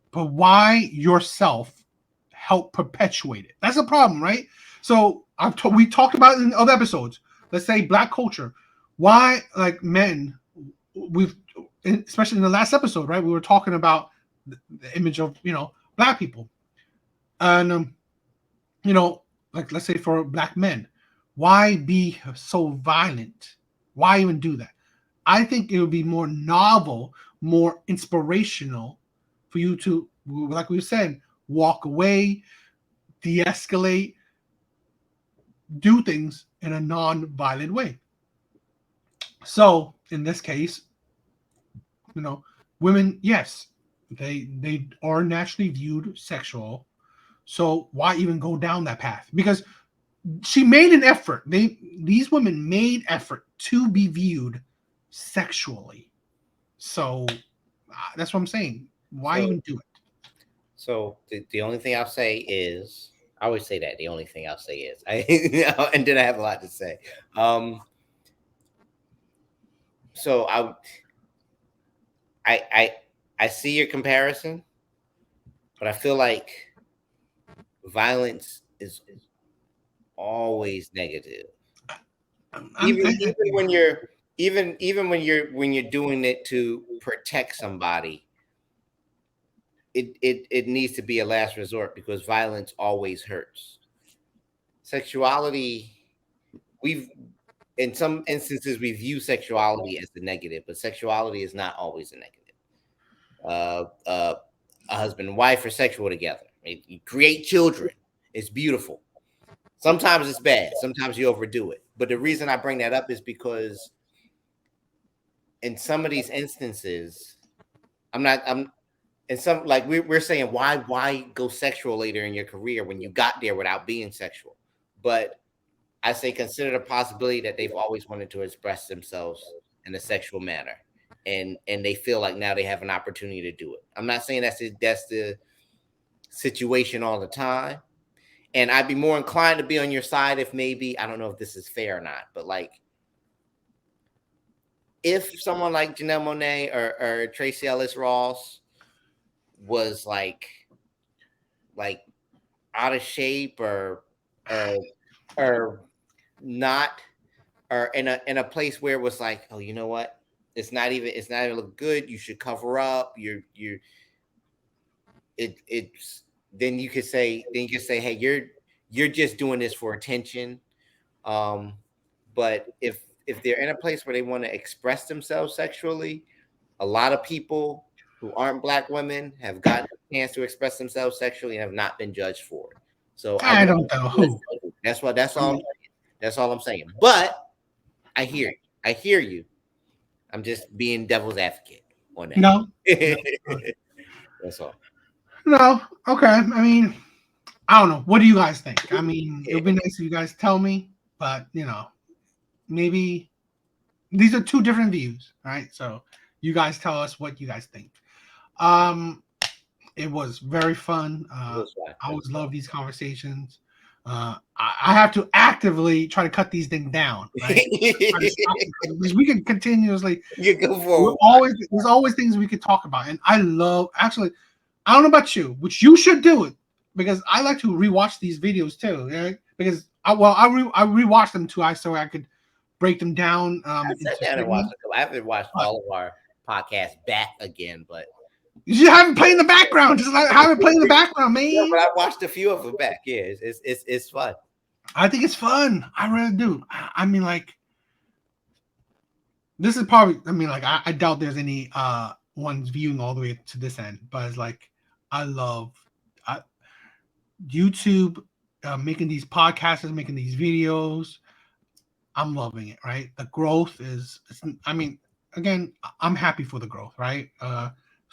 S1: But why yourself help perpetuate it? That's a problem, right? So we talked about it in other episodes. Let's say black culture. Why, like men, especially in the last episode, right? We were talking about the image of black people, and like let's say for black men, why be so violent? Why even do that? I think it would be more novel, more inspirational for you to, like we said, walk away, de-escalate, do things in a non-violent way. So in this case, women, yes, they are naturally viewed sexual. So why even go down that path? Because she made an effort. These women made effort to be viewed sexually. So that's what I'm saying. Why even do it?
S2: So the only thing I'll say is, I always say that the only thing I'll say is, and then I have a lot to say. So I see your comparison, but I feel like violence is always negative. Even when you're doing it to protect somebody, it needs to be a last resort because violence always hurts. Sexuality, in some instances we view sexuality as the negative, but sexuality is not always a negative. A husband and wife are sexual together. You create children. It's beautiful. Sometimes it's bad. Sometimes you overdo it. But the reason I bring that up is because in some of these instances, we're saying why go sexual later in your career when you got there without being sexual? But I say consider the possibility that they've always wanted to express themselves in a sexual manner, and they feel like now they have an opportunity to do it. I'm not saying that's the situation all the time, and I'd be more inclined to be on your side if maybe, I don't know if this is fair or not, but like if someone like Janelle Monáe or Tracy Ellis Ross was like out of shape or not, or in a place where it was like, oh, you know what? It's not even look good. You should cover up. It's then you could say, hey, you're just doing this for attention. But if they're in a place where they want to express themselves sexually, a lot of people who aren't black women have gotten a chance to express themselves sexually and have not been judged for it. So
S1: I don't know who.
S2: That's all I'm saying. But I hear you. I'm just being devil's advocate on that.
S1: No.
S2: That's all.
S1: No. Okay. I mean, I don't know. What do you guys think? I mean, it would be nice if you guys tell me, but maybe these are two different views, right? So you guys tell us what you guys think. It was very fun. I always love these conversations. I have to actively try to cut these things down, right? Because we can continuously.
S2: You go forward.
S1: There's always things we could talk about, and I love. Actually, I don't know about you, which you should do it because I like to rewatch these videos too. Right? Because I rewatch them too, so I could break them down.
S2: I haven't watched all of our podcasts back again, but.
S1: You should have it play in the background. Just like have it play in the background, man.
S2: Yeah, but I watched a few of them back. Yeah, it's fun.
S1: I think it's fun. I really do. I mean, like, this is probably. I mean, like, I doubt there's any ones viewing all the way to this end. But it's like, I love YouTube, making these podcasts, making these videos. I'm loving it. Right, the growth is. I mean, again, I'm happy for the growth. Right.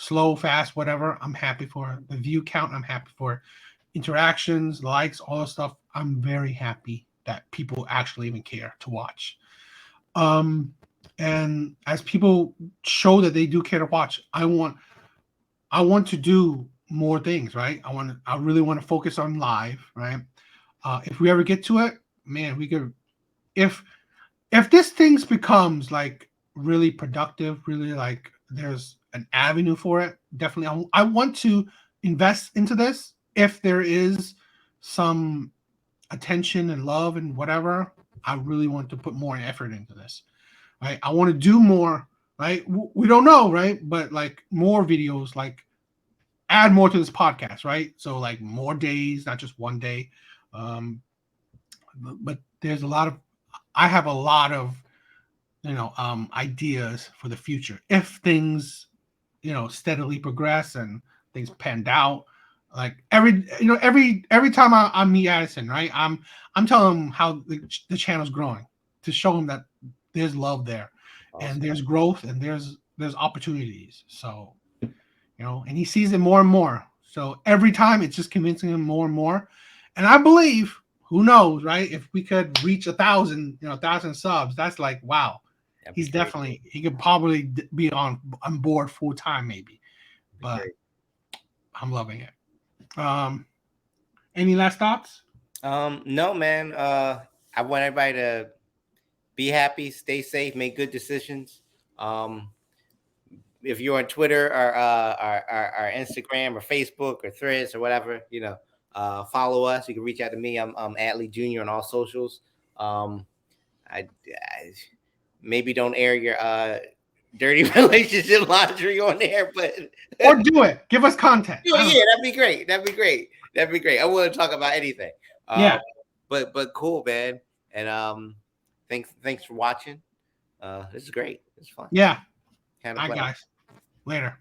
S1: Slow, fast, whatever. I'm happy for the view count. I'm happy for interactions, likes, all the stuff. I'm very happy that people actually even care to watch. And as people show that they do care to watch, I want to do more things, right? I really want to focus on live, right? If we ever get to it, man, we could, if this things becomes like really productive, really like there's an avenue for it, definitely I want to invest into this. If there is some attention and love and whatever, I really want to put more effort into this, right? I want to do more, right? We don't know, right? But like more videos, like add more to this podcast, right? So like more days, not just one day. But there's a lot of, I have a lot of, ideas for the future if things, steadily progress and things panned out. Like every time I meet Addison, right? I'm telling him how the channel's growing to show him that there's love there, and there's growth, and there's opportunities. So, and he sees it more and more. So every time it's just convincing him more and more. And I believe, who knows, right? If we could reach 1,000 subs, that's like, wow. He's definitely, he could probably be on board full time, maybe. But I'm loving it. Any last thoughts?
S2: No, man. I want everybody to be happy, stay safe, make good decisions. If you're on Twitter or Instagram or Facebook or Threads or whatever, follow us. You can reach out to me. I'm Atlee Jr. on all socials. I maybe don't air your dirty relationship laundry on there, but
S1: or do it. Give us content.
S2: Yeah, that'd be great. That'd be great. I want to talk about anything. But cool, man. And thanks for watching. This is great. It's fun.
S1: Yeah. Bye, guys. Later.